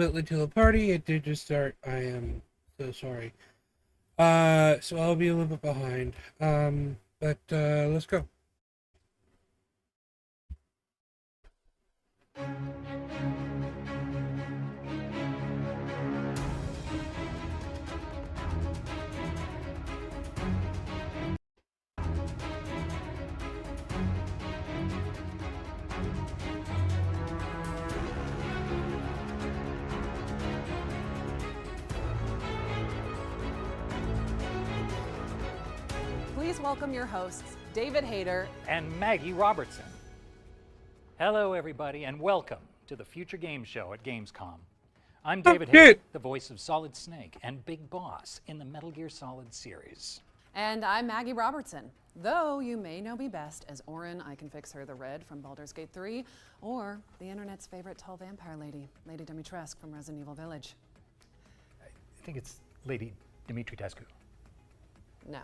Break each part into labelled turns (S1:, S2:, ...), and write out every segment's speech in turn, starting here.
S1: bit late to the party. It did just start. I am so sorry. So I'll be a little bit behind. But let's go.
S2: Please welcome your hosts, David Hayter
S3: and Maggie Robertson. Hello, everybody, and welcome to the Future Game Show at Gamescom. I'm David Hayter, the voice of Solid Snake and Big Boss in the Metal Gear Solid series.
S2: And I'm Maggie Robertson, though you may know me best as Orin, I Can Fix Her the Red from Baldur's Gate 3, or the internet's favorite tall vampire lady, Lady Dimitrescu from Resident Evil Village.
S3: I think it's Lady Dimitrescu.
S2: No.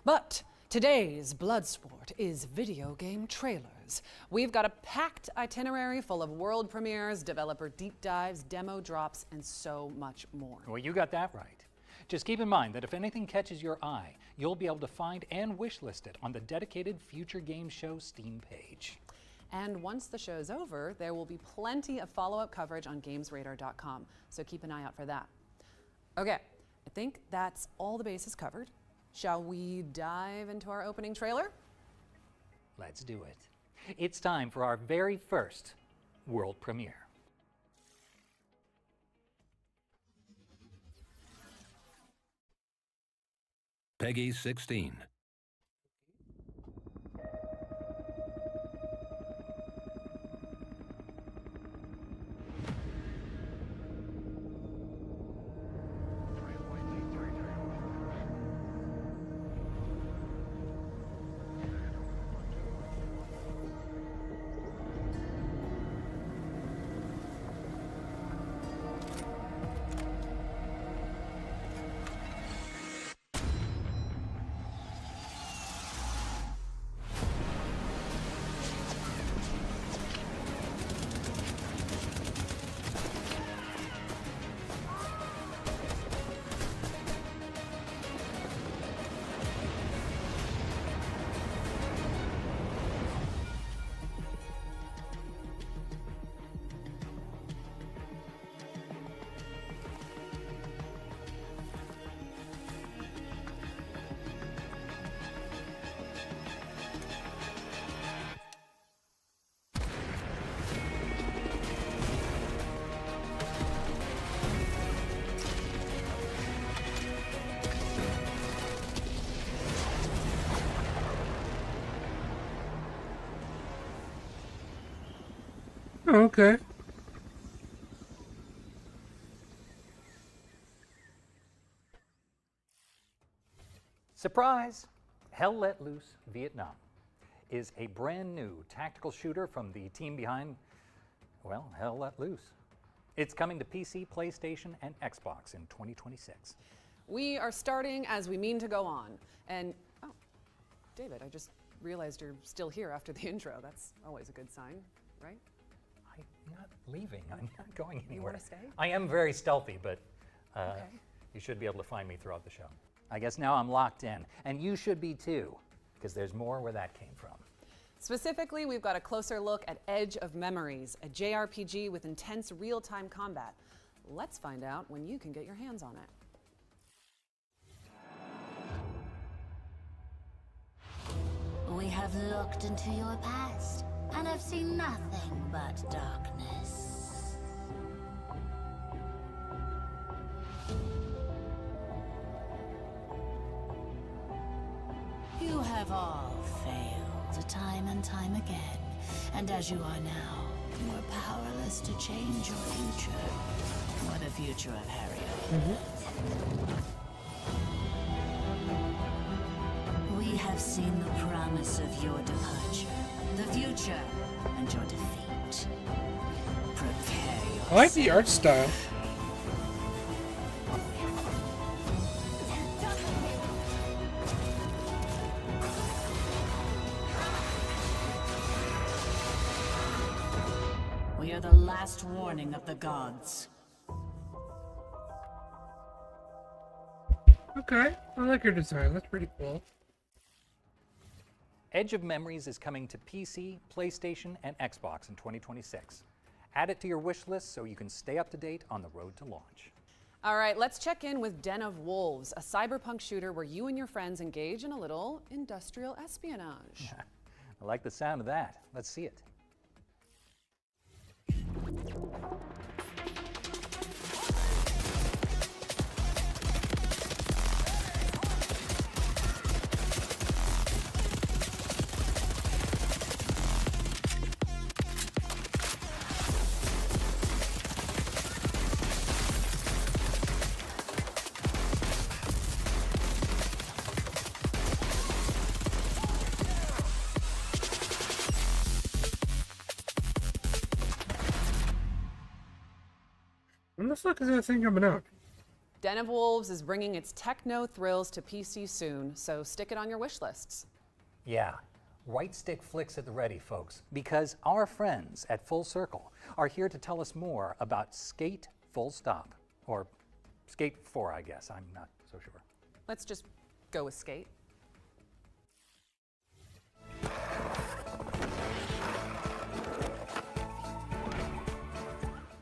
S2: But today's Bloodsport is video game trailers. We've got a packed itinerary full of world premieres, developer deep dives, demo drops, and so much more.
S3: Well, you got that right. Just keep in mind that if anything catches your eye, you'll be able to find and wishlist it on the dedicated Future Game Show Steam page.
S2: And once the show's over, there will be plenty of follow-up coverage on GamesRadar.com, so keep an eye out for that. Okay, I think that's all the bases covered. Shall we dive into our opening trailer?
S3: Let's do it. It's time for our very first world premiere.
S4: Peggy 16.
S1: Oh, okay.
S3: Surprise! Hell Let Loose Vietnam is a brand new tactical shooter from the team behind, well, Hell Let Loose. It's coming to PC, PlayStation, and Xbox in 2026.
S2: We are starting as we mean to go on. And, oh, David, I just realized you're still here after the intro. That's always a good sign, right?
S3: I'm not leaving. I'm not going anywhere.
S2: You want to stay?
S3: I am very stealthy, but
S2: Okay.
S3: you should be able to find me throughout the show. I guess now I'm locked in, and you should be too, because there's more where that came from.
S2: Specifically, we've got a closer look at Edge of Memories, a JRPG with intense real-time combat. Let's find out when you can get your hands on it.
S5: We have looked into your past and have seen nothing but darkness. You have all failed time and time again, and as you are now, you are powerless to change your future, or the future of Harriet. We have seen the promise of your departure, the future, and your defeat. Prepare yourself.
S1: I like the art style.
S5: We are the last warning of the gods.
S1: Okay, I like your design. That's pretty cool.
S3: Edge of Memories is coming to PC, PlayStation, and Xbox in 2026. Add it to your wish list so you can stay up to date on the road to launch.
S2: All right, let's check in with Den of Wolves, a cyberpunk shooter where you and your friends engage in a little industrial espionage.
S3: I like the sound of that. Let's see it.
S1: When the fuck is that thing coming out?
S2: Den of Wolves is bringing its techno thrills to PC soon, so stick it on your wish lists.
S3: Yeah, right stick flicks at the ready, folks, because our friends at Full Circle are here to tell us more about Skate Full Stop. Or Skate 4, I guess. I'm not so sure.
S2: Let's just go with Skate.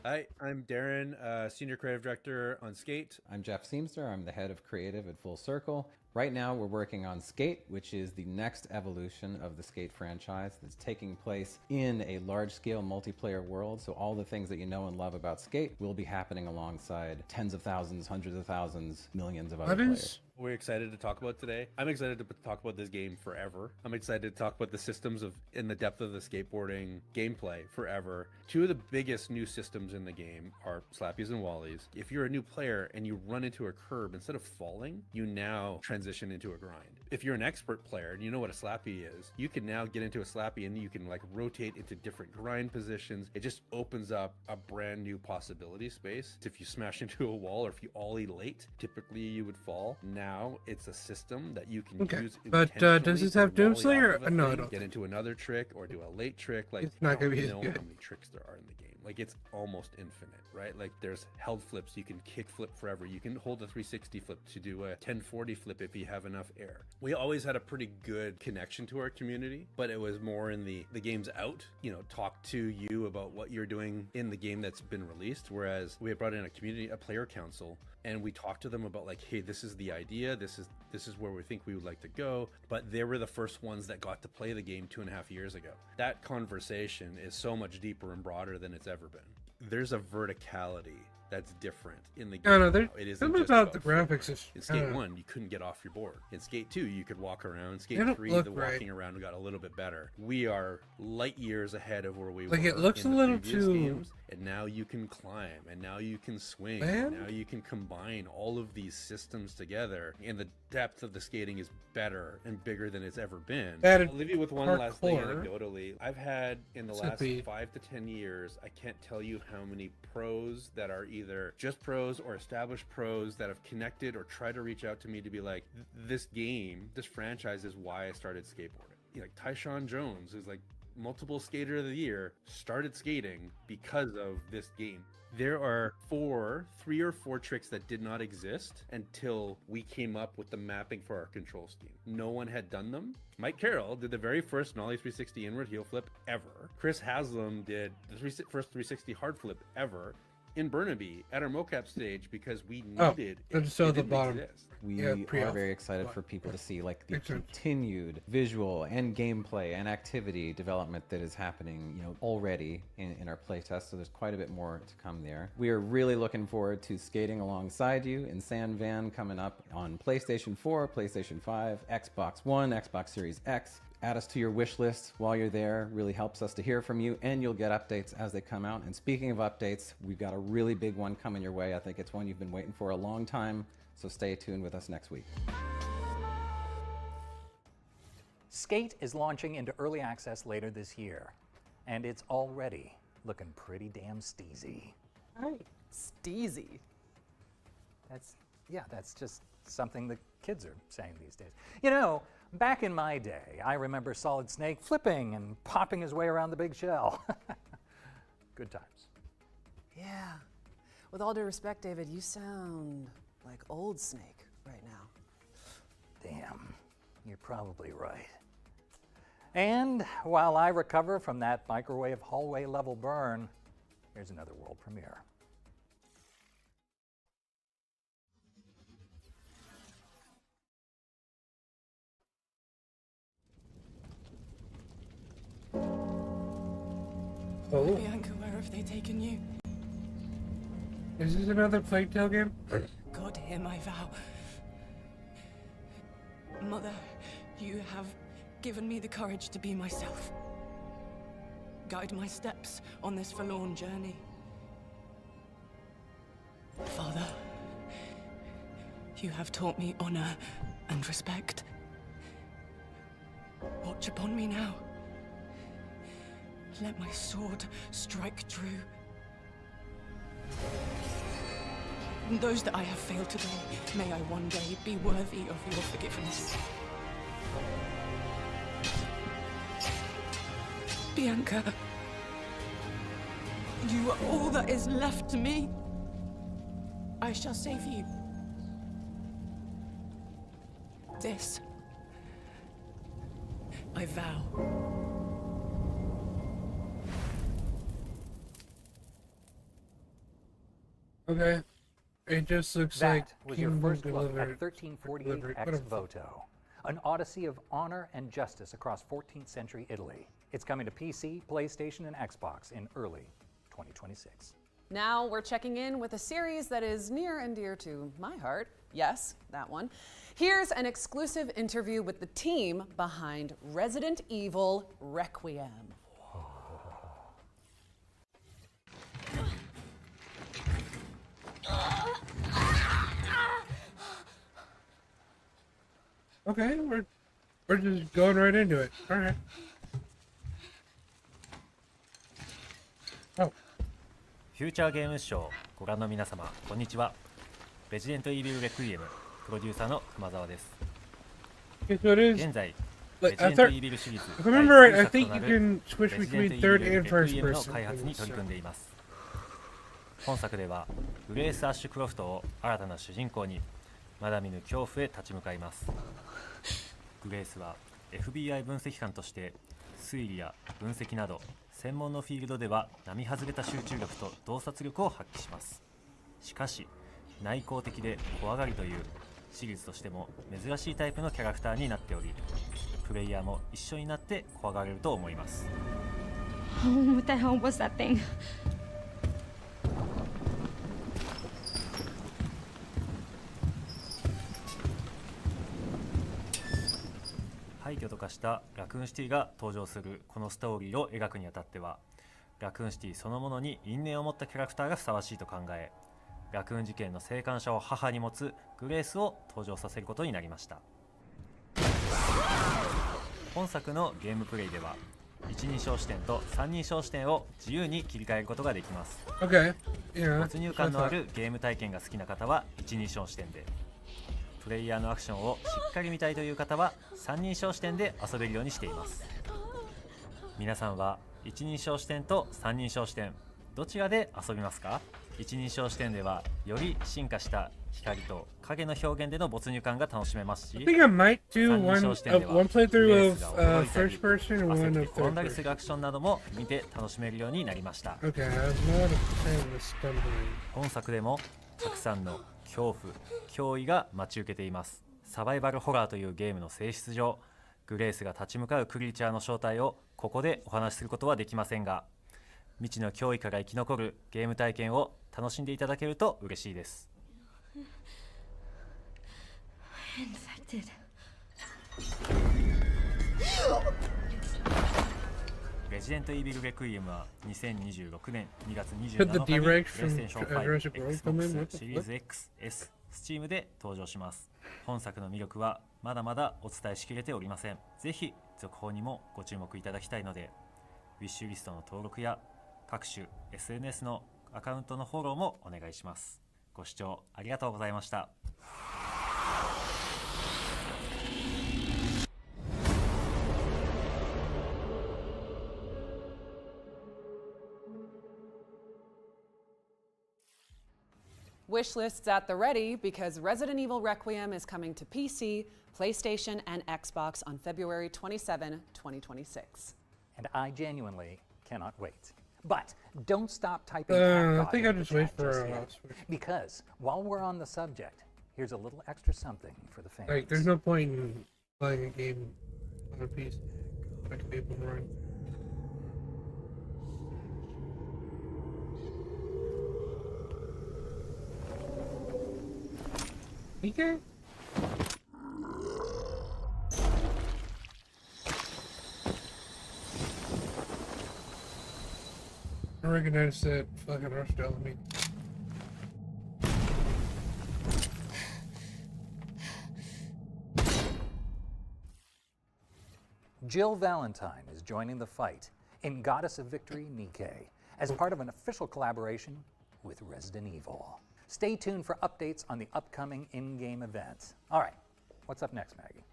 S6: Hi, I'm Darren, Senior Creative Director on Skate.
S7: I'm Jeff Seamster. I'm the head of creative at Full Circle. Right now, we're working on Skate, which is the next evolution of the Skate franchise that's taking place in a large-scale multiplayer world. So all the things that you know and love about Skate will be happening alongside tens of thousands, hundreds of thousands, millions of other players.
S6: We're excited to talk about today. I'm excited to talk about this game forever. I'm excited to talk about the systems in the depth of the skateboarding gameplay forever. Two of the biggest new systems in the game are slappies and wallies. If you're a new player and you run into a curb, instead of falling, you now transition into a grind. If you're an expert player and you know what a slappy is, you can now get into a slappy and you can like rotate into different grind positions. It just opens up a brand new possibility space. If you smash into a wall or if you ollie late, typically you would fall. Now it's a system that you can use.
S1: But does this have
S6: to
S1: Doomslayer?
S6: ollie off of a
S1: No, I
S6: thing,
S1: don't.
S6: Get into another trick or do a late trick. Like,
S1: It's not gonna be
S6: you
S1: as
S6: know
S1: good.
S6: how many tricks there are in the game. Like, it's almost infinite, right? Like, there's held flips. You can kick flip forever. You can hold a 360 flip to do a 1040 flip if you have enough air. We always had a pretty good connection to our community, but it was more in the game's out, you know, talk to you about what you're doing in the game that's been released. Whereas we had brought in a player council, and we talked to them about like, hey, this is the idea, this is where we think we would like to go. But they were the first ones that got to play the game 2.5 years ago. That conversation is so much deeper and broader than it's ever been. There's a verticality that's different in the game.
S1: No, no,
S6: It isn't
S1: something
S6: just
S1: about the
S6: footwork.
S1: graphics is
S6: In Skate 1, you couldn't get off your board. In Skate 2, you could walk around. Skate
S1: They don't
S6: 3,
S1: look
S6: the
S1: right.
S6: walking around got a little bit better. We are light years ahead of where we
S1: Like,
S6: were
S1: it looks
S6: in
S1: a
S6: the
S1: little
S6: previous
S1: too-
S6: games. And now you can climb, and now you can swing,
S1: Man.
S6: and now you can combine all of these systems together. And the depth of the skating is better and bigger than it's ever been.
S1: Added
S6: I'll leave you with one last thing
S1: parkour.
S6: anecdotally. I've had in the
S1: Should
S6: last
S1: be.
S6: 5 to 10 years, I can't tell you how many pros that are either just pros or established pros that have connected or tried to reach out to me to be like, this game, this franchise is why I started skateboarding. You know, like Tyshawn Jones, who's like multiple skater of the year, started skating because of this game. There are 3 or 4 tricks that did not exist until we came up with the mapping for our control scheme. No one had done them. Mike Carroll did the very first Nollie 360 inward heel flip ever. Chris Haslam did the first 360 hard flip ever in Burnaby at our mocap stage because we needed it.
S1: and so
S6: It
S1: the
S6: didn't
S1: bottom.
S6: exist.
S7: We
S1: Yeah,
S7: are
S1: pre-off.
S7: very excited for people to see like the
S1: Makes sense.
S7: continued visual and gameplay and activity development that is happening, you know, already in our playtest. So there's quite a bit more to come there. We are really looking forward to skating alongside you in San Van coming up on PlayStation 4, PlayStation 5, Xbox One, Xbox Series X. Add us to your wish list while you're there. Really helps us to hear from you, and you'll get updates as they come out. And speaking of updates, we've got a really big one coming your way. I think it's one you've been waiting for a long time. So stay tuned with us next week.
S3: Skate is launching into early access later this year, and it's already looking pretty damn steezy.
S2: Steezy.
S3: That's just something the kids are saying these days. You know, back in my day, I remember Solid Snake flipping and popping his way around the big shell. Good times.
S2: Yeah. With all due respect, David, you sound like old Snake right now.
S3: Damn, you're probably right. And while I recover from that microwave hallway level burn, here's another world premiere.
S1: Oh,
S8: Bianca, where have they taken you?
S1: is this another Plague Tale game?
S8: God, hear my vow. Mother, you have given me the courage to be myself. Guide my steps on this forlorn journey. Father, you have taught me honor and respect. Watch upon me now. Let my sword strike true. And those that I have failed today, may I one day be worthy of your forgiveness. Bianca, you are all that is left to me. I shall save you. This, I vow.
S1: Okay. It just looks
S3: That
S1: like
S3: was your
S1: Kingdom
S3: first look at
S1: Delivered.
S3: 1348
S1: Delivered-
S3: ex
S1: whatever.
S3: voto, an odyssey of honor and justice across 14th century Italy. It's coming to PC, PlayStation, and Xbox in early 2026.
S2: Now we're checking in with a series that is near and dear to my heart. Yes, that one. Here's an exclusive interview with the team behind Resident Evil Requiem.
S1: Okay, we're just going right into it. All right. Oh,
S9: フューチャーゲームショーご覧の皆様こんにちは。レジデントイービルレクイエムプロデューサーの熊沢です。
S1: okay, so it is.
S9: 現在
S1: Like,
S9: レジデントイービルシリーズ
S1: If I remember right,
S9: 第
S1: I
S9: 9作
S1: think
S9: と
S1: you
S9: なる
S1: can switch
S9: レジデン
S1: between
S9: トイー
S1: third
S9: ビル
S1: and
S9: レク
S1: first
S9: イエムの
S1: person.
S9: 開発に取り組んでいます。本作ではグレース・アッシュクロフトを新たな主人公にまだ見ぬ恐怖へ立ち向かいます。グレースは FBI 分析官として推理や分析など専門のフィールドでは並外れた集中力と洞察力を発揮します。しかし内向的で怖がりというシリーズとしても珍しいタイプのキャラクターになっており、プレイヤーも一緒になって怖がれると思います。
S10: What the hell was that thing?
S9: 廃墟と化したラクーンシティが登場するこのストーリーを描くにあたっては、ラクーンシティそのものに因縁を持ったキャラクターがふさわしいと考え、ラクーン事件の生還者を母に持つグレースを登場させることになりました。本作のゲームプレイでは一人称視点と三人称視点を自由に切り替えることができます。
S1: Okay. Yeah.
S9: 没入感のあるゲーム体験が好きな方は一人称視点で、プレイヤーのアクションをしっかり見たいという方は三人称視点で遊べるようにしています。皆さんは一人称視点と三人称視点どちらで遊びますか？一人称視点ではより進化した光と影の表現での没入感が楽しめますし、
S1: I think I might do
S9: 三人
S1: one
S9: 称視点では
S1: one
S9: グレ
S1: playthrough
S9: ース
S1: of
S9: が驚いたり
S1: first person and
S9: 焦
S1: one
S9: って
S1: of
S9: 転ん
S1: third
S9: だりす
S1: person.
S9: るアクションなども見て楽しめるようになりました。
S1: Okay, I was not a fan of stumbling.
S9: 本作でもたくさんの恐怖、脅威が待ち受けています。サバイバルホラーというゲームの性質上、グレースが立ち向かうクリーチャーの正体をここでお話しすることはできませんが、未知の脅威から生き残るゲーム体験を楽しんでいただけると嬉しいです。
S10: Infected.
S9: レジデントイービルレクイエムは2026年2月
S1: Could the
S9: 27日に
S1: T-Rex
S9: プレイステーション
S1: from Jurassic World come in?
S9: Xbox
S1: What the
S9: シリーズ X、S、Steam で登場します。本作の魅力はまだまだお伝えしきれておりません。ぜひ続報にもご注目いただきたいので、ウィッシュリストの登録や各種 SNS のアカウントのフォローもお願いします。ご視聴ありがとうございました。
S2: Wish lists at the ready because Resident Evil Requiem is coming to PC, PlayStation, and Xbox on February 27, 2026.
S3: And I genuinely cannot wait. But don't stop typing
S1: I think I'll just wait for Switch.
S3: because while we're on the subject, here's a little extra something for the fans.
S1: Like, there's no point in playing a game on a PC. I can be able to run. Okay. I recognize that fucking rush telling me.
S3: Jill Valentine is joining the fight in Goddess of Victory Nikkei as part of an official collaboration with Resident Evil. Stay tuned for updates on the upcoming in-game events. All right, what's up next, Maggie?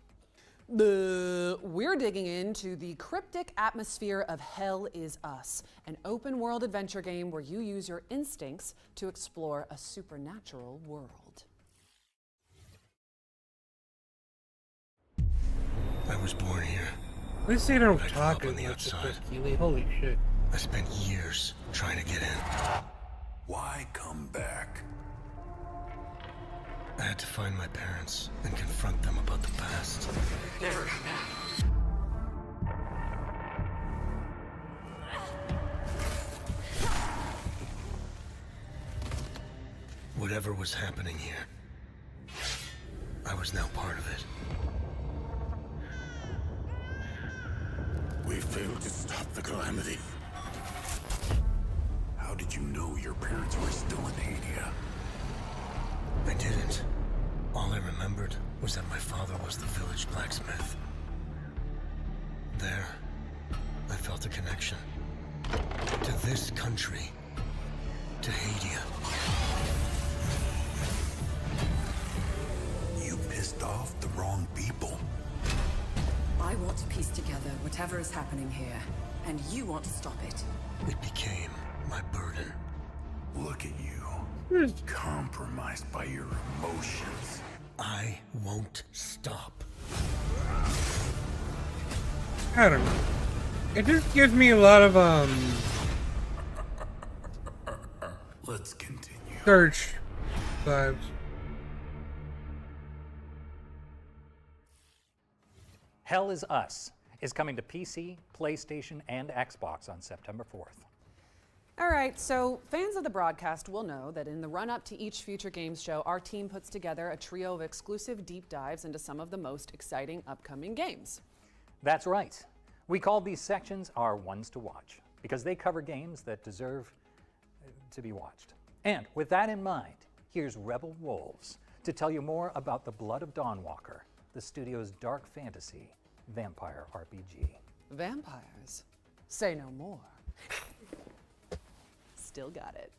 S2: We're digging into the cryptic atmosphere of Hell Is Us, an open-world adventure game where you use your instincts to explore a supernatural world.
S11: I was born here.
S1: At least they don't
S11: But I grew
S1: talk
S11: up
S1: as
S11: on the
S1: much as
S11: outside.
S1: this, Keely. Holy shit.
S11: I spent years trying to get in.
S12: Why come back?
S11: I had to find my parents and confront them about the past.
S12: Never come back.
S11: Whatever was happening here, I was now part of it.
S12: We failed to stop the calamity. How did you know your parents were still in Hadia?
S11: I didn't. All I remembered was that my father was the village blacksmith. There, I felt a connection. To this country. To Hadia.
S12: You pissed off the wrong people.
S13: I want to piece together whatever is happening here, and you want to stop it.
S11: It became my burden.
S12: Look at you. Compromised by your emotions.
S11: I won't stop.
S1: I don't know. It just gives me a lot of,
S12: Let's continue.
S1: Search vibes.
S3: Hell Is Us is coming to PC, PlayStation, and Xbox on September 4th.
S2: All right, so fans of the broadcast will know that in the run-up to each Future Games show, our team puts together a trio of exclusive deep dives into some of the most exciting upcoming games.
S3: That's right. We call these sections our ones to watch because they cover games that deserve to be watched. And with that in mind, here's Rebel Wolves to tell you more about The Blood of Dawnwalker, the studio's dark fantasy vampire RPG.
S2: Vampires? Say no more. Still got it.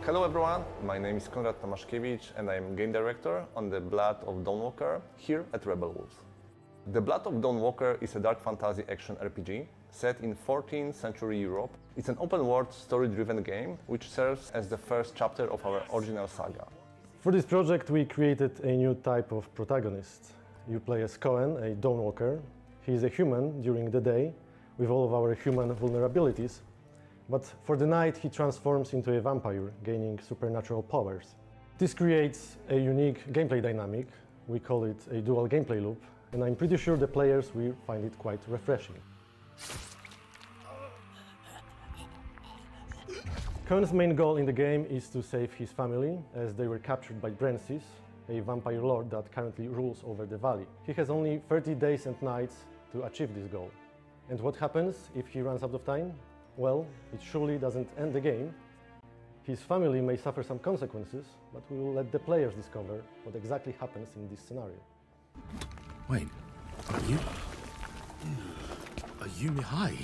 S14: Hello everyone, my name is Konrad Tomaszkiewicz and I am game director on The Blood of Dawnwalker here at Rebel Wolves. The Blood of Dawnwalker is a dark fantasy action RPG set in 14th century Europe. It's an open-world, story-driven game which serves as the first chapter of our original saga.
S15: For this project we created a new type of protagonist. You play as Cohen, a Dawnwalker. He is a human during the day with all of our human vulnerabilities, but for the night he transforms into a vampire, gaining supernatural powers. This creates a unique gameplay dynamic. We call it a dual gameplay loop, and I'm pretty sure the players will find it quite refreshing. Cohen's main goal in the game is to save his family, as they were captured by Brensis, a vampire lord that currently rules over the valley. He has only 30 days and nights to achieve this goal. And what happens if he runs out of time? Well, it surely doesn't end the game. His family may suffer some consequences, but we will let the players discover what exactly happens in this scenario.
S12: Wait, are you Mihai?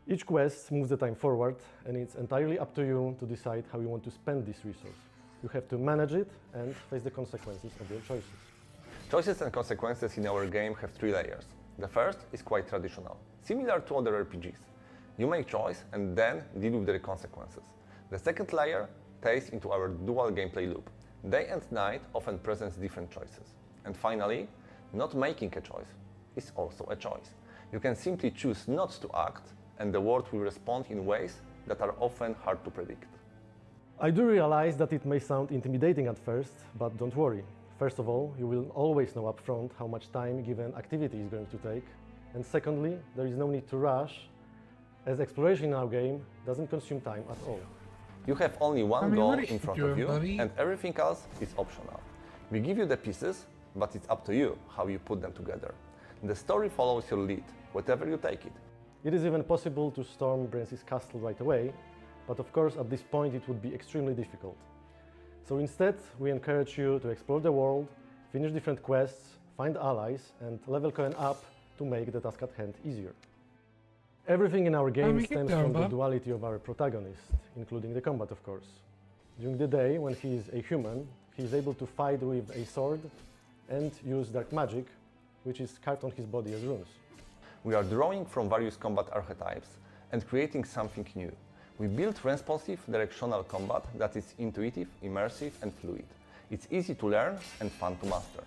S15: Each quest moves the time forward, and it's entirely up to you to decide how you want to spend this resource. You have to manage it and face the consequences of your choices.
S14: Choices and consequences in our game have three layers. The first is quite traditional, similar to other RPGs. You make choice and then deal with their consequences. The second layer ties into our dual gameplay loop. Day and night often presents different choices. And finally, not making a choice is also a choice. You can simply choose not to act, and the world will respond in ways that are often hard to predict.
S15: I do realize that it may sound intimidating at first, but don't worry. First of all, you will always know upfront how much time given activity is going to take. And secondly, there is no need to rush, as exploration in our game doesn't consume time at all.
S14: You have only one goal in front of you,
S1: buddy?
S14: and everything else is optional. We give you the pieces, but it's up to you how you put them together. The story follows your lead, wherever you take it.
S15: It is even possible to storm Brancy's castle right away, but of course at this point it would be extremely difficult. So instead, we encourage you to explore the world, finish different quests, find allies, and level Cohen up to make the task at hand easier. Everything in our game stems from the duality of our protagonist, including the combat, of course. During the day, when he is a human, he is able to fight with a sword and use dark magic, which is carved on his body as runes.
S14: We are drawing from various combat archetypes and creating something new. We built responsive, directional combat that is intuitive, immersive, and fluid. It's easy to learn and fun to master.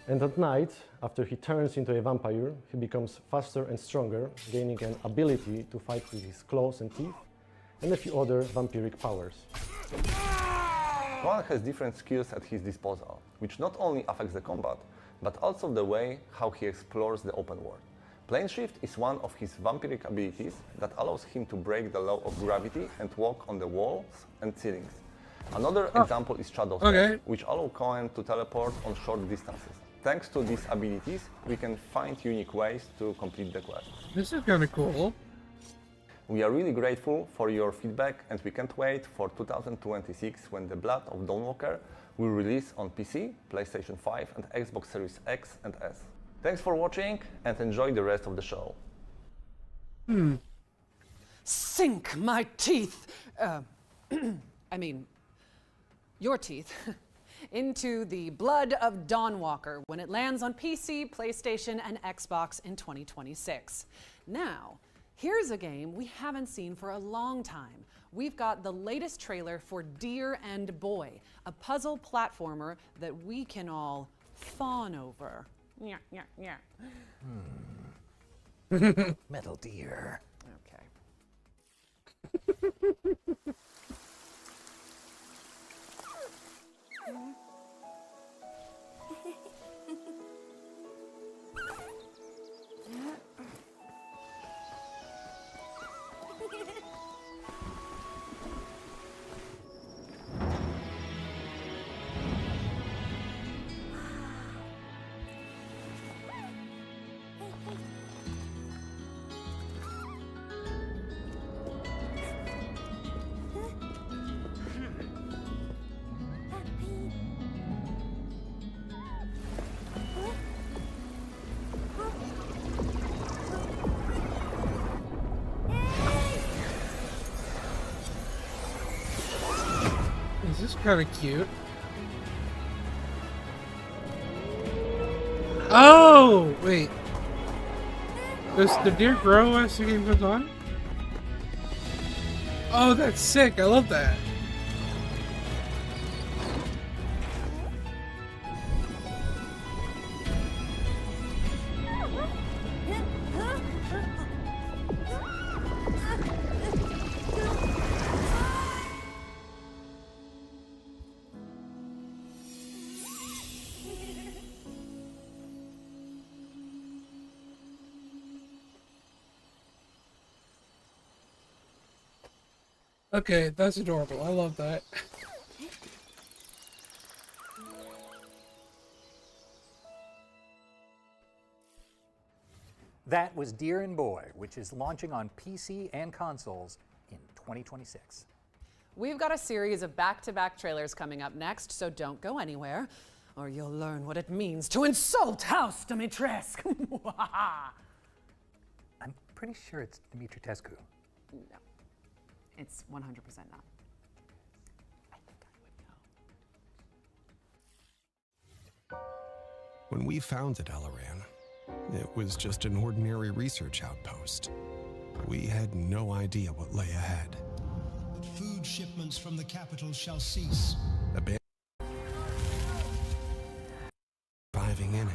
S15: And at night, after he turns into a vampire, he becomes faster and stronger, gaining an ability to fight with his claws and teeth, and a few other vampiric powers.
S14: Cohen has different skills at his disposal, which not only affects the combat, but also the way how he explores the open world. Plane shift is one of his vampiric abilities that allows him to break the law of gravity and walk on the walls and ceilings. Another example is Shadow Step, which allows Cohen to teleport on short distances. Thanks to these abilities, we can find unique ways to complete the quest.
S1: This is kind of cool.
S14: We are really grateful for your feedback, and we can't wait for 2026 when The Blood of Dawnwalker will release on PC, PlayStation 5 and Xbox Series X and S. Thanks for watching and enjoy the rest of the show.
S2: Sink my teeth, I mean, your teeth, into The Blood of Dawnwalker when it lands on PC, PlayStation, and Xbox in 2026. Now, here's a game we haven't seen for a long time. We've got the latest trailer for Deer and Boy, a puzzle platformer that we can all fawn over. Yeah, yeah, yeah.
S3: Metal Deer.
S2: Okay.
S1: This is kind of cute. Oh, wait. Does the deer grow as the game goes on? Oh, that's sick. I love that. Okay, that's adorable. I love that.
S3: That was Deer and Boy, which is launching on PC and consoles in 2026.
S2: We've got a series of back-to-back trailers coming up next, so don't go anywhere, or you'll learn what it means to insult House Dimitrescu.
S3: I'm pretty sure it's Dimitrescu.
S2: No, it's 100% not. I
S16: When we founded Alaran, it was just an ordinary research outpost. We had no idea what lay ahead.
S17: That food shipments from the capital shall cease.
S16: Surviving in it.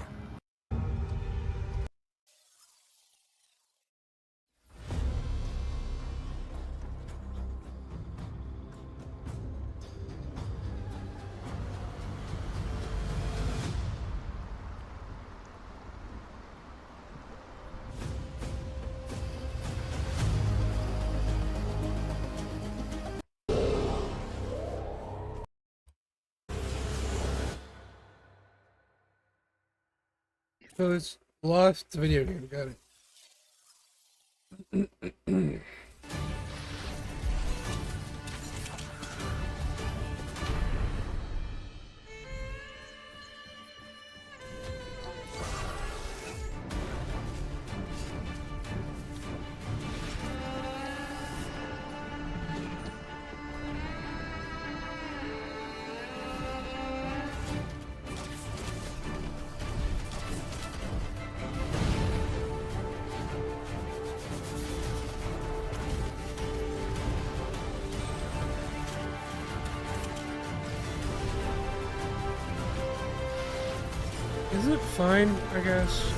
S1: So it's Lost video game. Got it. Is it fine, I guess?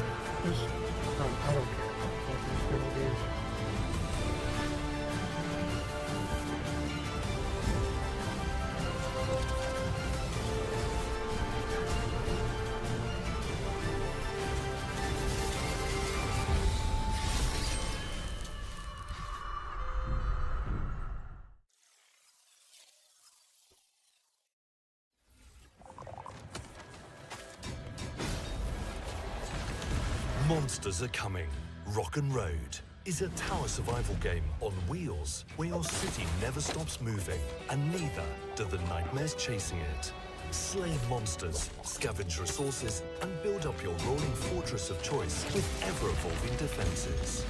S1: Just, I don't care about these video games.
S18: Monsters Are Coming. Rock and Road is a tower survival game on wheels where your city never stops moving and neither do the nightmares chasing it. Slay monsters, scavenge resources and build up your rolling fortress of choice with ever-evolving defenses.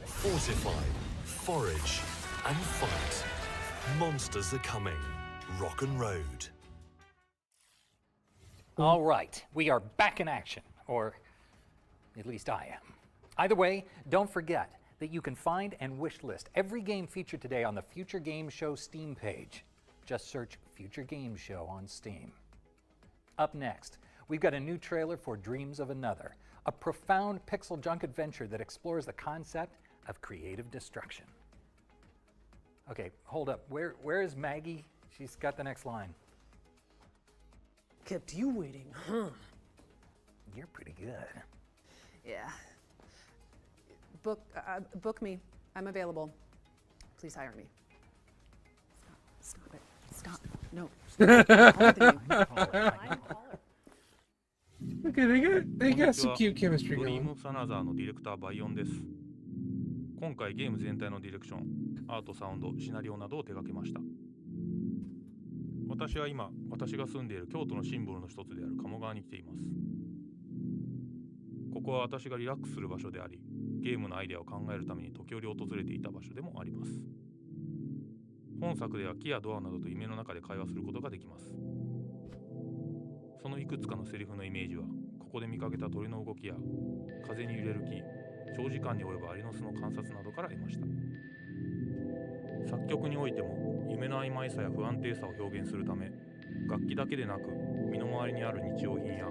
S18: Fortify, forage and fight. Monsters Are Coming. Rock and Road.
S3: All right, we are back in action, or at least I am. Either way, don't forget that you can find and wishlist every game featured today on the Future Game Show Steam page. Just search Future Game Show on Steam. Up next, we've got a new trailer for Dreams of Another, a profound pixel junk adventure that explores the concept of creative destruction. Okay, hold up. Where is Maggie? She's got the next line.
S2: Kept you waiting, huh?
S3: You're pretty good.
S2: Yeah. Book me. I'm available. Please hire me. Stop it. Stop. No.
S1: Okay, they got some cute chemistry
S19: ドリーム
S1: going.
S19: オブサナザーのディレクターバイオンです。今回ゲーム全体のディレクション、アート、サウンド、シナリオなどを手掛けました。私は今、私が住んでいる京都のシンボルの一つである鴨川に来ています。ここは私がリラックスする場所であり、ゲームのアイデアを考えるために時折訪れていた場所でもあります。本作では木やドアなどと夢の中で会話することができます。そのいくつかのセリフのイメージは、ここで見かけた鳥の動きや風に揺れる木、長時間に及ぶアリの巣の観察などから得ました。作曲においても夢の曖昧さや不安定さを表現するため、楽器だけでなく身の回りにある日用品や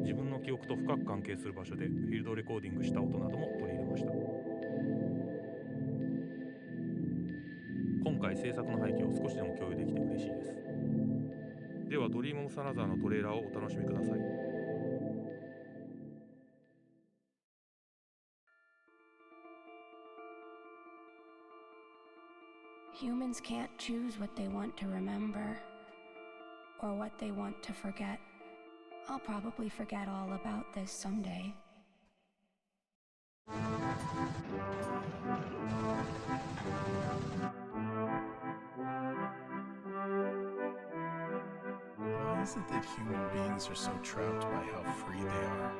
S19: 自分の記憶と深く関係する場所でフィールドレコーディングした音なども取り入れました。今回制作の背景を少しでも共有できて嬉しいです。ではドリームオブサナザーのトレーラーをお楽しみください。
S10: Humans can't choose what they want to remember or what they want to forget. I'll probably forget all about this someday.
S12: Why is it that human beings are so trapped by how free they are?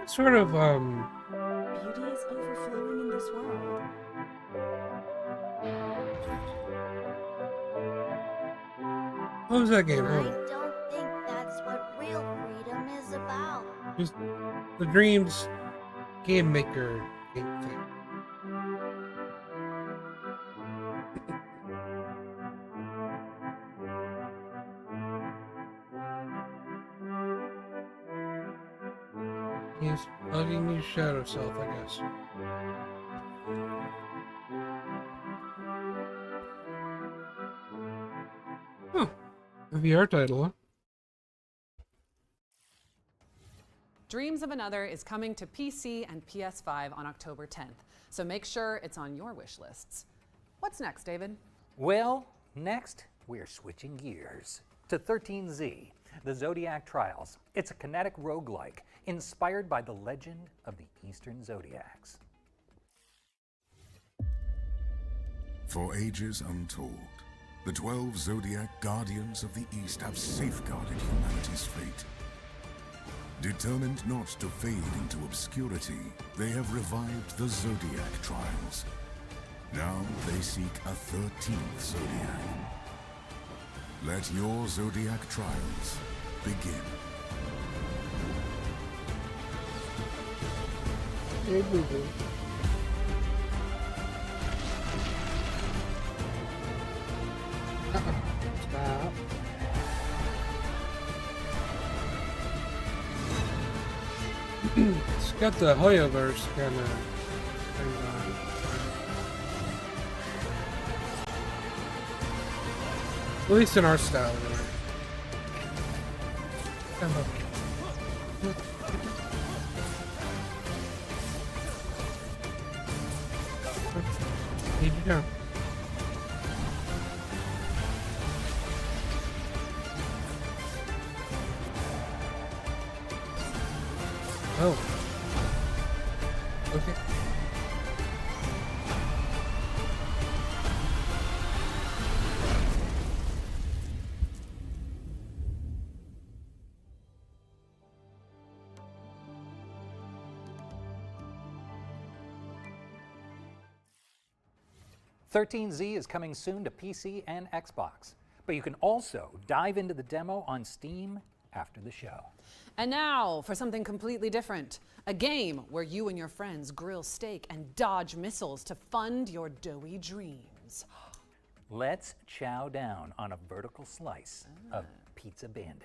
S1: Sort of,
S10: Beauty is overflowing in this world.
S1: What was that game?
S20: I
S1: Oh,
S20: don't think that's what real freedom is about.
S1: just the Dreams game maker game thing. He's bugging his shadow self, I guess. Huh. A VR title, huh?
S2: Dreams of Another is coming to PC and PS5 on October 10th, so make sure it's on your wish lists. What's next, David?
S3: Well, next, we're switching gears to 13Z, the Zodiac Trials. It's a kinetic roguelike inspired by the legend of the Eastern Zodiacs.
S21: For ages untold, the 12 Zodiac Guardians of the East have safeguarded humanity's fate. Determined not to fade into obscurity, they have revived the Zodiac Trials. Now they seek a 13th Zodiac. Let your Zodiac Trials begin.
S1: Hey, boo-boo. Stop. It's got the Hoyoverse kind of thing on. At least in our style, anyway. Come on. Need you down. Oh. Okay.
S3: Z is coming soon to PC and Xbox, but you can also dive into the demo on Steam after the show.
S2: And now for something completely different. A game where you and your friends grill steak and dodge missiles to fund your doughy dreams.
S3: Let's chow down on a vertical slice of Pizza Bandit.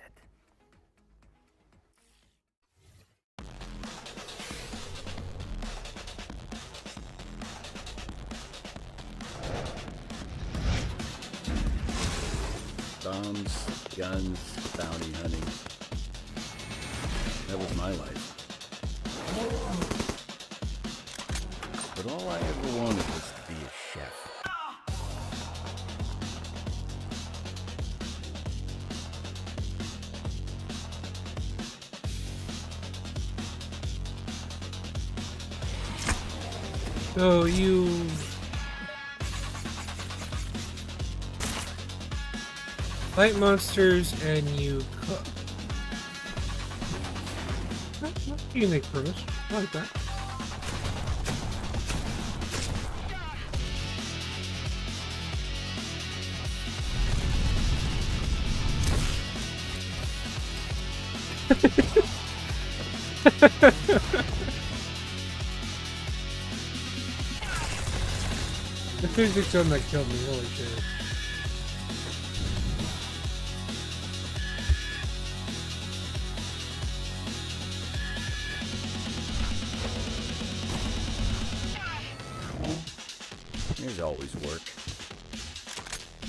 S22: Bombs, guns, bounty hunting. That was my life. But all I ever wanted was to be a chef.
S1: So you fight monsters and you cook. That's a unique premise. I like that. The physics on that killed me, holy shit.
S22: There's always work.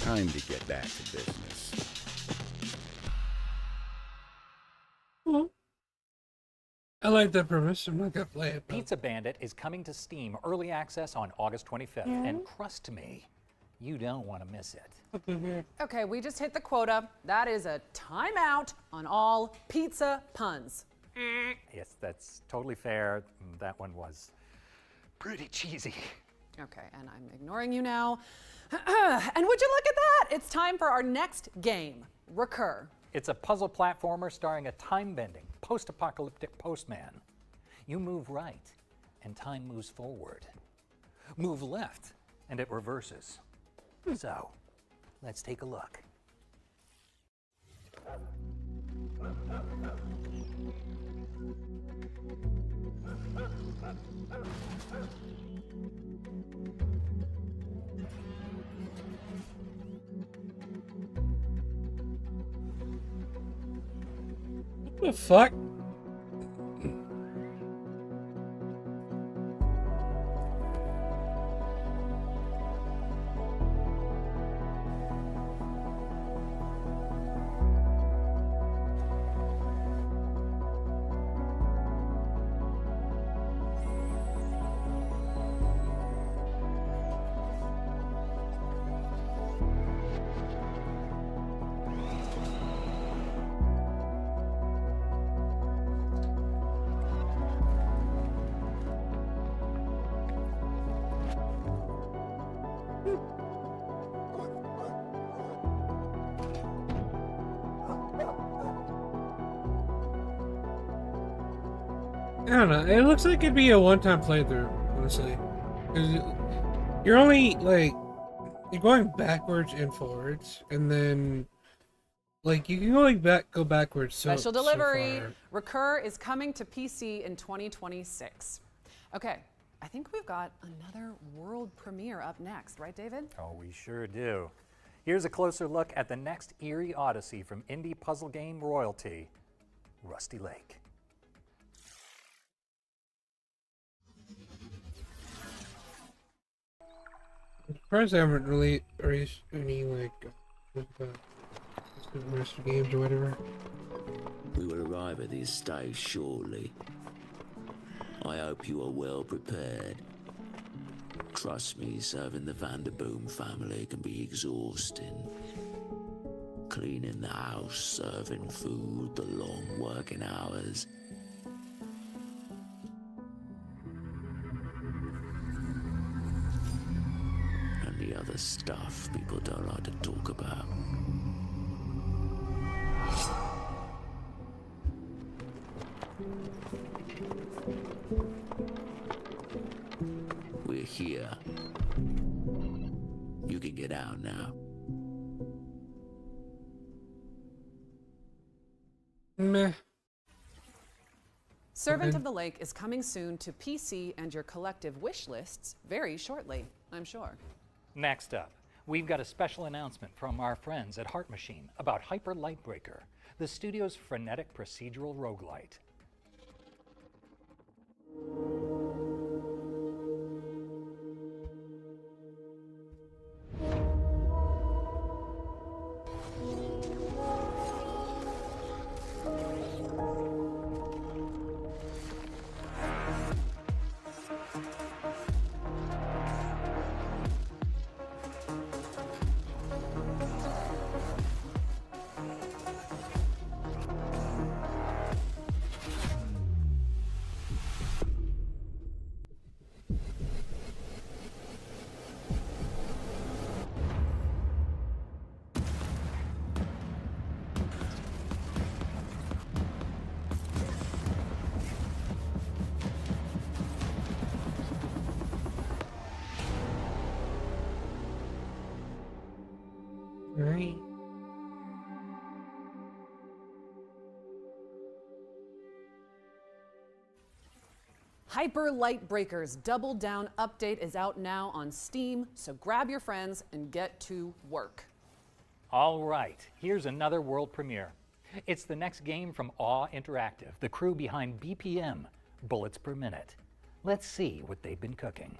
S22: Time to get back to business.
S1: Well, I like that premise. I'm not gonna play it. But...
S3: Pizza Bandit is coming to Steam Early Access on August 25th, and trust me, you don't want to miss it.
S2: Okay, we just hit the quota. That is a timeout on all pizza puns.
S3: Yes, that's totally fair. That one was pretty cheesy.
S2: Okay, and I'm ignoring you now. And would you look at that? It's time for our next game, Recur.
S3: It's a puzzle platformer starring a time-bending, post-apocalyptic postman. You move right, and time moves forward. Move left, and it reverses. So, let's take a look.
S1: What the fuck? I don't know. It looks like it'd be a one-time playthrough, honestly. 'Cause you're only like you're going backwards and forwards, and then like you can only go backwards.
S2: Special delivery. Recur is coming to PC in 2026. Okay, I think we've got another world premiere up next, right, David?
S3: Oh, we sure do. Here's a closer look at the next eerie odyssey from indie puzzle game royalty, Rusty Lake.
S1: I'm surprised they haven't really released any like rest of games or whatever.
S4: We will arrive at the estate shortly. I hope you are well prepared. Trust me, serving the Vanderboom family can be exhausting. Cleaning the house, serving food, the long working hours. And the other stuff people don't like to talk about. We're here. You can get out now.
S1: Meh.
S2: Servant
S1: Okay.
S2: of the Lake is coming soon to PC and your collective wish lists very shortly, I'm sure.
S3: Next up, we've got a special announcement from our friends at Heart Machine about Hyper Lightbreaker, the studio's frenetic procedural roguelite.
S1: Right.
S2: Hyper Lightbreaker's Double Down update is out now on Steam, so grab your friends and get to work.
S3: All right, here's another world premiere. It's the next game from Awe Interactive, the crew behind BPM, Bullets Per Minute. Let's see what they've been cooking.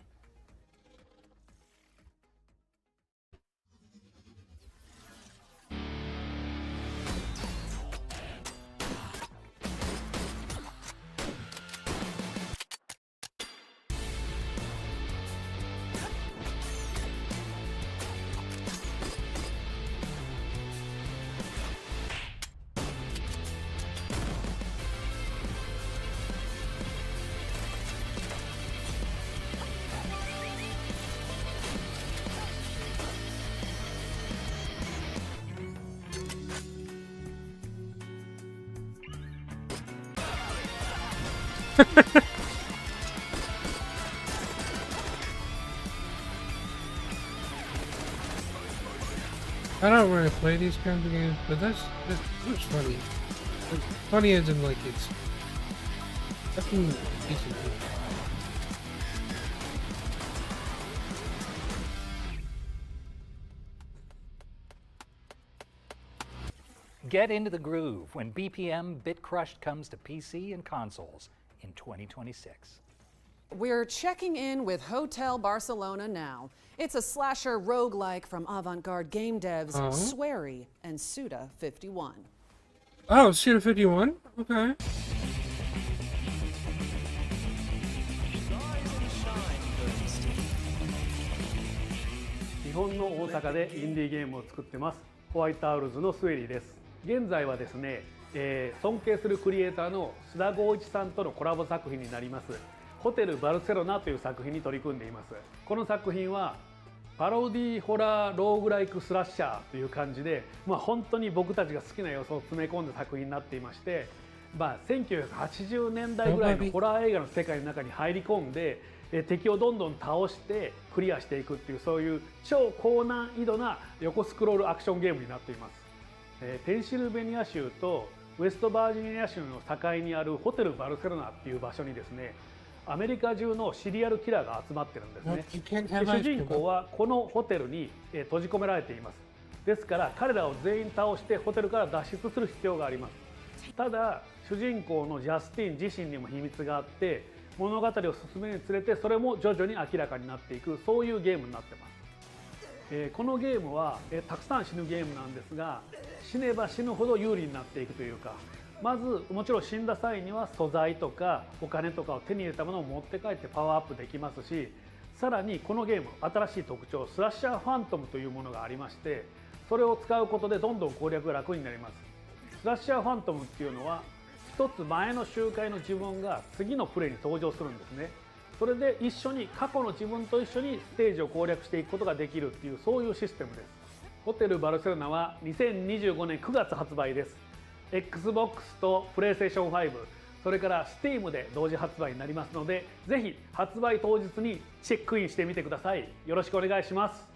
S1: I don't really play these kinds of games, but that looks funny. Like, funny as in like it's fucking decent.
S3: Get into the groove when BPM Bit Crushed comes to PC and consoles in 2026.
S2: We're checking in with Hotel Barcelona now. It's a slasher roguelike from avant-garde game devs Swery and Suda51.
S1: Oh, Suda51? Okay.
S5: 日本の大阪でインディーゲームを作ってますホワイトアウルズのスウェリーです。現在はですね、尊敬するクリエイターの須田剛一さんとのコラボ作品になりますホテルバルセロナという作品に取り組んでいます。この作品はパロディホラーローグライクスラッシャーという感じで、本当に僕たちが好きな要素を詰め込んだ作品になっていまして、1980年代ぐらいのホラー映画の世界の中に入り込んで敵をどんどん倒してクリアしていくっていうそういう超高難易度な横スクロールアクションゲームになっています。ペンシルベニア州とウェストバージニア州の境にあるホテルバルセロナっていう場所にですねアメリカ中のシリアルキラーが集まってるんですね。主人公はこのホテルに閉じ込められています。ですから彼らを全員倒してホテルから脱出する必要があります。ただ主人公のジャスティン自身にも秘密があって物語を進めるにつれてそれも徐々に明らかになっていくそういうゲームになってます。このゲームはたくさん死ぬゲームなんですが死ねば死ぬほど有利になっていくというかまずもちろん死んだ際には素材とかお金とかを手に入れたものを持って帰ってパワーアップできますしさらにこのゲーム新しい特徴スラッシャーファントムというものがありましてそれを使うことでどんどん攻略が楽になります。スラッシャーファントムっていうのは一つ前の周回の自分が次のプレイに登場するんですね。それで一緒に過去の自分と一緒にステージを攻略していくことができるっていうそういうシステムです。ホテルバルセロナは2025年9月発売です。Xbox と PlayStation 5それから Steam で同時発売になりますのでぜひ発売当日にチェックインしてみてください。よろしくお願いします。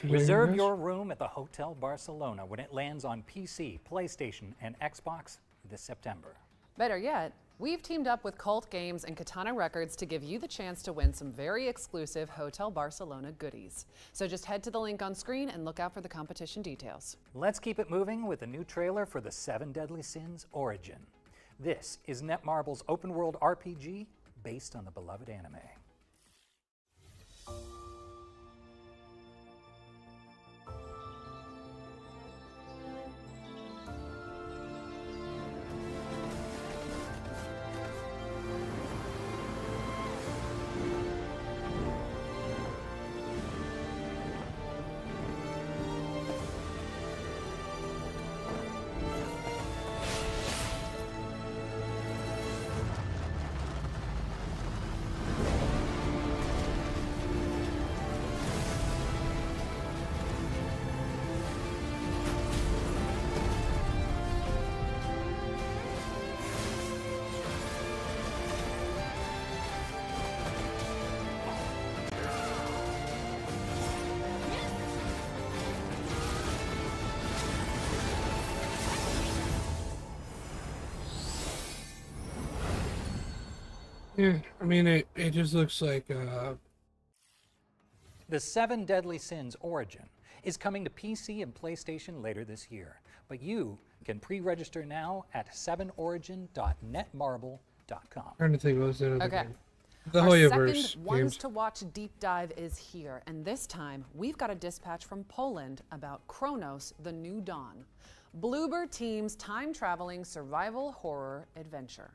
S3: Reserve your room at the Hotel Barcelona when it lands on PC, PlayStation, and Xbox this September.
S2: Better yet, we've teamed up with Cult Games and Katana Records to give you the chance to win some very exclusive Hotel Barcelona goodies. So just head to the link on screen and look out for the competition details.
S3: Let's keep it moving with a new trailer for The Seven Deadly Sins Origin. This is Netmarble's open-world RPG based on the beloved anime.
S1: Yeah, I mean, it just looks like,
S3: The Seven Deadly Sins Origin is coming to PC and PlayStation later this year, but you can pre-register now at 7origin.netmarble.com.
S1: Trying to think what was that other
S2: Okay.
S1: game? The
S2: Our
S1: Hoyoverse
S2: second Ones
S1: games.
S2: to Watch deep dive is here, and this time we've got a dispatch from Poland about Kronos, the New Dawn. Bluebird Team's time-traveling survival horror adventure.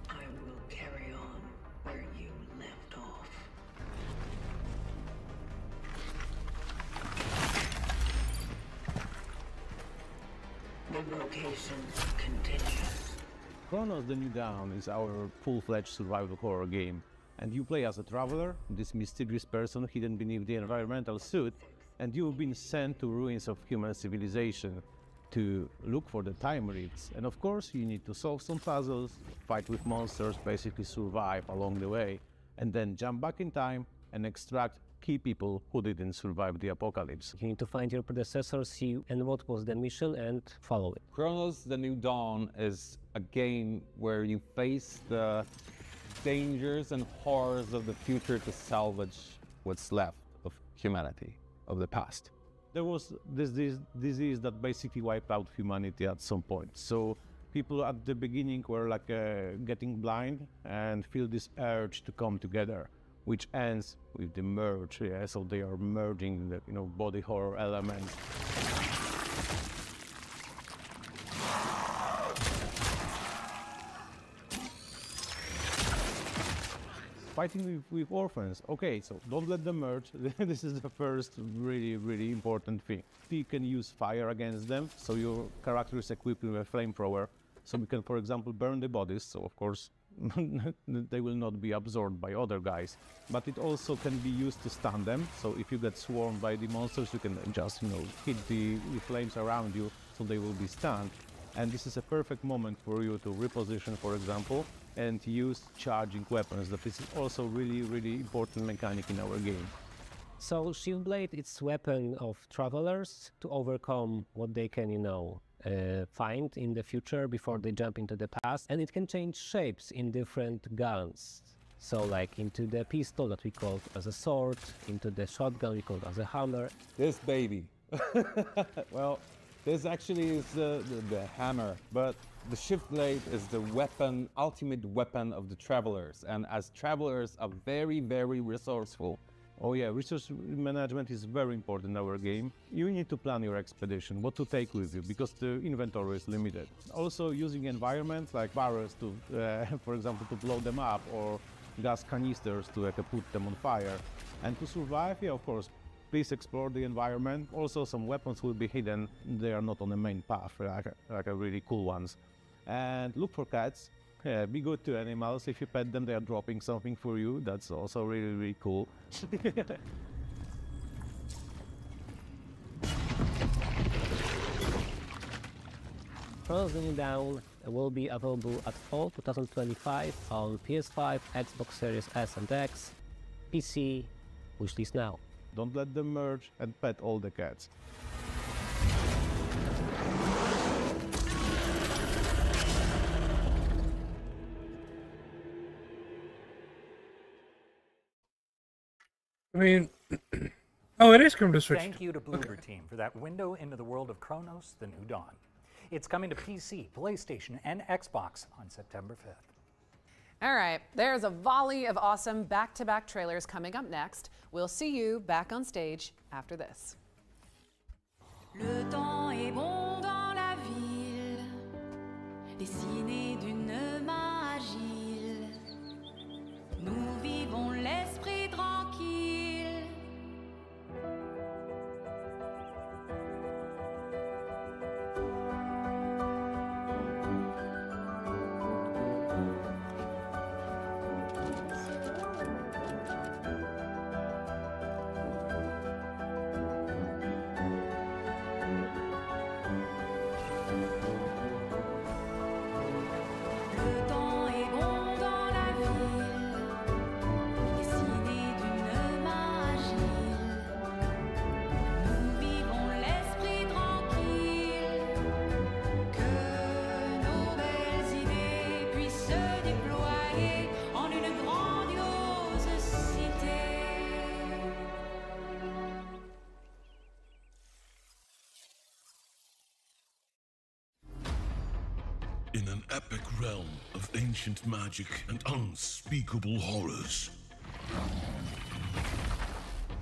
S6: I will carry on where you left off. The vocation continues.
S23: Kronos the New Dawn is our full-fledged survival horror game, and you play as a traveler, this mysterious person hidden beneath the environmental suit, and you've been sent to ruins of human civilization to look for the time reads. And of course, you need to solve some puzzles, fight with monsters, basically survive along the way, and then jump back in time and extract key people who didn't survive the apocalypse.
S7: You need to find your predecessor, see and what was the mission, and follow it.
S23: Chronos: The New Dawn is a game where you face the dangers and horrors of the future to salvage what's left of humanity, of the past. There was this disease that basically wiped out humanity at some point. So people at the beginning were like getting blind and feel this urge to come together, which ends with the merge. Yeah? So they are merging the body horror elements. Fighting with orphans. Okay, so don't let them merge. This is the first really important thing. You can use fire against them, so your character is equipped with a flamethrower, so we can, for example, burn the bodies, so of course they will not be absorbed by other guys. But it also can be used to stun them, so if you get swarmed by the monsters, you can just, hit the flames around you, so they will be stunned. And this is a perfect moment for you to reposition, for example, and use charging weapons. That is also really important mechanic in our game.
S7: So Shieldblade, it's weapon of travelers to overcome what they can, find in the future before they jump into the past, and it can change shapes in different guns. So like into the pistol that we call as a sword, into the shotgun we call as a hammer.
S23: This baby. Well, this actually is the hammer, but the shift blade is the weapon, ultimate weapon of the travelers, and as travelers are very resourceful. Oh yeah, resource management is very important in our game. You need to plan your expedition, what to take with you, because the inventory is limited. Also using environments like barrels to, for example, to blow them up, or gas canisters to put them on fire. And to survive, yeah, of course, please explore the environment. Also, some weapons will be hidden. They are not on the main path, like a really cool ones. And look for cats. Yeah, be good to animals. If you pet them, they are dropping something for you. That's also really cool.
S7: Chronos: The New Dawn will be available at fall 2025 on PS5, Xbox Series S and X, PC, wishlist now.
S23: Don't let them merge, and pet all the cats.
S1: I mean, oh, it is coming to Switch.
S3: Thank you to Bloober Team for that window into the world of Chronos: The New Dawn. It's coming to PC, PlayStation, and Xbox on September 5th.
S2: All right, there's a volley of awesome back-to-back trailers coming up next. We'll see you back on stage after this.
S8: Le temps est bon dans la ville, dessiné d'une main agile. Nous vivons l'esprit tranquille. Le temps est bon dans la ville, dessiné d'une main agile. Nous vivons l'esprit tranquille, que nos belles idées puissent se déployer en une grandiose cité.
S9: In an epic realm of ancient magic and unspeakable horrors,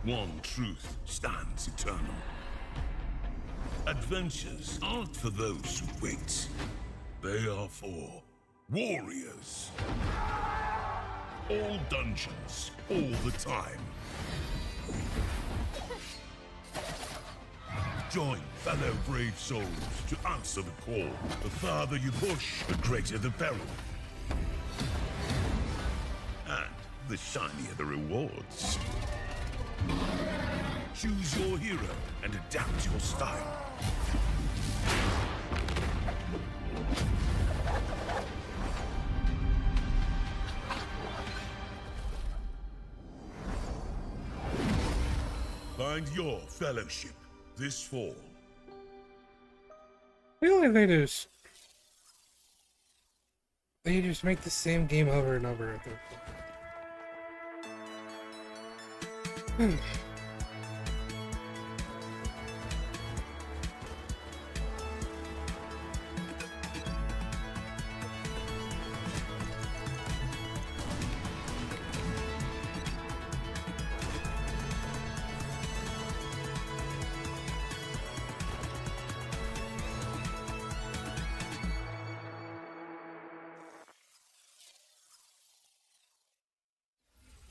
S9: one truth stands eternal. Adventures aren't for those who wait. They are for warriors. All dungeons, all the time. Join fellow brave souls to answer the call. The farther you push, the greater the peril. And the shinier the rewards. Choose your hero and adapt your style. find your fellowship this fall.
S1: I feel like they just make the same game over and over at their point.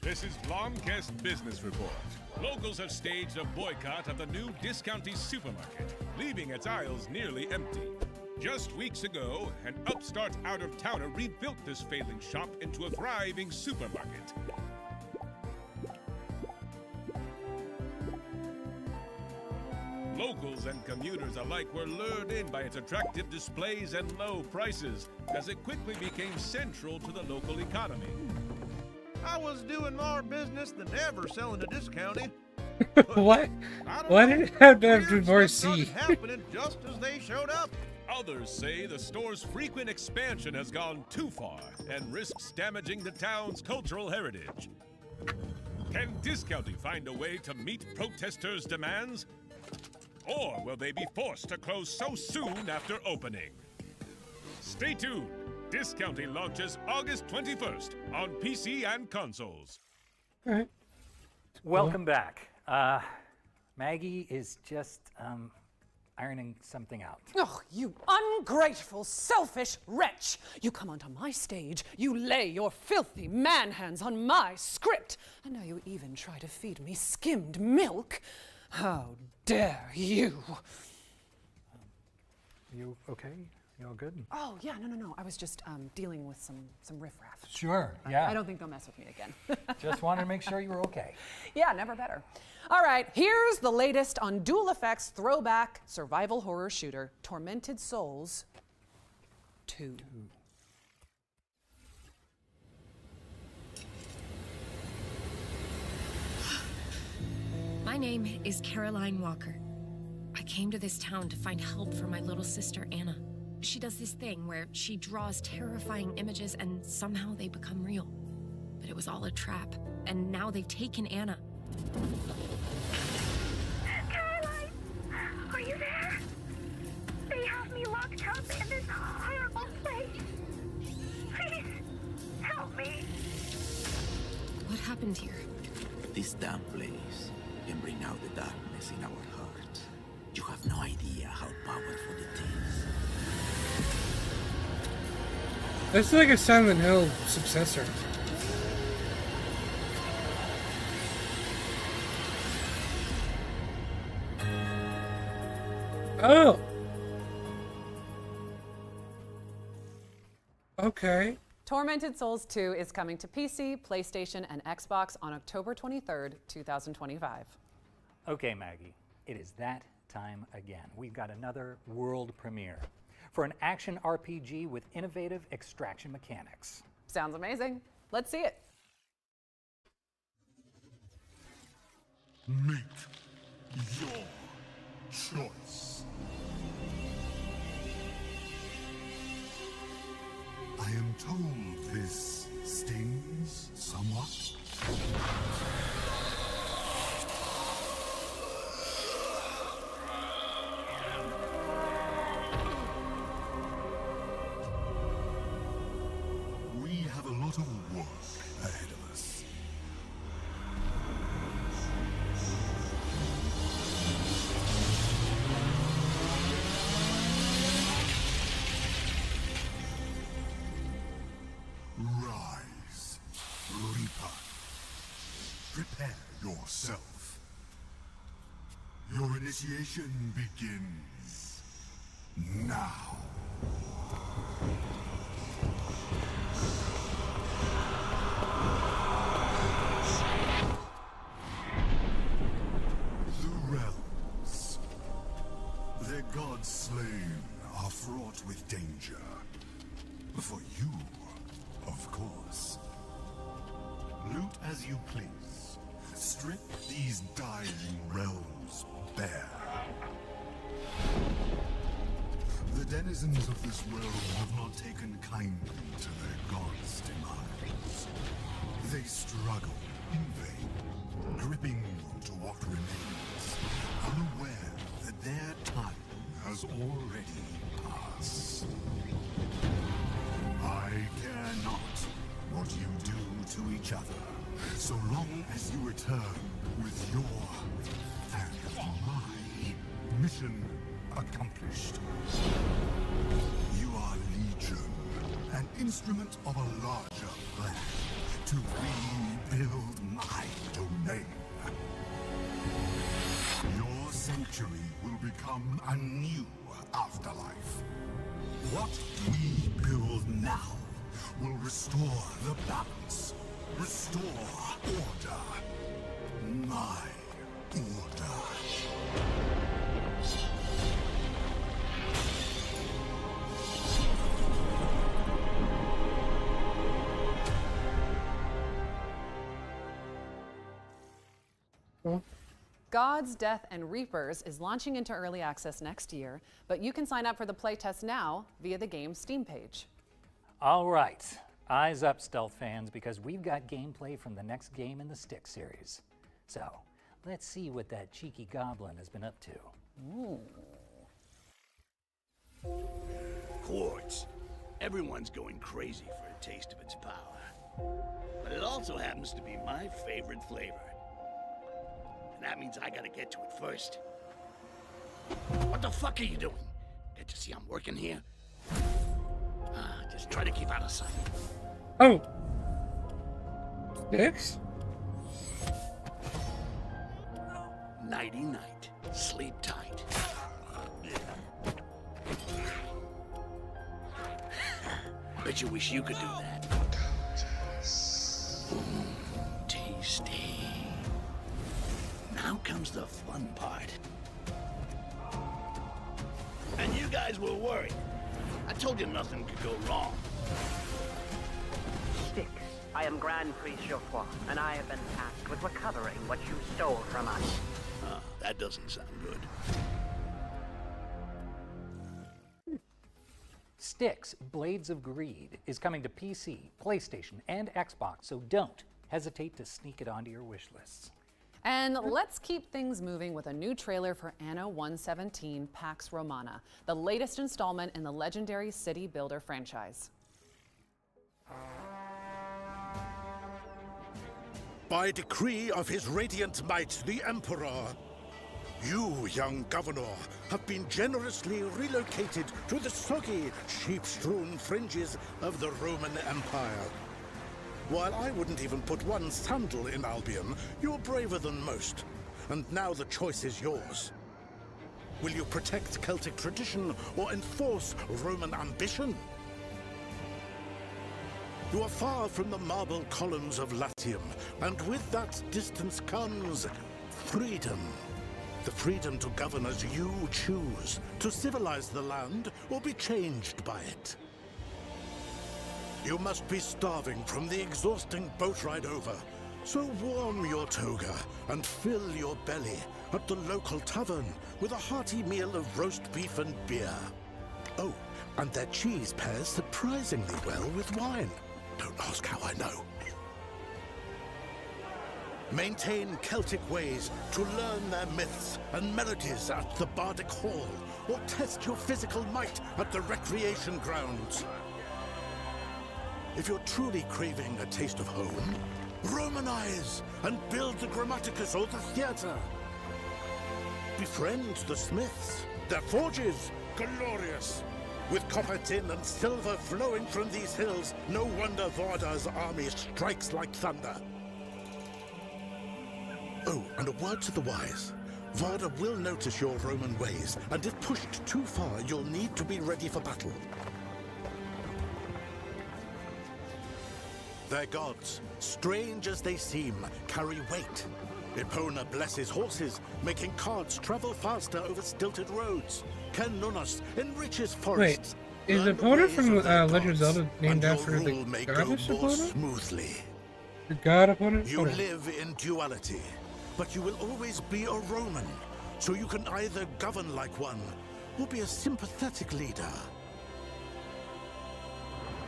S11: This is Blomkest Business Report. Locals have staged a boycott of the new Discounty supermarket, leaving its aisles nearly empty. Just weeks ago, an upstart out-of-towner rebuilt this failing shop into a thriving supermarket. Locals and commuters alike were lured in by its attractive displays and low prices, as it quickly became central to the local economy.
S13: I was doing more business than ever selling a discounty.
S1: What? Why did it have to have divorce C?
S13: Happening just as they showed up.
S11: Others say the store's frequent expansion has gone too far and risks damaging the town's cultural heritage. Can Discounty find a way to meet protesters' demands? Or will they be forced to close so soon after opening? Stay tuned. Discounty launches August 21st on PC and consoles.
S1: All right.
S3: Welcome back. Maggie is just ironing something out.
S2: Oh, you ungrateful, selfish wretch! You come onto my stage, you lay your filthy man hands on my script, and now you even try to feed me skimmed milk? How dare you!
S3: You okay? You all good?
S2: Oh, yeah, no. I was just dealing with some riffraff.
S3: Sure, yeah.
S2: I don't think they'll mess with me again.
S3: Just wanted to make sure you were okay.
S2: Yeah, never better. All right, here's the latest on Dual Effects throwback survival horror shooter, Tormented Souls 2.
S15: My name is Caroline Walker. I came to this town to find help for my little sister, Anna. She does this thing where she draws terrifying images and somehow they become real. But it was all a trap, and now they've taken Anna.
S8: Caroline! Are you there? They have me locked up in this horrible place. Please, help me.
S15: What happened here?
S4: This damn place can bring out the darkness in our hearts. You have no idea how powerful it is.
S1: It's like a Silent Hill successor. Oh! Okay.
S2: Tormented Souls 2 is coming to PC, PlayStation, and Xbox on October 23rd, 2025.
S3: Okay, Maggie, it is that time again. We've got another world premiere for an action RPG with innovative extraction mechanics.
S2: Sounds amazing. Let's see it.
S9: Make your choice. I am told this stings somewhat. We have a lot of work ahead of us. Rise, Reaper. Prepare yourself. Your initiation begins now. The realms, their gods slain, are fraught with danger. For you, of course. Loot as you please.
S21: strip these dying realms bare. The denizens of this realm have not taken kindly to their gods' demise. They struggle in vain, gripping to what remains, unaware that their time has already passed. I care not what you do to each other, so long as you return with your and my mission accomplished. You are Legion, an instrument of a larger plan to rebuild my domain. Your sanctuary will become a new afterlife. What we build now will restore the balance, restore order. My order.
S2: Gods, Death, and Reapers is launching into early access next year, but you can sign up for the playtest now via the game's Steam page.
S3: All right, eyes up, stealth fans, because we've got gameplay from the next game in the Stick series. So, let's see what that cheeky goblin has been up to.
S2: Ooh.
S14: Quartz. Everyone's going crazy for a taste of its power. But it also happens to be my favorite flavor. And that means I gotta get to it first. What the fuck are you doing? Can't you see I'm working here? Just try to keep out of sight.
S1: Oh. Sticks?
S14: Nighty-night. Sleep tight. Bet you wish you could do that. Tasty. Now comes the fun part. And you guys were worried. I told you nothing could go wrong.
S16: Styx, I am Grand Priest Geoffroy, and I have been tasked with recovering what you stole from us.
S14: That doesn't sound good.
S3: Styx, Blades of Greed is coming to PC, PlayStation, and Xbox, so don't hesitate to sneak it onto your wish lists.
S2: And let's keep things moving with a new trailer for Anno 117 Pax Romana, the latest installment in the legendary city builder franchise.
S17: By decree of his radiant might, the Emperor, you, young governor, have been generously relocated to the soggy, sheep-strewn fringes of the Roman Empire. While I wouldn't even put one sandal in Albion, you're braver than most. And now the choice is yours. Will you protect Celtic tradition or enforce Roman ambition? You are far from the marble columns of Latium, and with that distance comes freedom. The freedom to govern as you choose, to civilize the land or be changed by it. You must be starving from the exhausting boat ride over, so warm your toga and fill your belly at the local tavern with a hearty meal of roast beef and beer. Oh, and their cheese pairs surprisingly well with wine. Don't ask how I know. Maintain Celtic ways to learn their myths and melodies at the Bardic Hall, or test your physical might at the recreation grounds. If you're truly craving a taste of home, Romanize and build the Grammaticus or the theater. Befriend the Smiths, their forges glorious. With copper, tin, and silver flowing from these hills, no wonder Varda's army strikes like thunder. Oh, and a word to the wise. Varda will notice your Roman ways, and if pushed too far, you'll need to be ready for battle. Their gods, strange as they seem, carry weight. Epona blesses horses, making carts travel faster over stilted roads. Ken Nunos enriches forests.
S1: Wait, is Epona from Legend of Zelda named after the
S17: may
S1: goddess
S17: go more
S1: Epona?
S17: smoothly.
S1: You gotta put it.
S17: You live in duality, but you will always be a Roman, so you can either govern like one or be a sympathetic leader.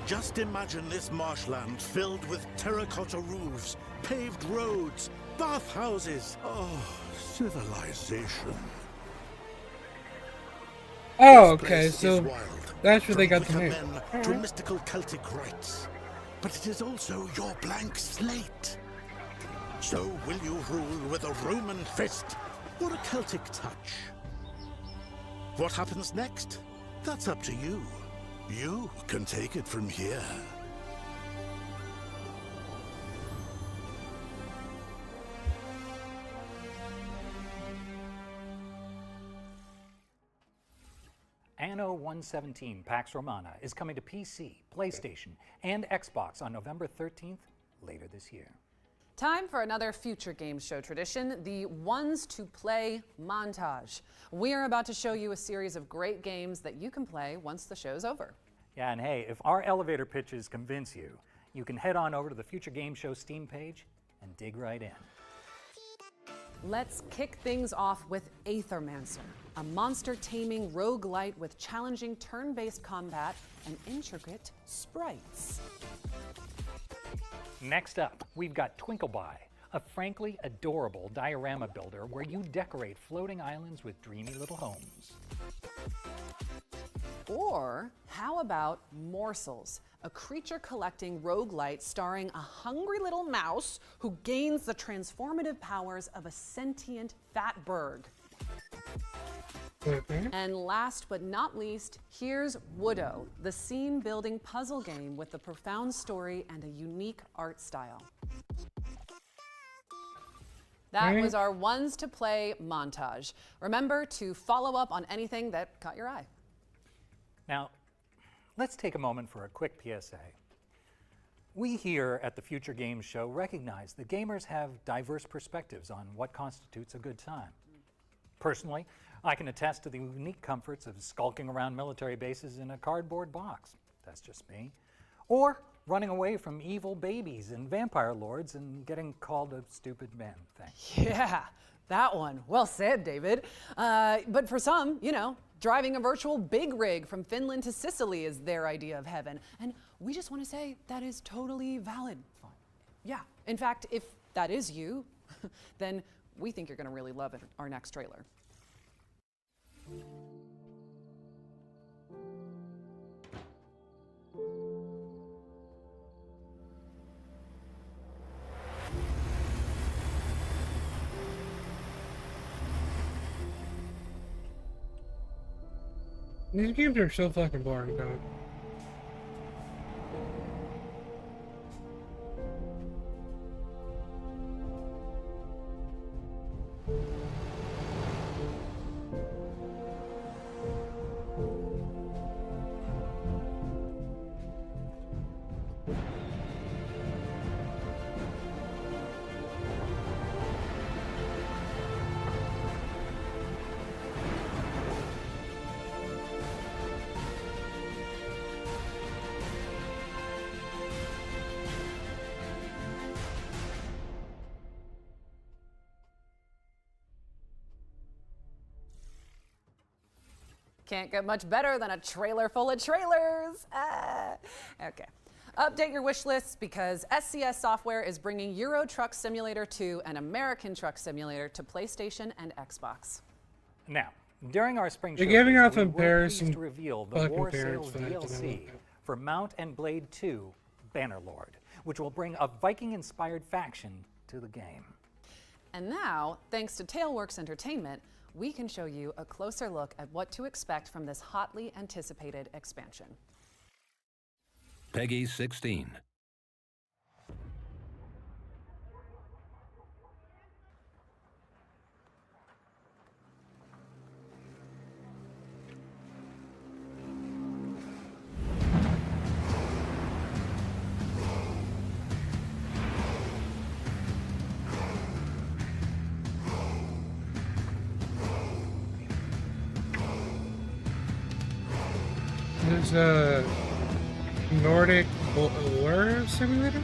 S17: Just imagine this marshland filled with terracotta roofs, paved roads, bathhouses. Oh, civilization.
S1: Oh,
S17: This
S1: okay,
S17: place is
S1: so
S17: wild,
S1: that's where they
S17: from
S1: got the
S17: wicker
S1: name.
S17: men to mystical Celtic rites. But it is also your blank slate. So will you rule with a Roman fist or a Celtic touch? What happens next? That's up to you. You can take it from here.
S3: Anno 117 Pax Romana is coming to PC, PlayStation, and Xbox on November 13th, later this year.
S2: Time for another future game show tradition, the Ones to Play montage. We're about to show you a series of great games that you can play once the show's over.
S3: Yeah, and hey, if our elevator pitches convince you, you can head on over to the Future Game Show Steam page and dig right in.
S2: Let's kick things off with Aethermancer, a monster-taming roguelite with challenging turn-based combat and intricate sprites.
S3: Next up, we've got Twinkleby, a frankly adorable diorama builder where you decorate floating islands with dreamy little homes.
S2: Or how about Morsels, a creature-collecting roguelite starring a hungry little mouse who gains the transformative powers of a sentient fat bird. And last but not least, here's Woodo, the scene-building puzzle game with a profound story and a unique art style. That was our Ones to Play montage. Remember to follow up on anything that caught your eye.
S3: Now, let's take a moment for a quick PSA. We here at the Future Games Show recognize that gamers have diverse perspectives on what constitutes a good time. Personally, I can attest to the unique comforts of skulking around military bases in a cardboard box. That's just me. Or running away from evil babies and vampire lords and getting called a stupid man thing.
S2: Yeah, that one. Well said, David. But for some, you know, driving a virtual big rig from Finland to Sicily is their idea of heaven. And we just want to say that is totally valid. Yeah, in fact, if that is you, then we think you're going to really love our next trailer.
S1: These games are so fucking boring, dog.
S2: Can't get much better than a trailer full of trailers. Okay. Update your wish lists because SCS Software is bringing Euro Truck Simulator 2 and American Truck Simulator to PlayStation and Xbox.
S3: Now, during our spring
S1: They're
S3: show,
S1: giving out
S3: we were
S1: comparison
S3: pleased to reveal the
S1: fucking
S3: War
S1: parents
S3: Sales
S1: for that,
S3: DLC for Mount and Blade 2 Bannerlord, which will bring a Viking-inspired faction to the game.
S2: And now, thanks to Tailworks Entertainment, we can show you a closer look at what to expect from this hotly anticipated expansion.
S12: Peggy 16.
S1: There's a Nordic war simulator?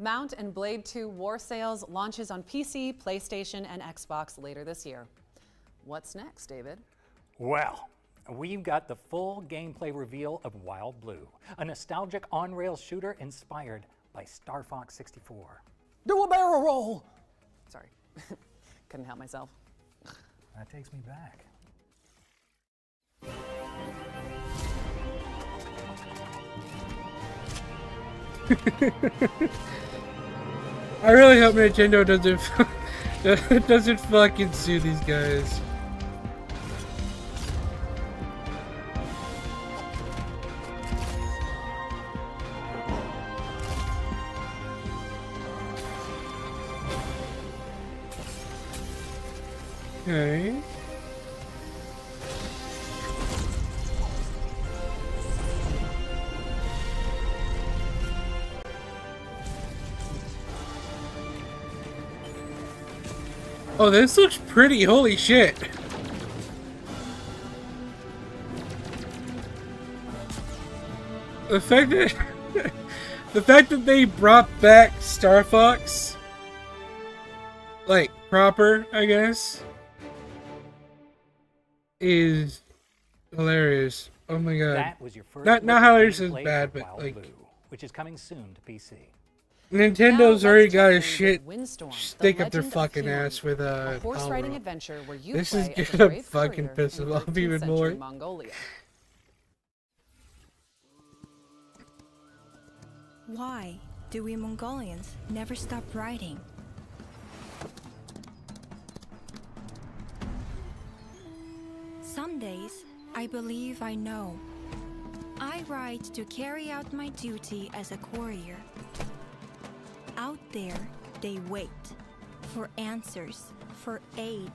S2: Mount and Blade 2 War Sales launches on PC, PlayStation, and Xbox later this year. What's next, David?
S3: Well, we've got the full gameplay reveal of Wild Blue, a nostalgic on-rail shooter inspired by Star Fox 64.
S2: Do a barrel roll! Sorry, couldn't help myself.
S3: That takes me back.
S1: I really hope Nintendo doesn't fucking sue these guys. Okay. Oh, this looks pretty. Holy shit. The fact that they brought back Star Fox, like proper, I guess, is hilarious. Oh my god.
S3: That was your first
S1: not hilarious is bad, but
S3: Wild
S1: like
S3: Blue, which is coming soon to PC.
S1: Nintendo's already got a shit
S2: Windstorm,
S1: stick
S2: the
S1: up their
S2: Legend of
S1: fucking
S2: Human,
S1: ass with
S2: a horse
S1: Power
S2: riding
S1: Up.
S2: adventure where you
S1: This
S2: play
S1: is
S2: as a
S1: gonna
S2: brave
S1: fucking
S2: courier
S1: piss
S2: in
S1: them off
S2: 13th
S1: even
S2: century
S1: more.
S2: Mongolia.
S10: Why do we Mongolians never stop riding? Some days, I believe I know. I ride to carry out my duty as a courier. Out there, they wait for answers, for aid,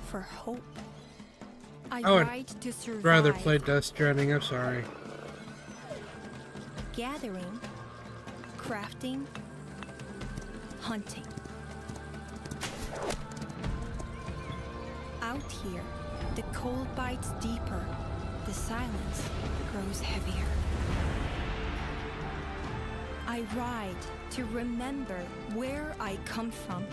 S10: for hope. I
S1: would
S10: ride to survive.
S1: rather play Death Stranding, I'm sorry.
S10: Gathering, crafting, hunting. Out here, the cold bites deeper, the silence grows heavier. I ride to remember where I come from,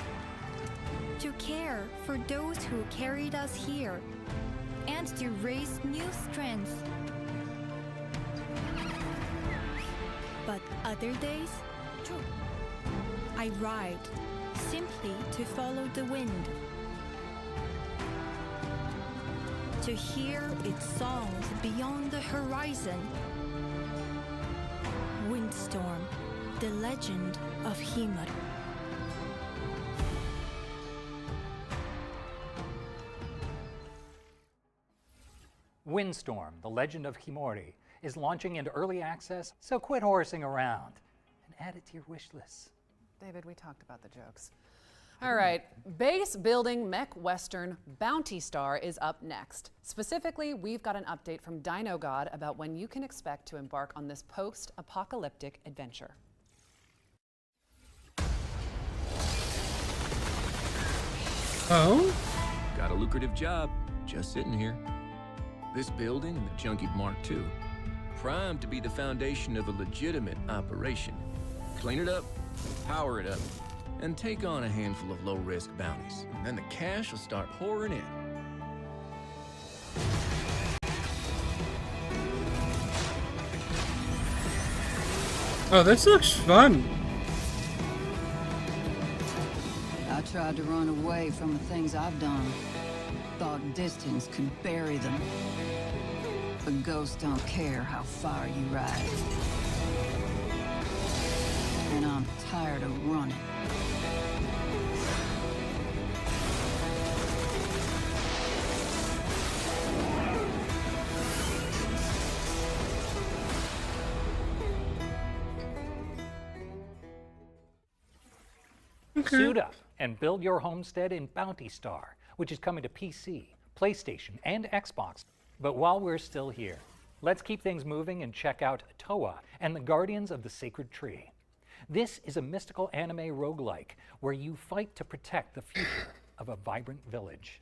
S10: to care for those who carried us here, and to raise new strength. But other days, I ride simply to follow the wind, to hear its songs beyond the horizon. Windstorm, the legend of Himar.
S3: Windstorm, the Legend of Himori, is launching into early access, so quit horsing around and add it to your wish list.
S2: David, we talked about the jokes. All right, base building mech western Bounty Star is up next. Specifically, we've got an update from Dino God about when you can expect to embark on this post-apocalyptic adventure.
S1: Oh?
S12: Got a lucrative job, just sitting here. This building and the Junkie Mark II, primed to be the foundation of a legitimate operation. Clean it up, power it up, and take on a handful of low-risk bounties. And then the cash will start pouring in.
S1: Oh, this looks fun.
S18: I tried to run away from the things I've done. Thought distance could bury them. But ghosts don't care how far you ride. And I'm tired of running.
S3: Suit up and build your homestead in Bounty Star, which is coming to PC, PlayStation, and Xbox. But while we're still here, let's keep things moving and check out Toa and the Guardians of the Sacred Tree. This is a mystical anime roguelike where you fight to protect the future of a vibrant village.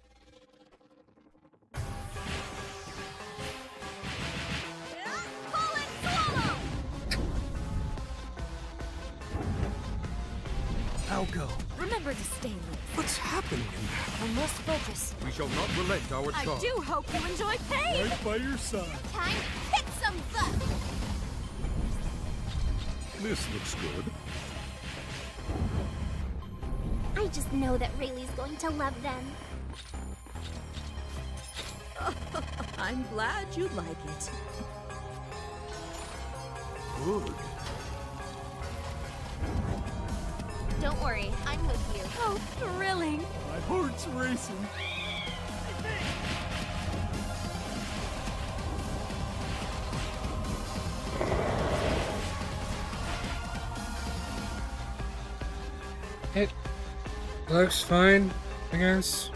S12: now go.
S19: Remember to stay loose.
S12: What's happening in there?
S19: I must focus.
S12: We shall not relent our
S19: I
S12: charge.
S19: do hope you enjoy pain!
S12: Right by your side.
S19: Time to kick some butt!
S9: This looks good.
S8: I just know that Rayleigh's going to love them.
S20: I'm glad you like it.
S12: Good.
S8: Don't worry, I'm with you.
S19: Oh, thrilling!
S12: My heart's racing.
S1: It looks fine, I guess.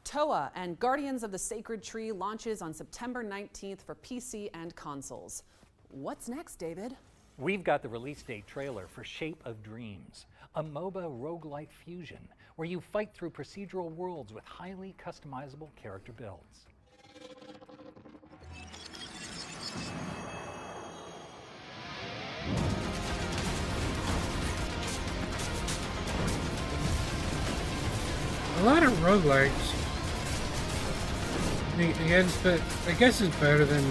S2: Toa and Guardians of the Sacred Tree launches on September 19th for PC and consoles. What's next, David?
S3: We've got the release date trailer for Shape of Dreams, a MOBA roguelike fusion where you fight through procedural worlds with highly customizable character builds.
S1: A lot of roguelikes. I guess it's better than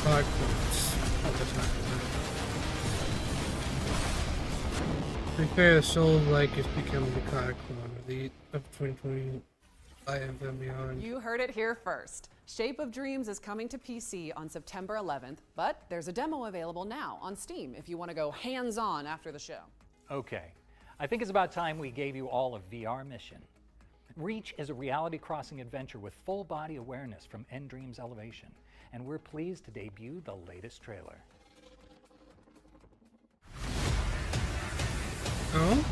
S1: COD points all the time. To be fair, the Soul-like is becoming the COD clone of 2025 and beyond.
S2: You heard it here first. Shape of Dreams is coming to PC on September 11th, but there's a demo available now on Steam if you want to go hands-on after the show.
S3: Okay, I think it's about time we gave you all a VR mission. Reach is a reality-crossing adventure with full body awareness from Endream's Elevation, and we're pleased to debut the latest trailer.
S1: Oh?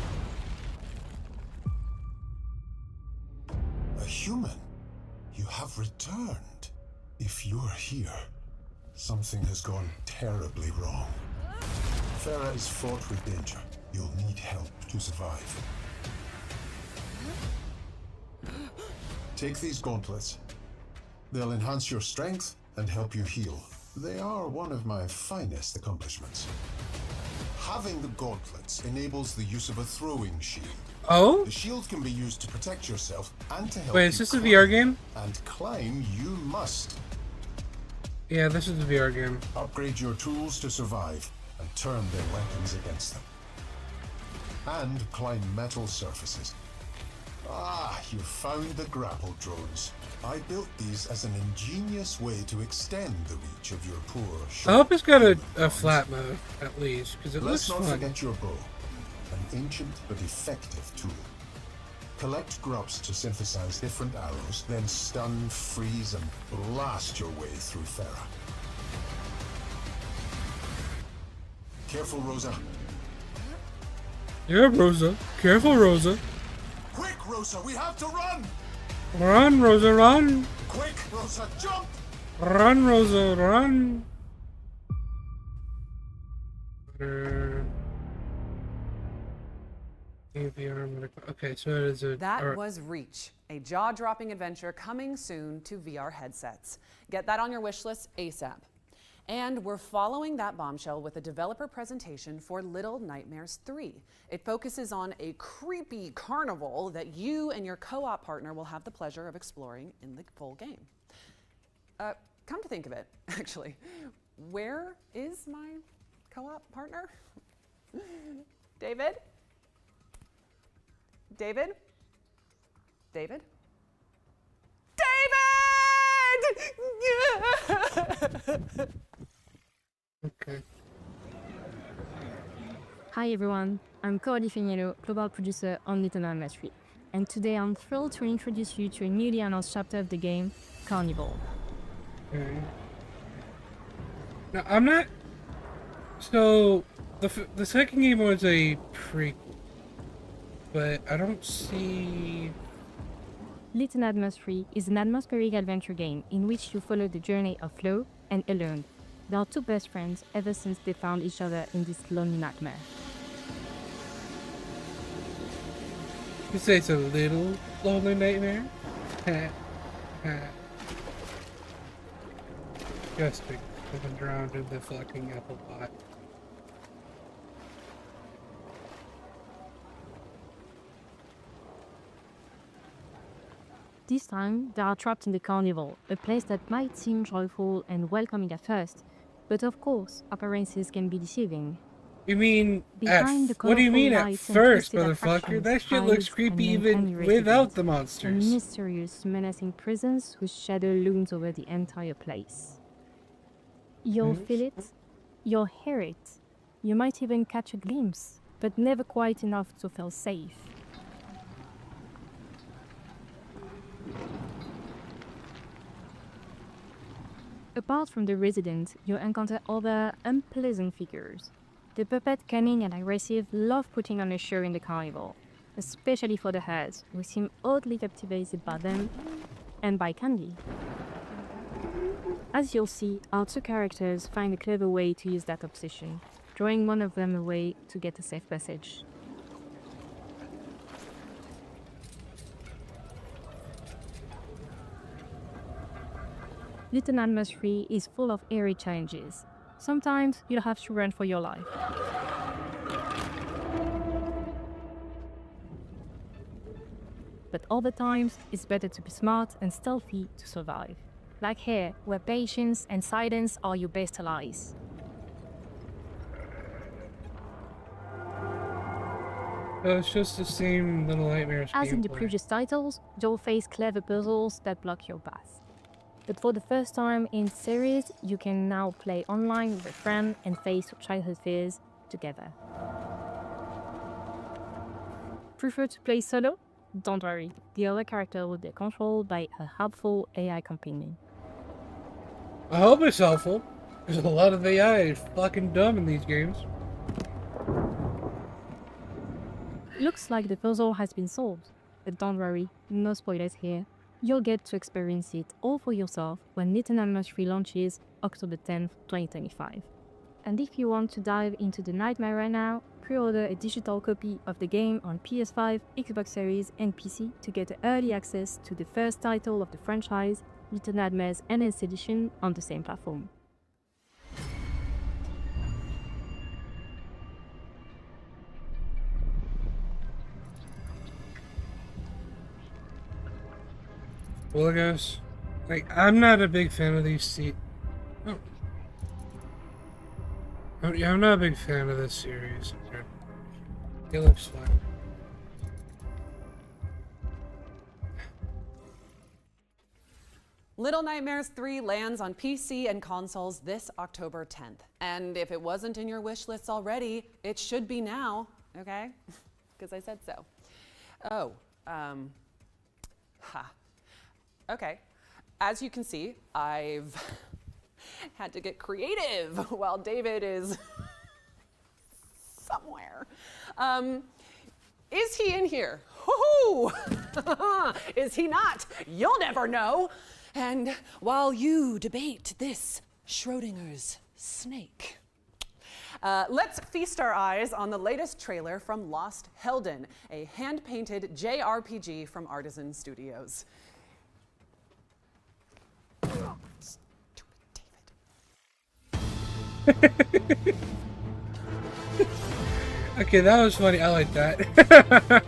S22: A human? You have returned. If you're here, something has gone terribly wrong. Farah is fraught with danger. You'll need help to survive. Take these gauntlets. They'll enhance your strength and help you heal. They are one of my finest accomplishments. Having the gauntlets enables the use of a throwing shield.
S1: Oh?
S22: The shield can be used to protect yourself and to help
S1: Wait,
S22: you
S1: is this a
S22: climb.
S1: VR game?
S22: And climb you must.
S1: Yeah, this is a VR game.
S22: Upgrade your tools to survive and turn their weapons against them. And climb metal surfaces. Ah, you found the grapple drones. I built these as an ingenious way to extend the reach of your poor
S1: I hope it's got a flat mode, at least, because it
S22: Let's
S1: looks
S22: not
S1: fun.
S22: forget your bow, an ancient but effective tool. Collect grubs to synthesize different arrows, then stun, freeze, and blast your way through Farah. Careful, Rosa.
S1: Yeah, Rosa. Careful, Rosa.
S22: Quick, Rosa, we have to run!
S1: Run, Rosa, run!
S22: Quick, Rosa, jump!
S1: Run, Rosa, run! Okay, so it is a...
S2: That was Reach, a jaw-dropping adventure coming soon to VR headsets. Get that on your wish list ASAP. And we're following that bombshell with a developer presentation for Little Nightmares 3. It focuses on a creepy carnival that you and your co-op partner will have the pleasure of exploring in the full game. Come to think of it, actually, where is my co-op partner? David? David? David? David!
S1: Okay.
S24: Hi everyone, I'm Coralie Feniello, global producer on Little Nightmares 3, and today I'm thrilled to introduce you to a newly announced chapter of the game, Carnival.
S1: Okay. Now, I'm not... So, the second game was a prequel, but I don't see...
S24: Little Nightmares 3 is an atmospheric adventure game in which you follow the journey of Flo and Alone. They are two best friends ever since they found each other in this lonely nightmare.
S1: You say it's a little lonely nightmare? Just I've been drowned in the fucking apple pot.
S24: This time, they are trapped in the carnival, a place that might seem joyful and welcoming at first, but of course, appearances can be deceiving.
S1: You mean what do you
S24: colorful
S1: mean at
S24: lights and
S1: first,
S24: twisted
S1: motherfucker?
S24: attractions
S1: That shit looks
S24: hides
S1: creepy
S24: an uncanny
S1: even without
S24: resident,
S1: the
S24: a
S1: monsters.
S24: mysterious, menacing presence whose shadow looms over the entire place. You'll feel it, you'll hear it, you might even catch a glimpse, but never quite enough to feel safe. Apart from the resident, you encounter other unpleasant figures. The puppet, cunning and aggressive, love putting on a show in the carnival, especially for the hares, who seem oddly captivated by them and by candy. As you'll see, our two characters find a clever way to use that obsession, drawing one of them away to get a safe passage. Little Nightmares 3 is full of eerie challenges. Sometimes you'll have to run for your life. But other times, it's better to be smart and stealthy to survive. Like here, where patience and silence are your best allies.
S1: So it's just the same Little Nightmares
S24: As in the
S1: gameplay.
S24: previous titles, you'll face clever puzzles that block your path. But for the first time in the series, you can now play online with a friend and face your childhood fears together. Prefer to play solo? Don't worry, the other character will be controlled by a helpful AI companion.
S1: I hope it's helpful, because a lot of AI is fucking dumb in these games.
S24: Looks like the puzzle has been solved, but don't worry, no spoilers here. You'll get to experience it all for yourself when Little Nightmares 3 launches October 10th, 2025. And if you want to dive into the nightmare right now, pre-order a digital copy of the game on PS5, Xbox Series and PC to get early access to the first title of the franchise, Little Nightmares NS Edition, on the same platform.
S1: Well, I guess, I'm not a big fan of these I'm not a big fan of this series. It looks fun.
S2: Little Nightmares 3 lands on PC and consoles this October 10th. And if it wasn't in your wish lists already, it should be now, okay? Because I said so. Okay. As you can see, I've had to get creative while David is somewhere. Is he in here? Woohoo! Is he not? You'll never know. And while you debate this Schrodinger's snake, let's feast our eyes on the latest trailer from Lost Helden, a hand-painted JRPG from Artisan Studios.
S1: Okay, that was funny. I like that.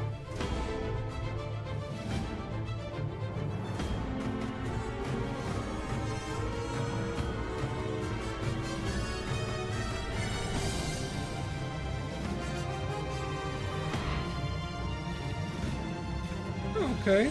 S1: Okay.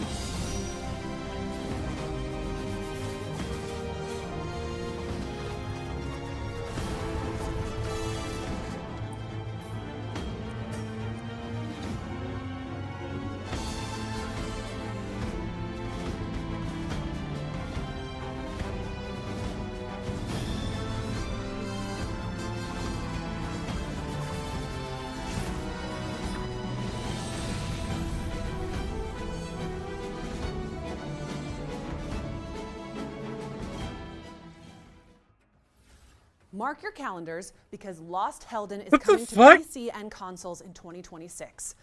S2: Mark your calendars because Lost Helden is
S1: What the
S2: coming to
S1: fuck?
S2: PC and consoles in 2026.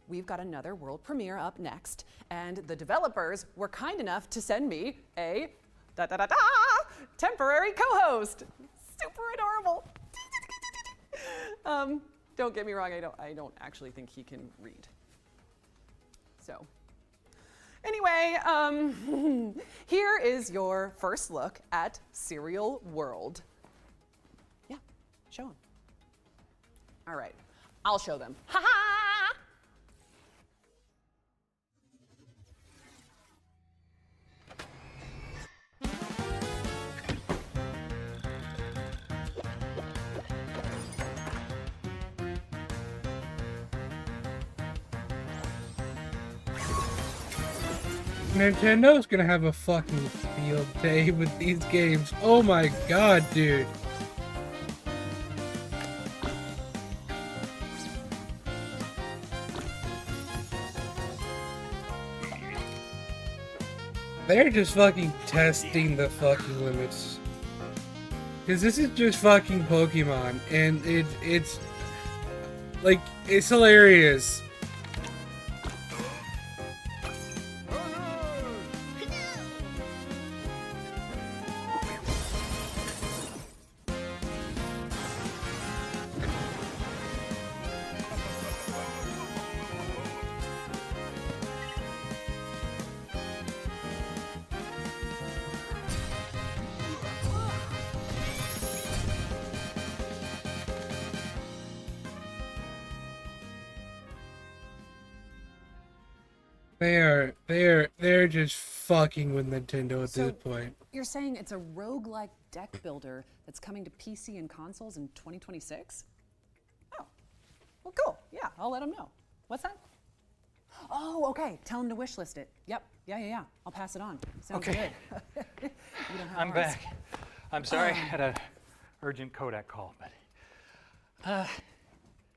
S2: We've got another world premiere up next, and the developers were kind enough to send me a temporary co-host. Super adorable. Don't get me wrong, I don't actually think he can read. So, anyway, here is your first look at Cereal World. Yeah, show them. All right, I'll show them. Ha ha!
S1: Nintendo's gonna have a fucking field day with these games. Oh my god, dude. They're just fucking testing the fucking limits. Cause this is just fucking Pokemon, and it's like, it's hilarious. They're just fucking with Nintendo at this point.
S2: You're saying it's a roguelike deck builder that's coming to PC and consoles in 2026? Oh, well, cool. Yeah, I'll let them know. What's that? Oh, okay. Tell them to wishlist it. Yep. Yeah. I'll pass it on. Sounds
S3: Okay.
S2: good. You don't have
S3: I'm
S2: ours.
S3: back. I'm sorry, I had an urgent Kodak call, but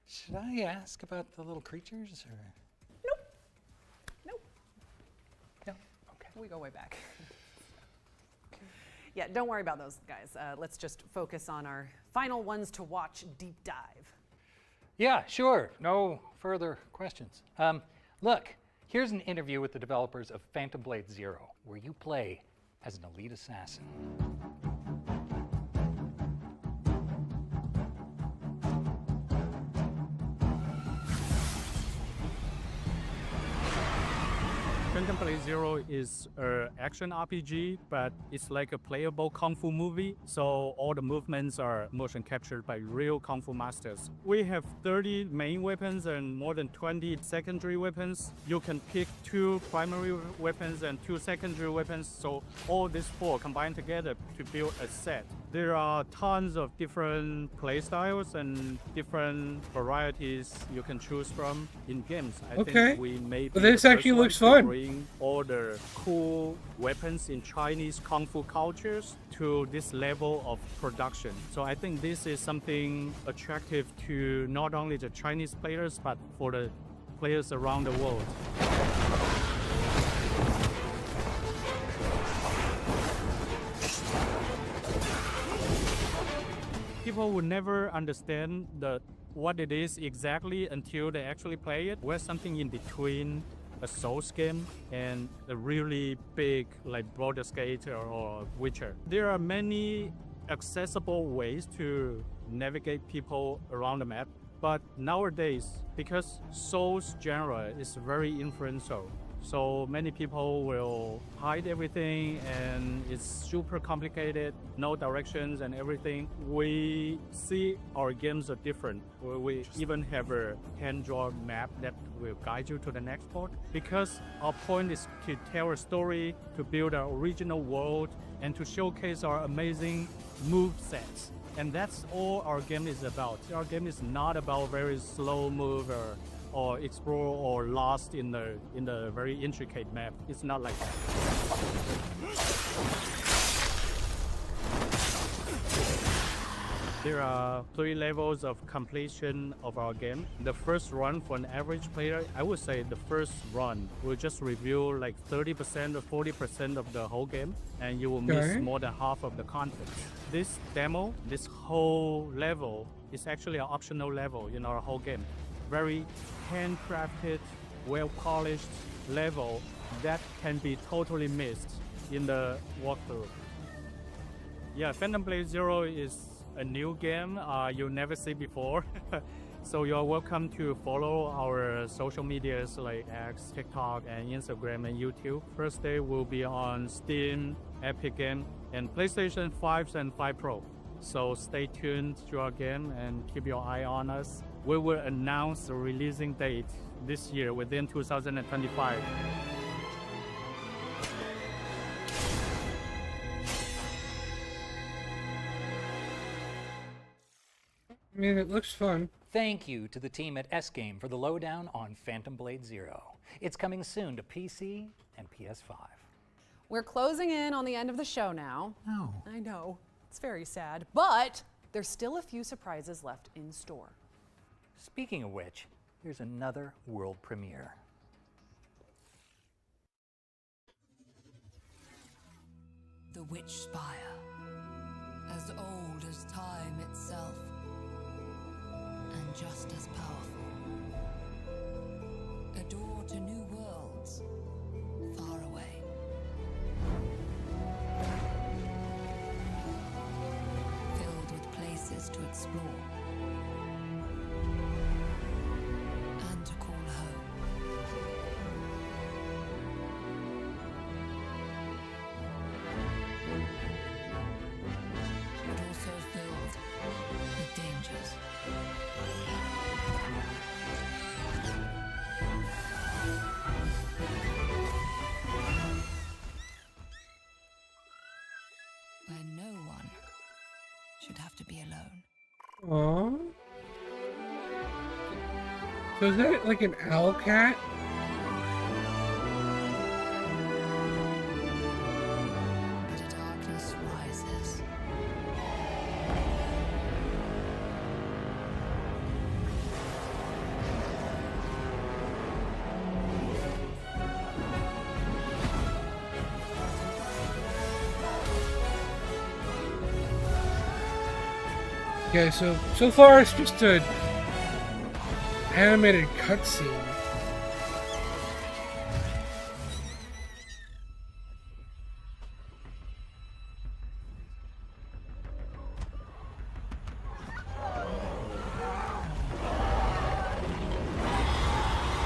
S3: should I ask about the little creatures or?
S2: We go way back. Yeah, don't worry about those guys. Let's just focus on our final ones to watch deep dive.
S3: Yeah, sure. No further questions. Look, here's an interview with the developers of Phantom Blade Zero, where you play as an elite assassin.
S5: Phantom Blade Zero is an action RPG, but it's like a playable kung fu movie, so all the movements are motion captured by real kung fu masters. We have 30 main weapons and more than 20 secondary weapons. You can pick 2 primary weapons and 2 secondary weapons, so all these 4 combined together to build a set. There are tons of different play styles and different varieties you can choose from in games. I think we may be
S1: this
S5: the
S1: actually
S5: first
S1: looks
S5: one to
S1: fun.
S5: bring all the cool weapons in Chinese kung fu cultures to this level of production. So I think this is something attractive to not only the Chinese players, but for the players around the world. People will never understand what it is exactly until they actually play it. We're something in between a Souls game and a really big like Baldur's Gate or Witcher. There are many accessible ways to navigate people around the map, but nowadays, because Souls genre is very influential, so many people will hide everything and it's super complicated, no directions and everything. We see our games are different. We even have a hand-drawn map that will guide you to the next port, because our point is to tell a story, to build our original world, and to showcase our amazing move sets. And that's all our game is about. Our game is not about very slow move or explore or lost in the very intricate map. It's not like that. There are 3 levels of completion of our game. The first run for an average player, I would say the first run will just review like 30% or 40% of the whole game, and you will miss more than half of the content. This demo, this whole level is actually an optional level in our whole game. Very handcrafted, well-polished level that can be totally missed in the walkthrough. Yeah, Phantom Blade Zero is a new game you'll never see before. So you're welcome to follow our social medias like X, TikTok, and Instagram and YouTube. First day will be on Steam, Epic Game, and PlayStation 5 and 5 Pro. So stay tuned to our game and keep your eye on us. We will announce the releasing date this year within 2025.
S1: I mean, it looks fun.
S3: Thank you to the team at S-Game for the lowdown on Phantom Blade Zero. It's coming soon to PC and PS5.
S2: We're closing in on the end of the show now.
S3: No.
S2: I know, it's very sad, but there's still a few surprises left in store.
S3: Speaking of which, here's another world premiere.
S6: The Witch Spire, as old as time itself, and just as powerful. A door to new worlds, far away. Filled with places to explore and to call home. But also filled with dangers. Where no one should have to be alone.
S1: Aww. So is that like an owl cat?
S6: But a darkness rises.
S1: Okay, so far it's just a animated cutscene.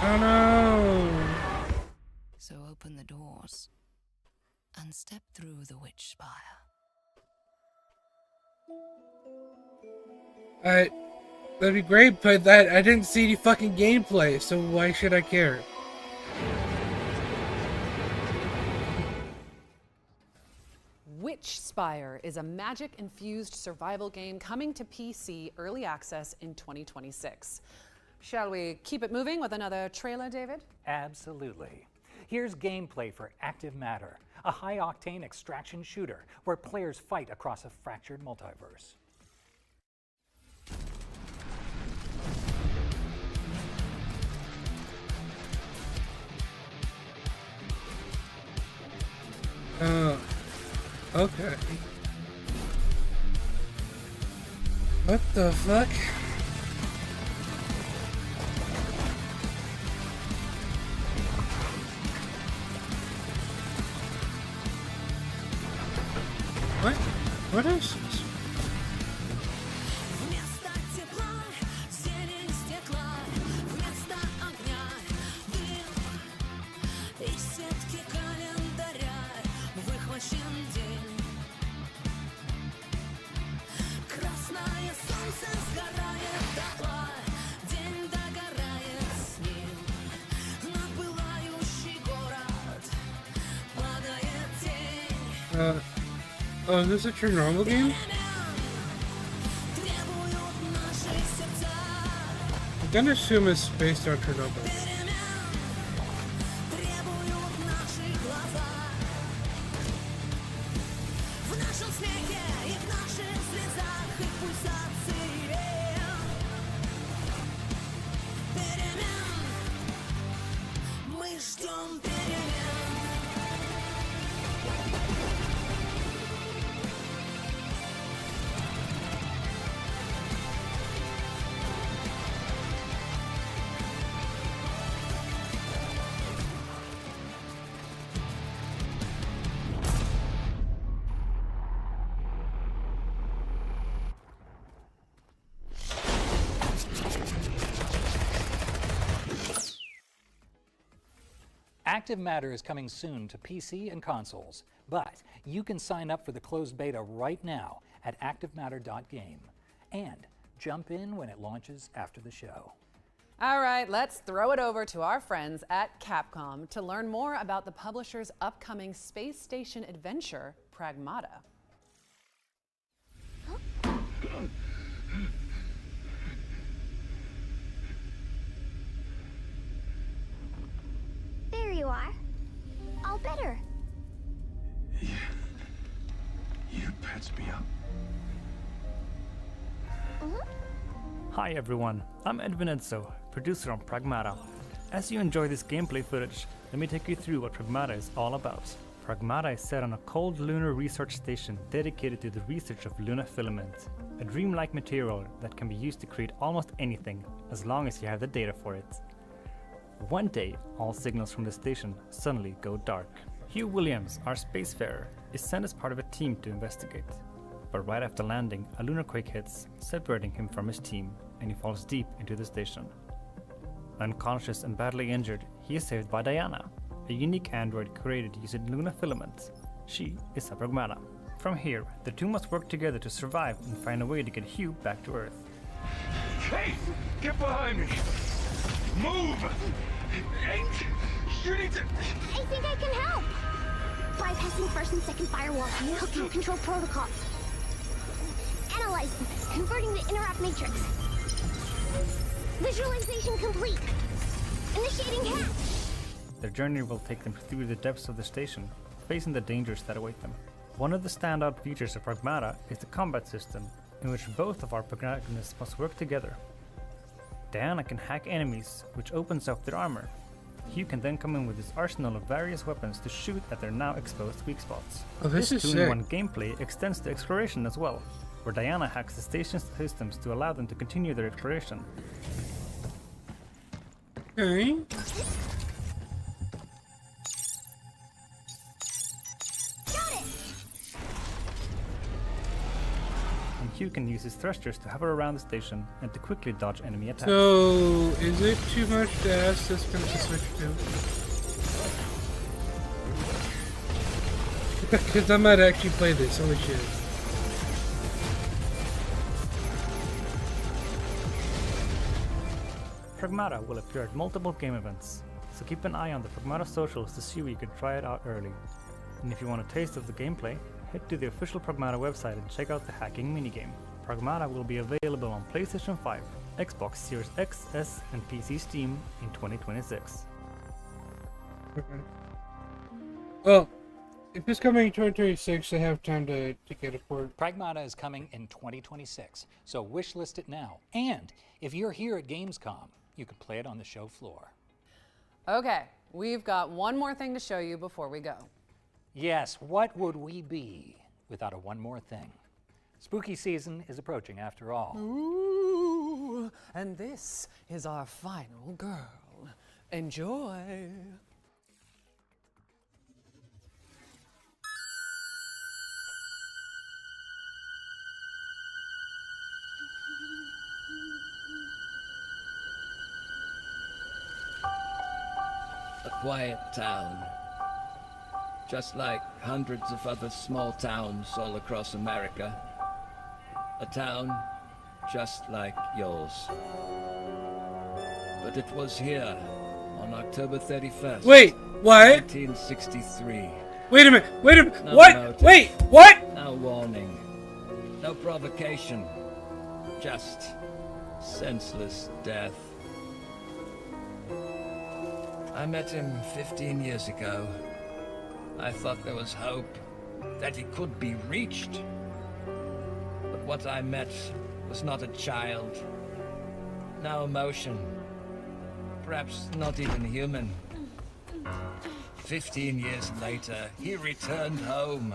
S1: Oh no!
S6: So open the doors and step through the Witch Spire.
S1: That'd be great, but I didn't see any fucking gameplay, so why should I care?
S2: Witch Spire is a magic-infused survival game coming to PC early access in 2026. Shall we keep it moving with another trailer, David?
S3: Absolutely. Here's gameplay for Active Matter, a high-octane extraction shooter where players fight across a fractured multiverse.
S1: Okay. What the fuck? What? What is this?
S6: Вместо тепла зелень стекла, вместо огня дым. Из сетки календаря выхвачен день. Красное солнце сгорает дотла, день догорает с ним. На пылающий город падает тень.
S1: Oh, is this a Chernobyl game? I'm gonna assume it's based on Chernobyl.
S6: В нашем смехе и в наших слезах и пульсации перемен. Мы ждем перемен.
S3: Active Matter is coming soon to PC and consoles, but you can sign up for the closed beta right now at activematter.game and jump in when it launches after the show.
S2: All right, let's throw it over to our friends at Capcom to learn more about the publisher's upcoming space station adventure, Pragmata.
S8: There you are. All better.
S12: You patched me up.
S7: Hi everyone, I'm Edwin Edzo, producer on Pragmata. As you enjoy this gameplay footage, let me take you through what Pragmata is all about. Pragmata is set on a cold lunar research station dedicated to the research of lunar filament, a dreamlike material that can be used to create almost anything, as long as you have the data for it. One day, all signals from the station suddenly go dark. Hugh Williams, our spacefarer, is sent as part of a team to investigate. But right after landing, a lunar quake hits, separating him from his team, and he falls deep into the station. Unconscious and badly injured, he is saved by Diana, a unique android created using lunar filament. She is a Pragmata. From here, the two must work together to survive and find a way to get Hugh back to Earth.
S12: Hey! Get behind me! Move! You need to...
S8: I think I can help. Bypassing first and second firewalls, hooking control protocols. Analyzing, converting the interrupt matrix. Visualization complete. Initiating hack.
S7: Their journey will take them through the depths of the station, facing the dangers that await them. One of the standout features of Pragmata is the combat system, in which both of our protagonists must work together. Diana can hack enemies, which opens up their armor. Hugh can then come in with his arsenal of various weapons to shoot at their now exposed weak spots.
S1: Oh, this is sick.
S7: 2-in-1 gameplay extends to exploration as well, where Diana hacks the station's systems to allow them to continue their exploration.
S1: Okay.
S7: And Hugh can use his thrusters to hover around the station and to quickly dodge enemy attacks.
S1: So, is it too much to ask this kind to switch to? Because I might actually play this, holy shit.
S7: Pragmata will appear at multiple game events, so keep an eye on the Pragmata socials to see where you can try it out early. And if you want a taste of the gameplay, head to the official Pragmata website and check out the hacking minigame. Pragmata will be available on PlayStation 5, Xbox Series X, S, and PC Steam in 2026.
S1: Well, if it's coming in 2026, I have time to get a port.
S3: Pragmata is coming in 2026, so wishlist it now. And if you're here at Gamescom, you can play it on the show floor.
S2: Okay, we've got one more thing to show you before we go.
S3: Yes, what would we be without a one more thing? Spooky season is approaching after all.
S2: Ooh, and this is our final girl. Enjoy.
S12: A quiet town. Just like hundreds of other small towns all across America. A town just like yours. But it was here on October 31st.
S1: Wait, what?
S12: 1963.
S1: Wait a minute, wait a minute,
S12: No
S1: what?
S12: notice.
S1: Wait, what?
S12: No warning. No provocation. Just senseless death. I met him 15 years ago. I thought there was hope, that he could be reached. But what I met was not a child. No emotion. Perhaps not even human. 15 years later, he returned home.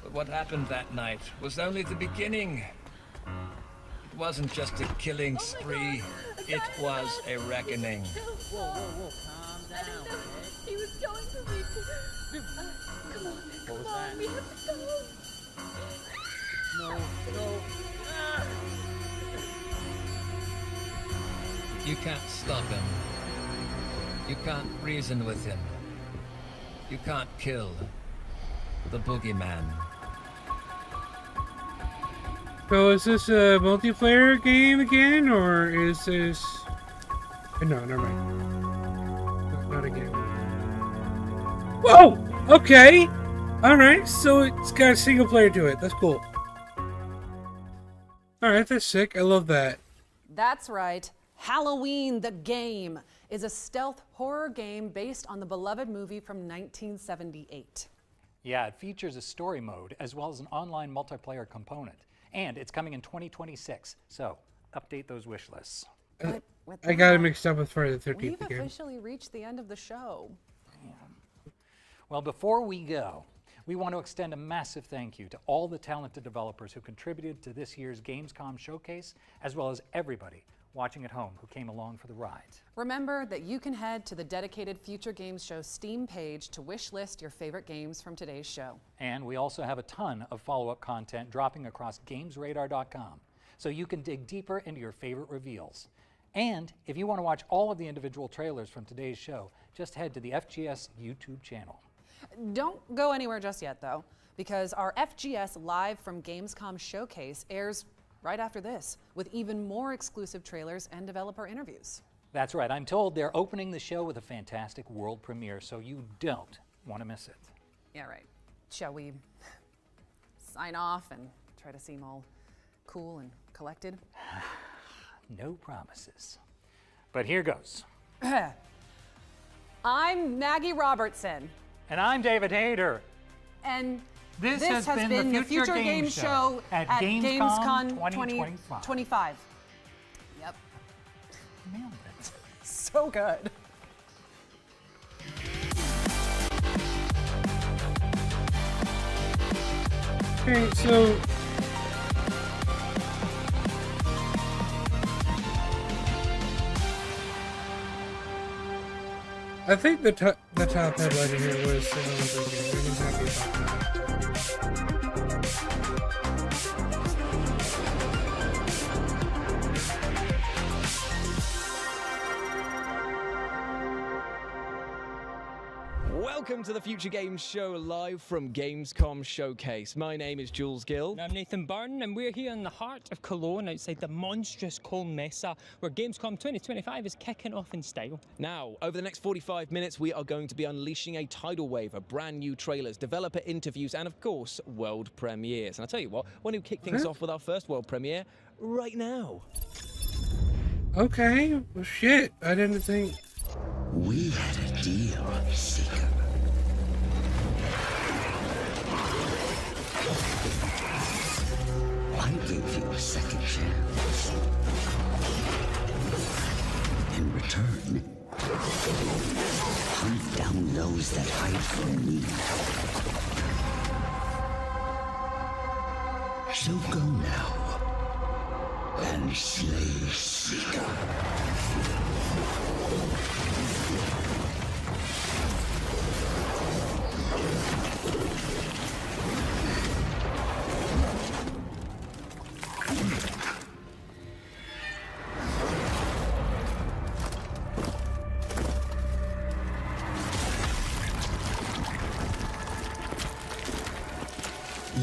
S12: But what happened that night was only the beginning. It wasn't just a killing spree. It was a reckoning.
S19: Whoa, calm down. He was going to reach. Come on,
S12: What was
S19: come on,
S12: that?
S19: we have to go.
S12: No. You can't stop him.
S11: You can't reason with him. You can't kill the boogeyman.
S1: So is this a multiplayer game again, or is this... No, never mind. Not a game. Whoa! Okay! Alright, so it's got a single player to it. That's cool. Alright, that's sick. I love that.
S2: That's right. Halloween the Game is a stealth horror game based on the beloved movie from 1978.
S3: Yeah, it features a story mode as well as an online multiplayer component. And it's coming in 2026, so update those wish lists.
S1: I got it mixed up with Friday the 13th
S2: We've
S1: again.
S2: officially reached the end of the show.
S3: Well, before we go, we want to extend a massive thank you to all the talented developers who contributed to this year's Gamescom showcase, as well as everybody watching at home who came along for the ride.
S2: Remember that you can head to the dedicated Future Games Show Steam page to wish list your favorite games from today's show.
S3: And we also have a ton of follow-up content dropping across gamesradar.com, so you can dig deeper into your favorite reveals. And if you want to watch all of the individual trailers from today's show, just head to the FGS YouTube channel.
S2: Don't go anywhere just yet, though, because our FGS Live from Gamescom Showcase airs right after this, with even more exclusive trailers and developer interviews.
S3: That's right. I'm told they're opening the show with a fantastic world premiere, so you don't want to miss it.
S2: Yeah, right. Shall we sign off and try to seem all cool and collected?
S3: No promises. But here goes.
S2: I'm Maggie Robertson.
S3: And I'm David Hayter.
S2: And
S3: This
S2: has been the Future Game Show at Gamescom 2025. Yep.
S3: Nailed it.
S2: So good.
S1: Okay, so... I think the top headline here was really happy about that.
S13: Welcome to the Future Games Show live from Gamescom Showcase. My name is Jules Gill.
S15: And I'm Nathan Byrne, and we're here in the heart of Cologne outside the monstrous Cologne Messe, where Gamescom 2025 is kicking off in style.
S13: Now, over the next 45 minutes, we are going to be unleashing a tidal wave of brand new trailers, developer interviews, and of course, world premieres. And I'll tell you what, why don't we kick things off with our first world premiere right now?
S1: Okay, well shit, I didn't think...
S4: We had a deal, Seeker. I gave you a second chance. In return, hunt down those that hide from me. So go now and slay Seeker.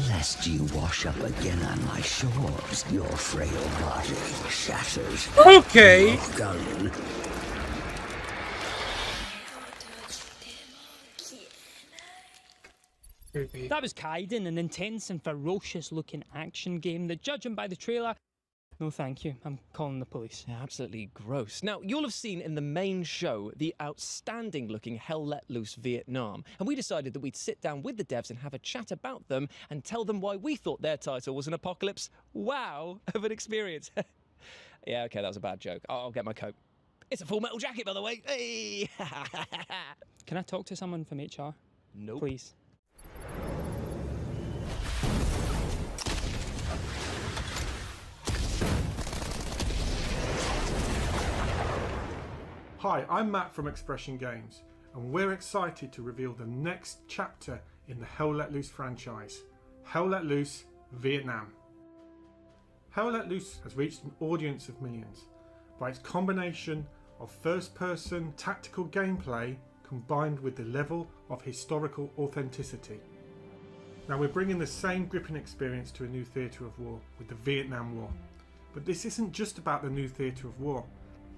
S4: Lest you wash up again on my shores, your frail body shatters.
S1: Okay.
S4: Your gun.
S15: That was Kaiden, an intense and ferocious looking action game that, judging by the trailer, no thank you, I'm calling the police.
S13: Yeah, absolutely gross. Now, you'll have seen in the main show the outstanding looking Hell Let Loose Vietnam, and we decided that we'd sit down with the devs and have a chat about them and tell them why we thought their title was an apocalypse wow of an experience. Yeah, okay, that was a bad joke. I'll get my coat. It's a Full Metal Jacket, by the way. Hey!
S15: Can I talk to someone from HR?
S13: Nope.
S15: Please.
S23: Hi, I'm Matt from Expression Games, and we're excited to reveal the next chapter in the Hell Let Loose franchise, Hell Let Loose Vietnam. Hell Let Loose has reached an audience of millions by its combination of first-person tactical gameplay combined with the level of historical authenticity. Now we're bringing the same gripping experience to a new theatre of war with the Vietnam War. But this isn't just about the new theatre of war.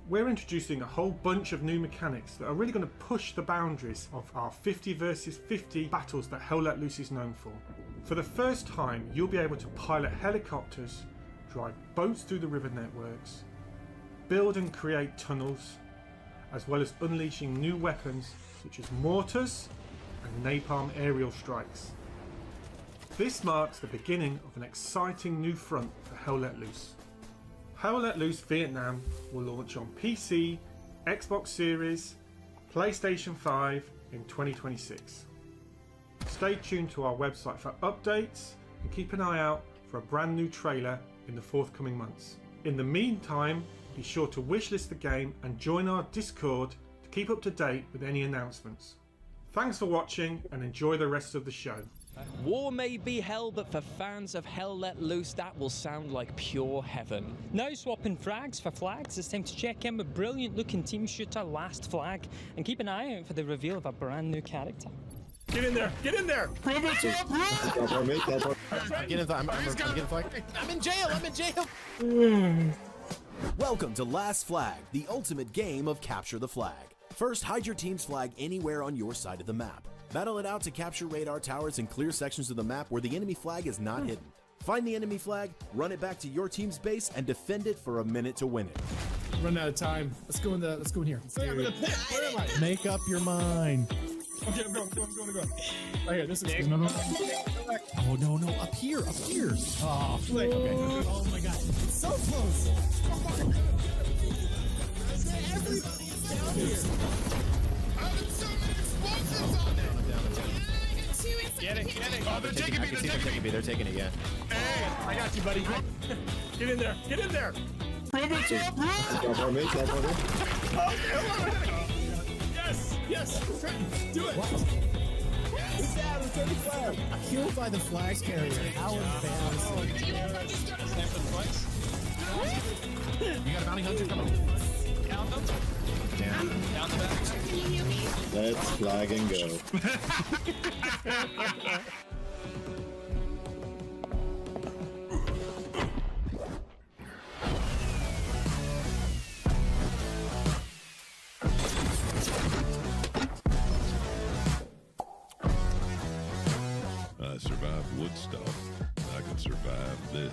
S23: We're introducing a whole bunch of new mechanics that are really going to push the boundaries of our 50 versus 50 battles that Hell Let Loose is known for. For the first time, you'll be able to pilot helicopters, drive boats through the river networks, build and create tunnels, as well as unleashing new weapons such as mortars and napalm aerial strikes. This marks the beginning of an exciting new front for Hell Let Loose. Hell Let Loose Vietnam will launch on PC, Xbox Series, PlayStation 5 in 2026. Stay tuned to our website for updates and keep an eye out for a brand new trailer in the forthcoming months. In the meantime, be sure to wishlist the game and join our Discord to keep up to date with any announcements. Thanks for watching and enjoy the rest of the show.
S13: War may be hell, but for fans of Hell Let Loose, that will sound like pure heaven.
S15: Now swapping frags for flags, it's time to check in with brilliant looking team shooter Last Flag and keep an eye out for the reveal of a brand new character.
S14: Get in there! Get in there!
S16: Get in
S14: I'm in jail! I'm in jail!
S17: Welcome to Last Flag, the ultimate game of capture the flag. First, hide your team's flag anywhere on your side of the map. Battle it out to capture radar towers and clear sections of the map where the enemy flag is not hidden. Find the enemy flag, run it back to your team's base, and defend it for a minute to win it.
S14: Run out of time. Let's go in here. Where am I?
S16: Make up your mind.
S14: Okay, I'm going. Right here, this is
S16: No. Oh, no, up here.
S14: Oh, flick. Okay.
S16: Oh my god, it's so close.
S14: Everybody is down here. I'm so many explosives on there.
S16: Get it.
S14: Oh, they're taking me.
S16: They're taking it, yeah.
S14: Hey, I got you, buddy. Get in there. Yes, Trenton, do it.
S16: What? Yes. Return the flag. Killed by the flag carrier. How embarrassing.
S14: You
S16: got a bounty hunter coming.
S14: Count them.
S16: Down
S14: the back.
S16: Can you hear me? Let's flag and go.
S9: I survived Woodstock. I can survive this.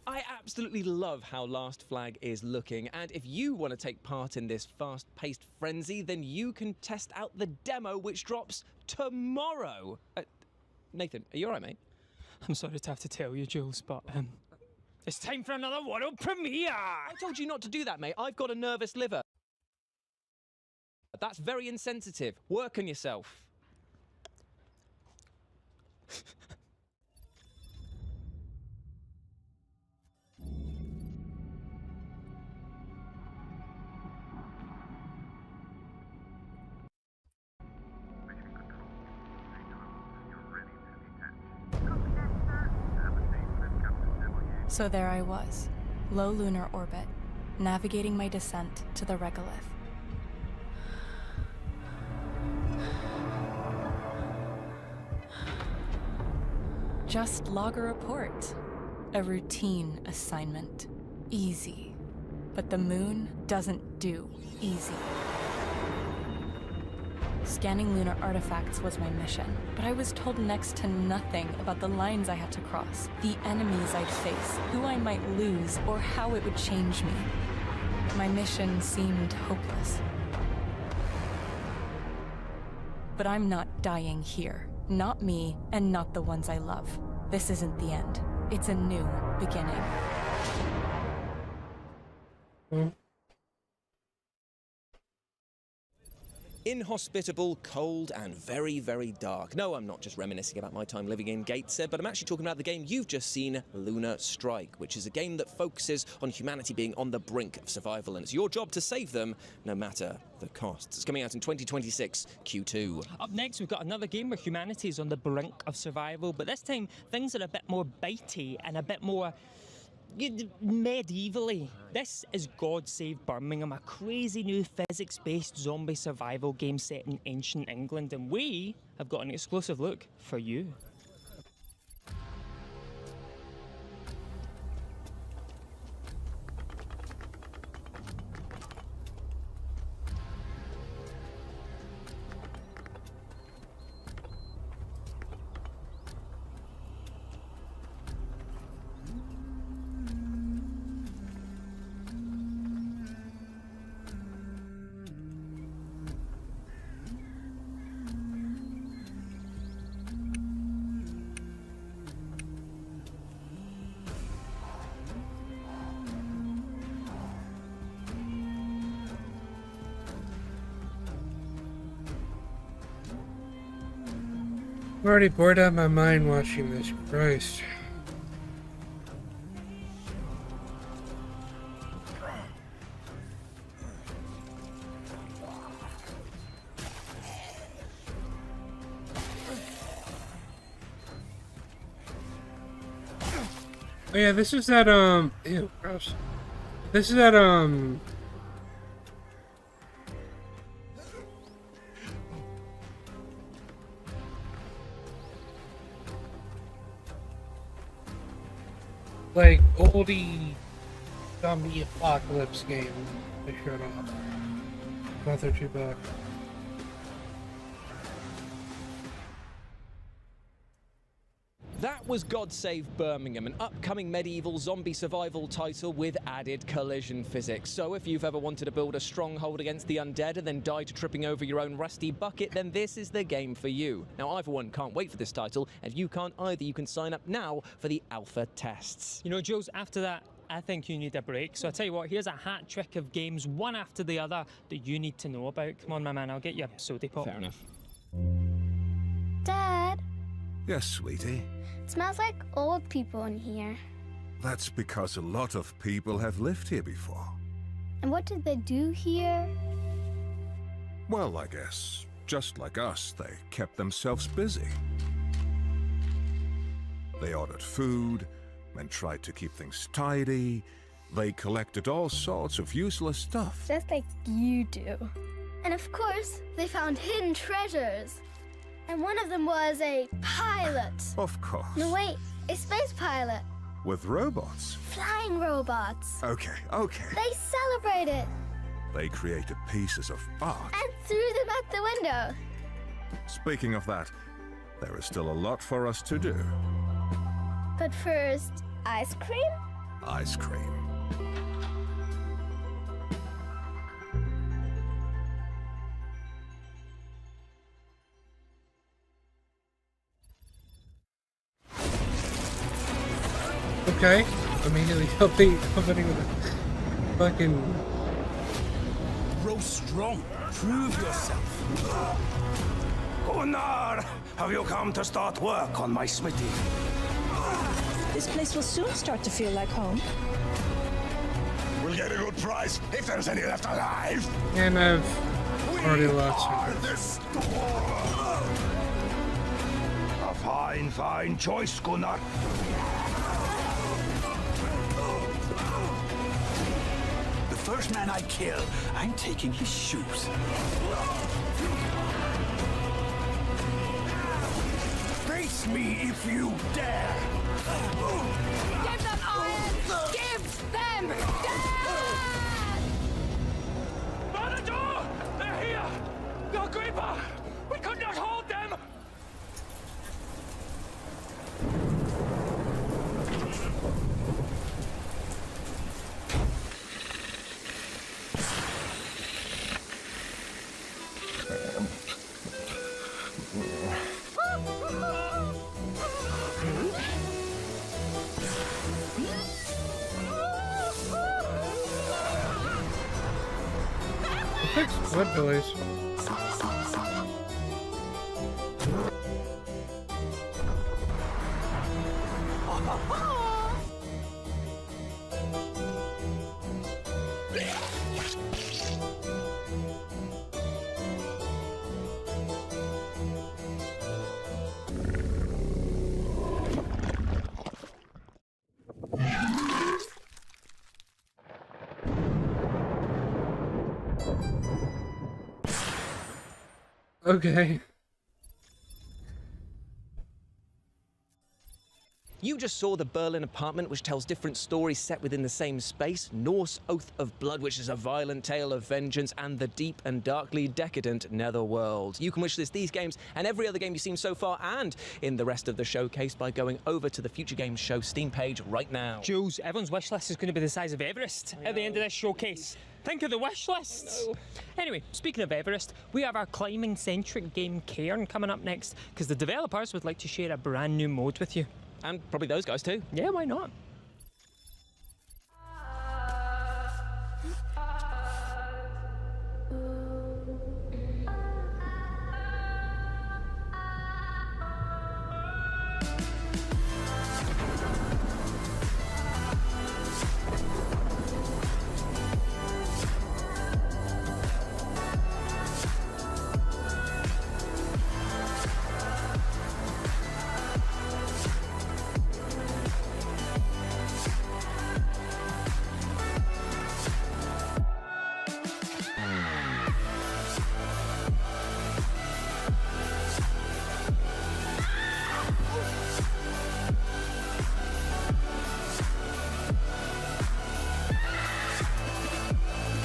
S13: I absolutely love how Last Flag is looking, and if you want to take part in this fast-paced frenzy, then you can test out the demo, which drops tomorrow. Nathan, are you alright, mate?
S15: I'm sorry to have to tell you, Jules, but it's time for another world premiere!
S13: I told you not to do that, mate. I've got a nervous liver. That's very insensitive. Work on yourself.
S21: So there I was, low lunar orbit, navigating my descent to the regolith. Just log a report. A routine assignment. Easy. But the moon doesn't do easy. Scanning lunar artifacts was my mission, but I was told next to nothing about the lines I had to cross, the enemies I'd face, who I might lose, or how it would change me. My mission seemed hopeless. But I'm not dying here. Not me, and not the ones I love. This isn't the end. It's a new beginning.
S13: Inhospitable, cold, and very, very dark. No, I'm not just reminiscing about my time living in Gateshead, but I'm actually talking about the game you've just seen, Lunar Strike, which is a game that focuses on humanity being on the brink of survival, and it's your job to save them, no matter the costs. It's coming out in 2026, Q2.
S15: Up next, we've got another game where humanity is on the brink of survival, but this time, things are a bit more bitey and a bit more Medievally. This is God Save Birmingham, a crazy new physics-based zombie survival game set in ancient England, and we have got an exclusive look for you.
S1: I'm already bored out of my mind watching this. Christ. Oh yeah, this is that, ew, gross. This is that, like, oldie zombie apocalypse game they showed off. About $2.
S13: That was God Save Birmingham, an upcoming medieval zombie survival title with added collision physics. So if you've ever wanted to build a stronghold against the undead and then die to tripping over your own rusty bucket, then this is the game for you. Now, I for one can't wait for this title, and if you can't either, you can sign up now for the alpha tests.
S15: You know, Jules, after that, I think you need a break. So I tell you what, here's a hat trick of games, one after the other, that you need to know about. Come on, my man, I'll get you a soda pop.
S13: Fair enough.
S10: Dad,
S18: Yes, sweetie.
S10: it smells like old people in here.
S18: That's because a lot of people have lived here before.
S10: And what did they do here?
S18: Well, I guess, just like us, they kept themselves busy. They ordered food and tried to keep things tidy. They collected all sorts of useless stuff.
S10: Just like you do. And of course, they found hidden treasures. And one of them was a pilot.
S18: Of course.
S10: No, wait, a space pilot.
S18: With robots.
S10: Flying robots.
S18: Okay.
S10: They celebrated
S18: They created pieces of art.
S10: and threw them out the window.
S18: Speaking of that, there is still a lot for us to do.
S10: But first, ice cream?
S18: Ice cream.
S1: Okay. Immediately opening with a fucking...
S9: Grow strong. Prove yourself. Gunnar, have you come to start work on my smithy?
S20: This place will soon start to feel like home.
S9: We'll get a good price if there's any left alive.
S1: And I've already lost her.
S9: A fine choice, Gunnar. The first man I kill, I'm taking his shoes. Face me if you dare.
S8: Give them iron! Give them death!
S14: By the door! They're here! No, Agrippa! We could not hold them!
S1: Fix Squidbillies. Okay.
S13: You just saw the Berlin apartment, which tells different stories set within the same space, Norse Oath of Blood, which is a violent tale of vengeance, and the deep and darkly decadent Netherworld. You can wishlist these games and every other game you've seen so far and in the rest of the showcase by going over to the Future Games Show Steam page right now.
S15: Jules, everyone's wish list is going to be the size of Everest at the end of this showcase. Think of the wish lists. Anyway, speaking of Everest, we have our climbing-centric game Cairn coming up next, because the developers would like to share a brand new mode with you.
S13: And probably those guys too.
S15: Yeah, why not?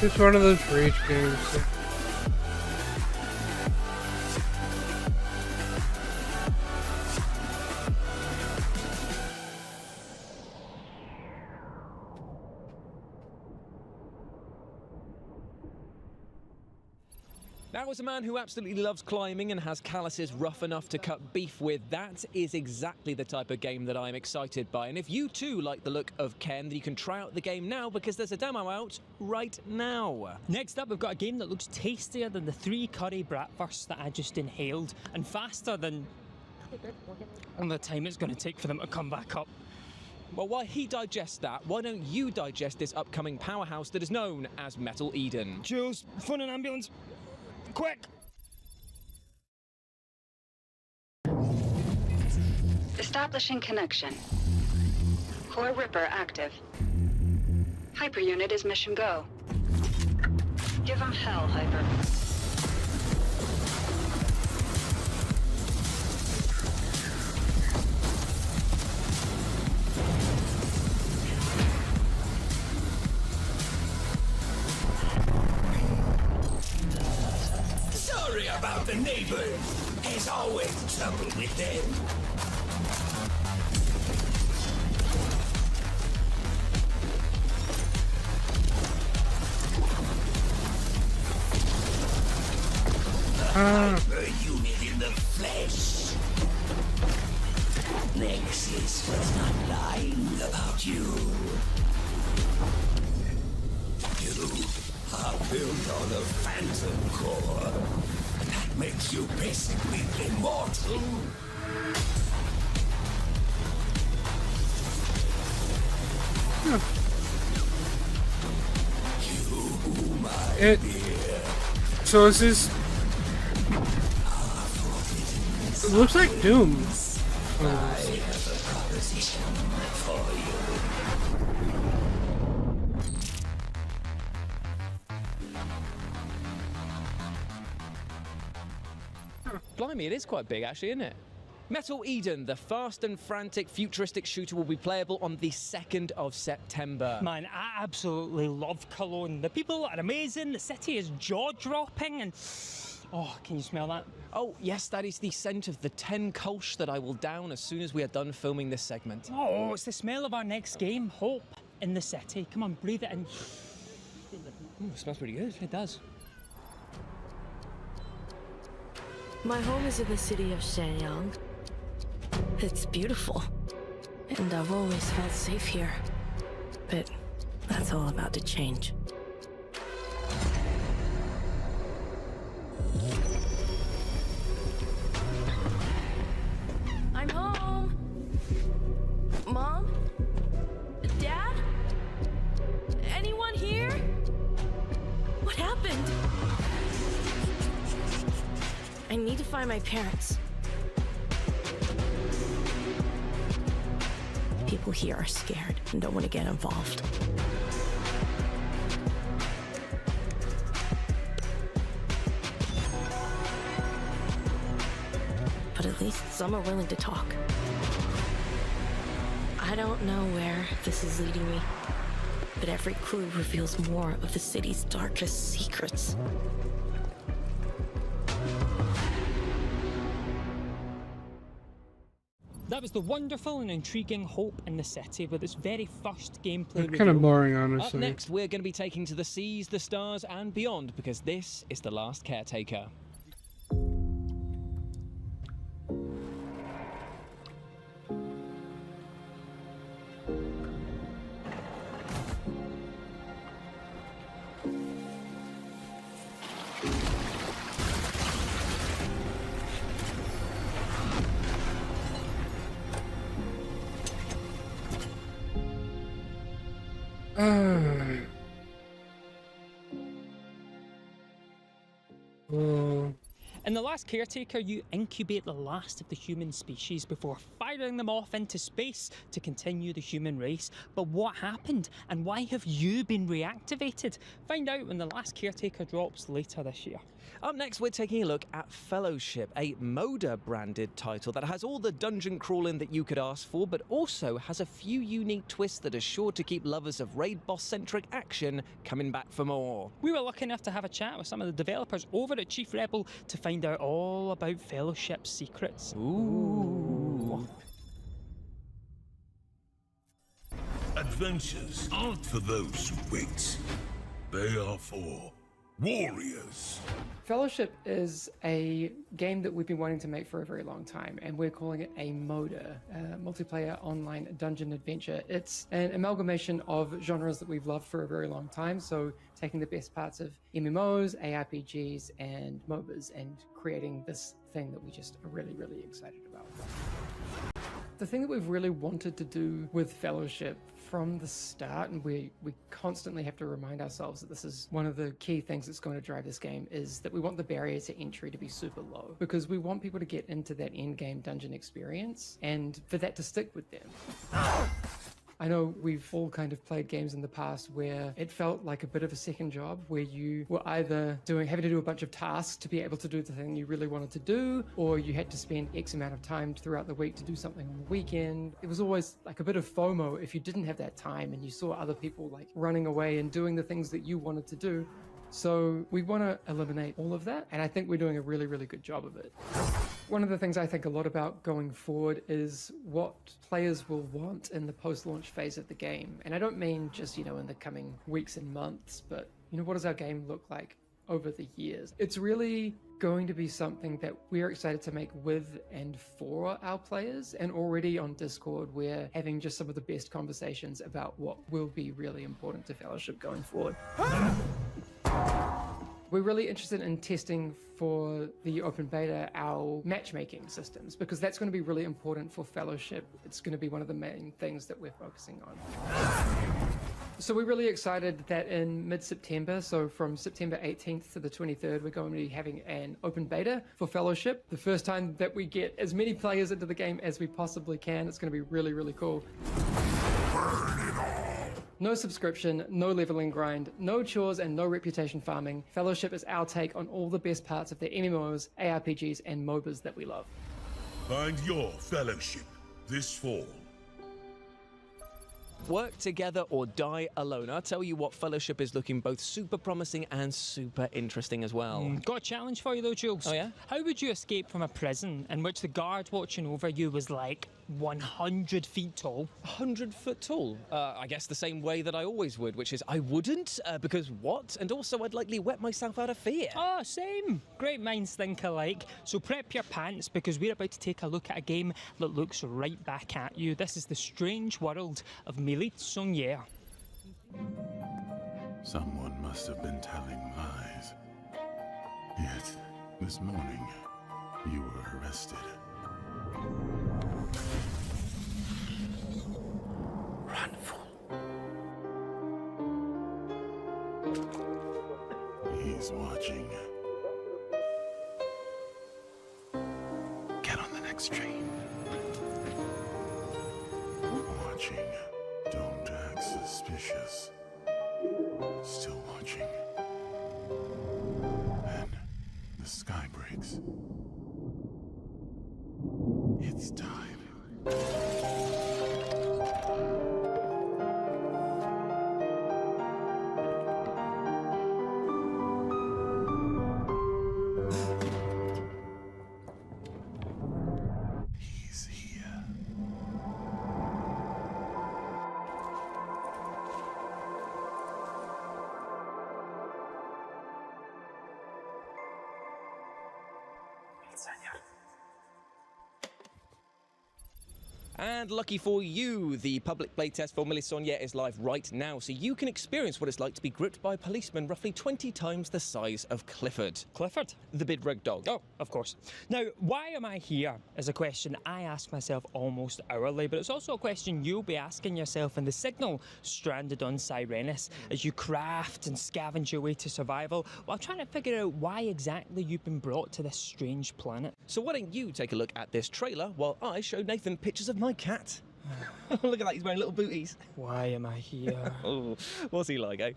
S1: Just one of those rage games.
S13: That was a man who absolutely loves climbing and has calluses rough enough to cut beef with. That is exactly the type of game that I'm excited by. And if you too like the look of Ken, then you can try out the game now because there's a demo out right now.
S15: Next up, we've got a game that looks tastier than the 3 curry bratwursts that I just inhaled, and faster than the time it's going to take for them to come back up.
S13: Well, while he digests that, why don't you digest this upcoming powerhouse that is known as Metal Eden?
S15: Jules, phone an ambulance. Quick!
S5: Establishing connection. Core Ripper active. Hyper unit is mission go. Give him hell, Hyper.
S14: Sorry about the neighbors. There's always trouble with them. Hyper unit in the flesh. Nexus was not lying about you. You are built on a phantom core. That makes you basically immortal.
S1: So is this? It looks like Doom.
S14: I have a proposition for
S13: you. Blimey, it is quite big actually, isn't it? Metal Eden, the fast and frantic futuristic shooter, will be playable on the 2nd of September.
S15: Man, I absolutely love Cologne. The people are amazing, the city is jaw-dropping, and... Oh, can you smell that?
S13: Oh, yes, that is the scent of the 10 Kolsch that I will down as soon as we are done filming this segment.
S15: Oh, it's the smell of our next game, Hope in the City. Come on, breathe it in.
S13: It smells pretty good.
S15: It does.
S6: My home is in the city of Shenyang. It's beautiful, and I've always felt safe here. But that's all about to change. I'm home! Mom? Dad? Anyone here? What happened? I need to find my parents. People here are scared and don't want to get involved. but at least some are willing to talk. I don't know where this is leading me, but every clue reveals more of the city's darkest secrets.
S15: That was the wonderful and intriguing Hope in the City with its very first gameplay
S1: It's kind of
S15: reveal.
S1: boring,
S13: Up
S1: honestly.
S13: next, we're going to be taking to the seas, the stars, and beyond, because this is The Last Caretaker.
S1: Oh.
S15: In The Last Caretaker, you incubate the last of the human species before firing them off into space to continue the human race. But what happened, and why have you been reactivated? Find out when The Last Caretaker drops later this year.
S13: Up next, we're taking a look at Fellowship, a Moda-branded title that has all the dungeon crawling that you could ask for, but also has a few unique twists that are sure to keep lovers of raid boss-centric action coming back for more.
S15: We were lucky enough to have a chat with some of the developers over at Chief Rebel to find out all about Fellowship's secrets.
S13: Ooh.
S9: Adventures aren't for those who wait. They are for warriors.
S7: Fellowship is a game that we've been wanting to make for a very long time, and we're calling it a MODA, multiplayer online dungeon adventure. It's an amalgamation of genres that we've loved for a very long time, so taking the best parts of MMOs, ARPGs, and MOBAs, and creating this thing that we just are really, really excited about. The thing that we've really wanted to do with Fellowship from the start, and we constantly have to remind ourselves that this is one of the key things that's going to drive this game, is that we want the barrier to entry to be super low, because we want people to get into that end game dungeon experience and for that to stick with them. I know we've all kind of played games in the past where it felt like a bit of a second job, where you were either having to do a bunch of tasks to be able to do the thing you really wanted to do, or you had to spend X amount of time throughout the week to do something on the weekend. It was always like a bit of FOMO if you didn't have that time and you saw other people like running away and doing the things that you wanted to do. So we want to eliminate all of that, and I think we're doing a really, really good job of it. One of the things I think a lot about going forward is what players will want in the post-launch phase of the game. And I don't mean just, in the coming weeks and months, but, what does our game look like over the years? It's really going to be something that we're excited to make with and for our players. And already on Discord, we're having just some of the best conversations about what will be really important to Fellowship going forward. We're really interested in testing for the open beta our matchmaking systems, because that's going to be really important for Fellowship. It's going to be one of the main things that we're focusing on. So we're really excited that in mid-September, so from September 18th to the 23rd, we're going to be having an open beta for Fellowship. The first time that we get as many players into the game as we possibly can. It's going to be really, really cool. No subscription, no leveling grind, no chores, and no reputation farming. Fellowship is our take on all the best parts of the MMOs, ARPGs, and MOBAs that we love.
S9: Find your Fellowship this fall.
S13: Work together or die alone. I'll tell you what, Fellowship is looking both super promising and super interesting as well.
S15: Got a challenge for you though, Jules.
S13: Oh yeah?
S15: How would you escape from a prison in which the guard watching over you was like 100 feet tall?
S13: 100 foot tall? I guess the same way that I always would, which is I wouldn't, because what? And also I'd likely wet myself out of fear.
S15: Oh, same. Great minds think alike. So prep your pants, because we're about to take a look at a game that looks right back at you. This is the strange world of Milite Sonier.
S19: Someone must have been telling lies. Yet, this morning, you were arrested.
S4: Run, fool.
S19: He's watching. Get on the next train. Watching. Don't act suspicious. Still watching. Then the sky breaks. He's here.
S13: And lucky for you, the public playtest for Mélisonnière is live right now, so you can experience what it's like to be gripped by a policeman roughly 20 times the size of Clifford.
S15: Clifford?
S13: The big red dog.
S15: Oh, of course. Now, why am I here is a question I ask myself almost hourly, but it's also a question you'll be asking yourself in the Signal stranded on Sirenis as you craft and scavenge your way to survival while trying to figure out why exactly you've been brought to this strange planet.
S13: So why don't you take a look at this trailer while I show Nathan pictures of my cat. Look at that, he's wearing little booties.
S15: Why am I here?
S13: Oh, what's he like, eh?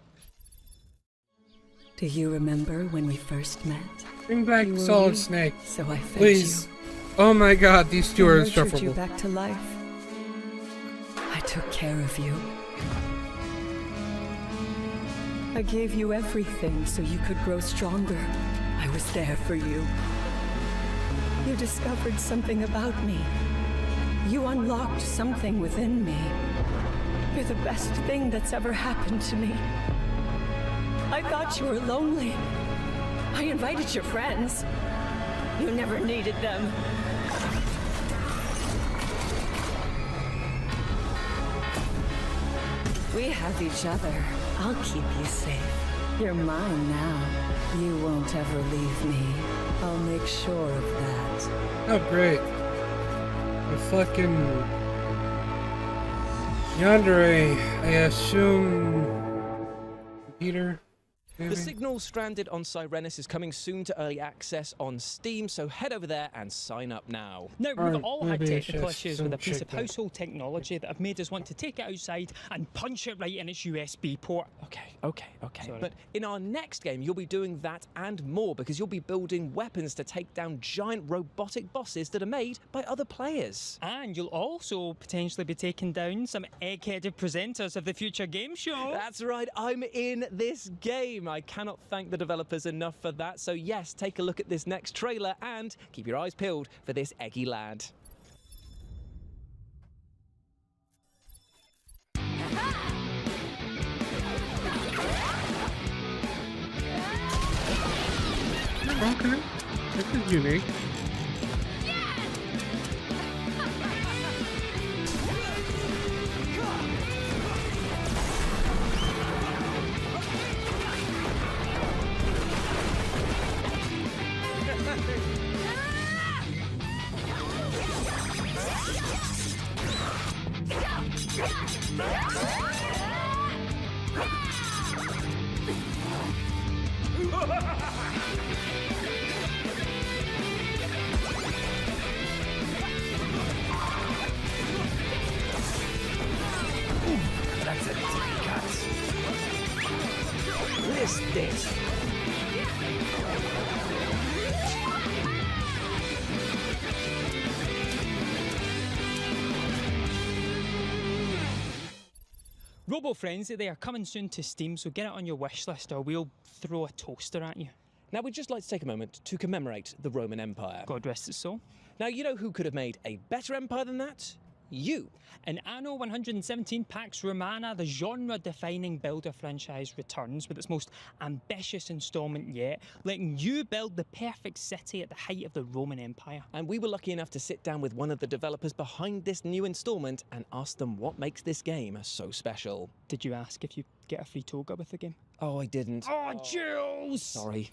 S11: Do you remember when we first met?
S1: Bring back
S11: You were
S1: Solid
S11: weak,
S1: Snake.
S11: So I fed
S1: Please.
S11: you.
S1: Oh my god, these two
S11: I
S1: are
S11: nurtured you
S1: insufferable.
S11: back to life. I took care of you. I gave you everything so you could grow stronger. I was there for you. You discovered something about me. You unlocked something within me. You're the best thing that's ever happened to me. I thought you were lonely. I invited your friends. You never needed them. We have each other. I'll keep you safe. You're mine now. You won't ever leave me. I'll make sure of that.
S1: Oh, great. The fucking Yandere, I assume Peter.
S13: The Signal Stranded on Sirenis is coming soon to early access on Steam, so head over there and sign up now.
S15: Now, we've all had
S1: maybe
S15: technical
S1: it's just
S15: issues
S1: some
S15: with a piece
S1: chick
S15: of
S1: that-
S15: household technology that have made us want to take it outside and punch it right in its USB port.
S13: Okay.
S15: Sorry.
S13: But in our next game, you'll be doing that and more because you'll be building weapons to take down giant robotic bosses that are made by other players.
S15: And you'll also potentially be taking down some egg-headed presenters of the future game show.
S13: That's right, I'm in this game. I cannot thank the developers enough for that. So yes, take a look at this next trailer and keep your eyes peeled for this eggy lad.
S1: Okay. This is unique.
S14: That's a deep cut. List this.
S15: Robo Frenzy, they are coming soon to Steam, so get it on your wish list or we'll throw a toaster at you.
S13: Now, we'd just like to take a moment to commemorate the Roman Empire.
S15: God rest its soul.
S13: Now, you know who could have made a better empire than that? You.
S15: In Anno 117, Pax Romana, the genre-defining builder franchise returns with its most ambitious installment yet, letting you build the perfect city at the height of the Roman Empire.
S13: And we were lucky enough to sit down with one of the developers behind this new installment and ask them what makes this game so special.
S15: Did you ask if you get a free toga with the game?
S13: Oh, I didn't.
S15: Oh, Jules!
S13: Sorry.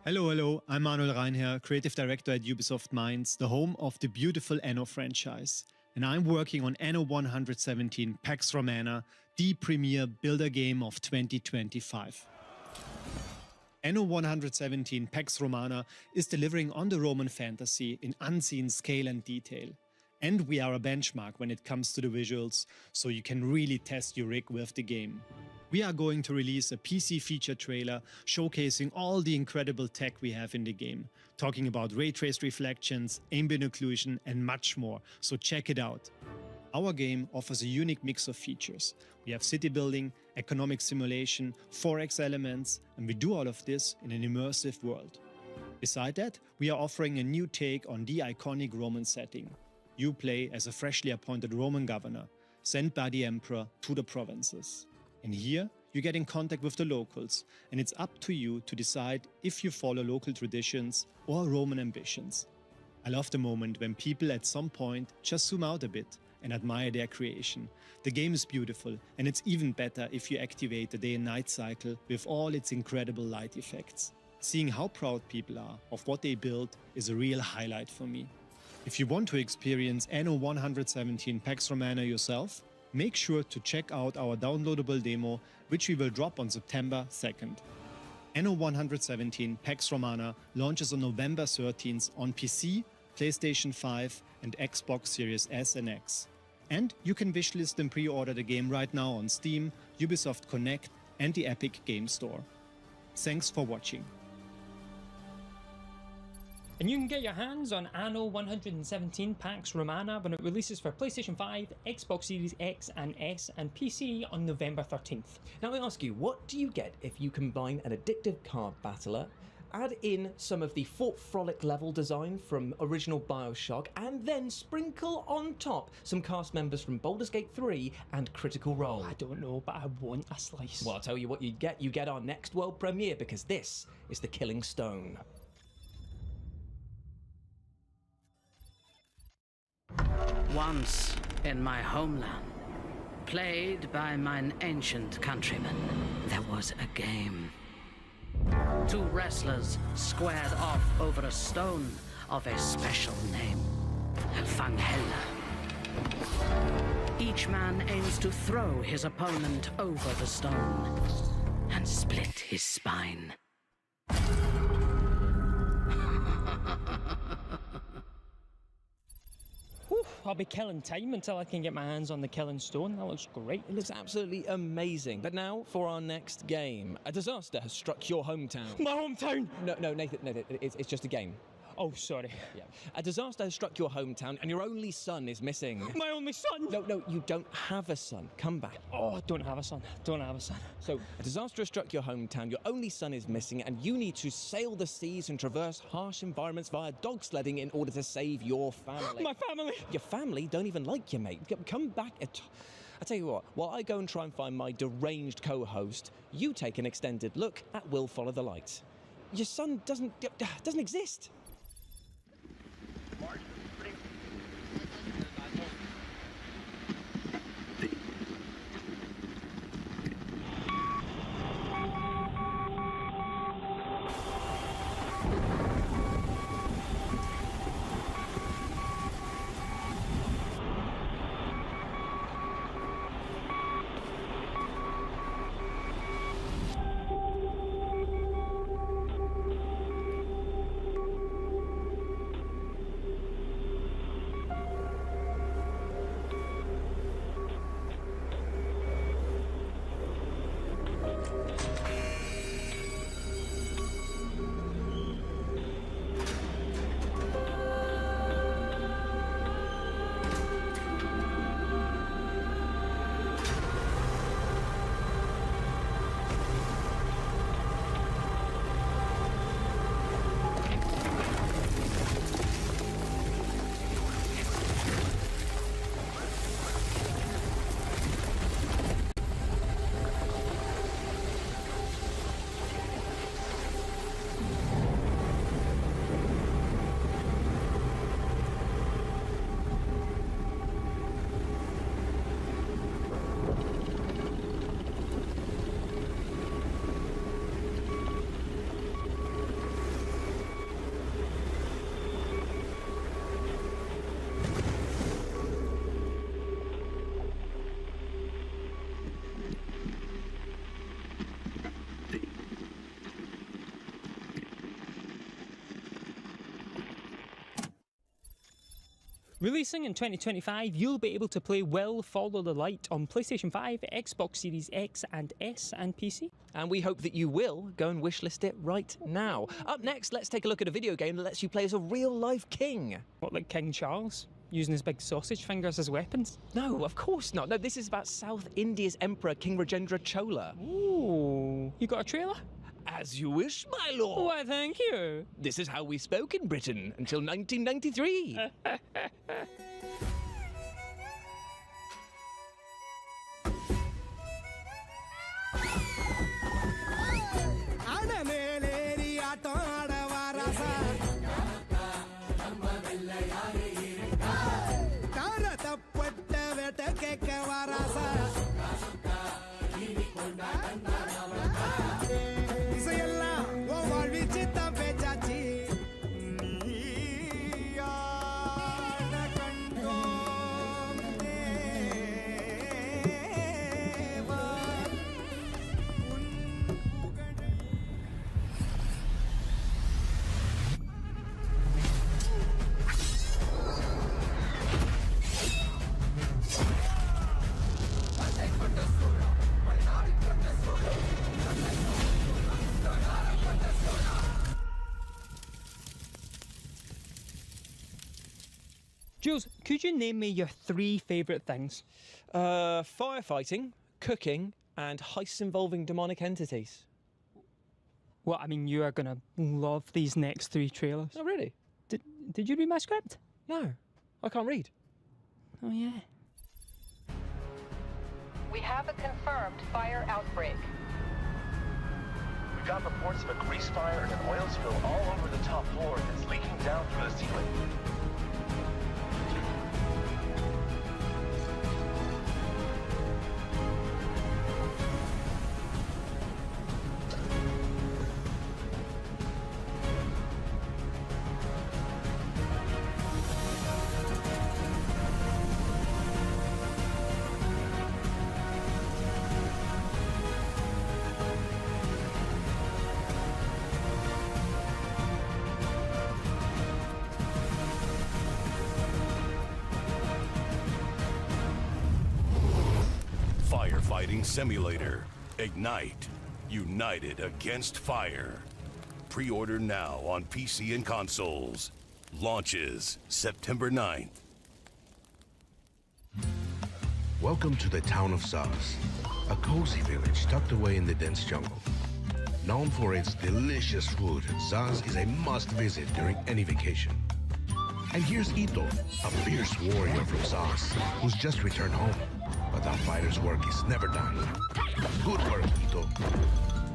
S12: Hello, I'm Manuel Reinherr, Creative Director at Ubisoft Mainz, the home of the beautiful Anno franchise. And I'm working on Anno 117 Pax Romana, the premier builder game of 2025. Anno 117 Pax Romana is delivering on the Roman fantasy in unseen scale and detail. And we are a benchmark when it comes to the visuals, so you can really test your rig with the game. We are going to release a PC feature trailer showcasing all the incredible tech we have in the game, talking about ray traced reflections, ambient occlusion, and much more, so check it out. Our game offers a unique mix of features. We have city building, economic simulation, 4X elements, and we do all of this in an immersive world. Beside that, we are offering a new take on the iconic Roman setting. You play as a freshly appointed Roman governor, sent by the emperor to the provinces. And here, you get in contact with the locals, and it's up to you to decide if you follow local traditions or Roman ambitions. I love the moment when people at some point just zoom out a bit and admire their creation. The game is beautiful, and it's even better if you activate the day and night cycle with all its incredible light effects. Seeing how proud people are of what they built is a real highlight for me. If you want to experience Anno 117 Pax Romana yourself, make sure to check out our downloadable demo, which we will drop on September 2nd. Anno 117 Pax Romana launches on November 13th on PC, PlayStation 5 and Xbox Series S and X. And you can wishlist and pre-order the game right now on Steam, Ubisoft Connect and the Epic Game Store. Thanks for watching.
S15: And you can get your hands on Anno 117 Pax Romana when it releases for PlayStation 5, Xbox Series X and S and PC on November 13th.
S13: Now I ask you, what do you get if you combine an addictive card battler, add in some of the Fort Frolic level design from original BioShock, and then sprinkle on top some cast members from Baldur's Gate 3 and Critical Role?
S15: I don't know, but I want a slice.
S13: Well, I'll tell you what you get. You get our next world premiere, because this is The Killing Stone.
S2: Once in my homeland, played by mine ancient countrymen, there was a game. Two wrestlers squared off over a stone of a special name, Fangella. Each man aims to throw his opponent over the stone and split his spine.
S15: Whew, I'll be killing time until I can get my hands on the Killing Stone. That looks great.
S13: It looks absolutely amazing. But now for our next game. A disaster has struck your hometown.
S15: My hometown?
S13: No, Nathan, it's just a game.
S15: Oh, sorry.
S13: Yeah. A disaster has struck your hometown and your only son is missing.
S15: My only son?
S13: No, you don't have a son. Come back.
S15: Oh, I don't have a son. Don't have a son.
S13: So, a disaster has struck your hometown, your only son is missing, and you need to sail the seas and traverse harsh environments via dog sledding in order to save your family.
S15: My family?
S13: Your family don't even like you, mate. Come back. I tell you what, while I go and try and find my deranged co-host, you take an extended look at Will Follow the Light. Your son doesn't exist.
S15: Releasing in 2025, you'll be able to play Will Follow the Light on PlayStation 5, Xbox Series X and S, and PC.
S13: And we hope that you will go and wishlist it right now. Up next, let's take a look at a video game that lets you play as a real-life king.
S15: What, like King Charles? Using his big sausage fingers as weapons?
S13: No, of course not. No, this is about South India's Emperor, King Rajendra Chola.
S15: Ooh, you got a trailer?
S13: As you wish, my lord.
S15: Why, thank you.
S13: This is how we spoke in Britain until 1993.
S15: Jules, could you name me your 3 favourite things?
S13: Firefighting, cooking, and heists involving demonic entities.
S15: Well, I mean, you are going to love these next 3 trailers.
S13: Oh, really?
S15: Did you read my script?
S13: No, I can't read.
S15: Oh, yeah.
S3: We have a confirmed fire outbreak.
S22: We got reports of a grease fire and an oil spill all over the top floor that's leaking down through the ceiling.
S9: Firefighting Simulator. Ignite. United against fire. Pre-order now on PC and consoles. Launches September 9th.
S23: Welcome to the town of Zaz, a cozy village tucked away in the dense jungle. Known for its delicious food, Zaz is a must-visit during any vacation. And here's Ito, a fierce warrior from Zaz, who's just returned home. But the fighter's work is never done. Good work, Ito.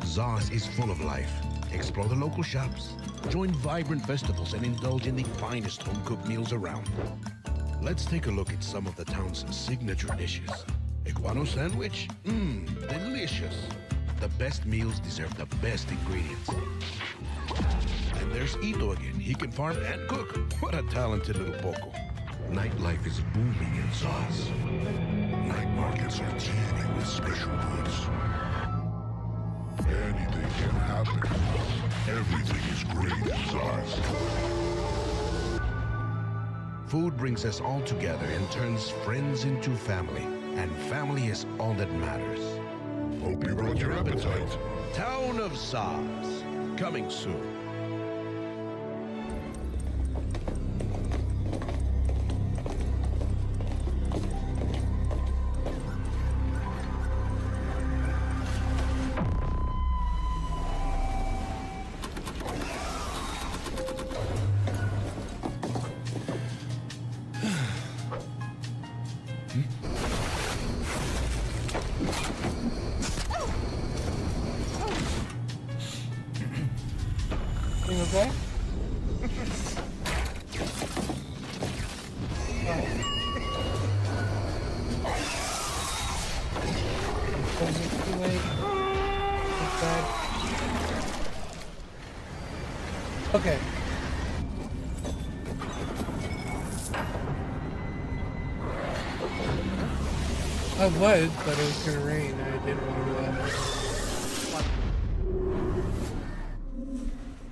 S23: Zaz is full of life. Explore the local shops, join vibrant festivals, and indulge in the finest home-cooked meals around. Let's take a look at some of the town's signature dishes. Iguano sandwich? Delicious. The best meals deserve the best ingredients. And there's Ito again. He can farm and cook. What a talented little poco. Nightlife is booming in Zaz.
S19: Night markets are teeming with special goods. Anything can happen. Everything is great in Zaz.
S23: Food brings us all together and turns friends into family. And family is all that matters.
S19: Hope you brought your appetite.
S23: Town of Zaz. Coming soon.
S1: You okay? Was it too late? It's bad. Okay. I was, but it was gonna rain and I didn't want to do that.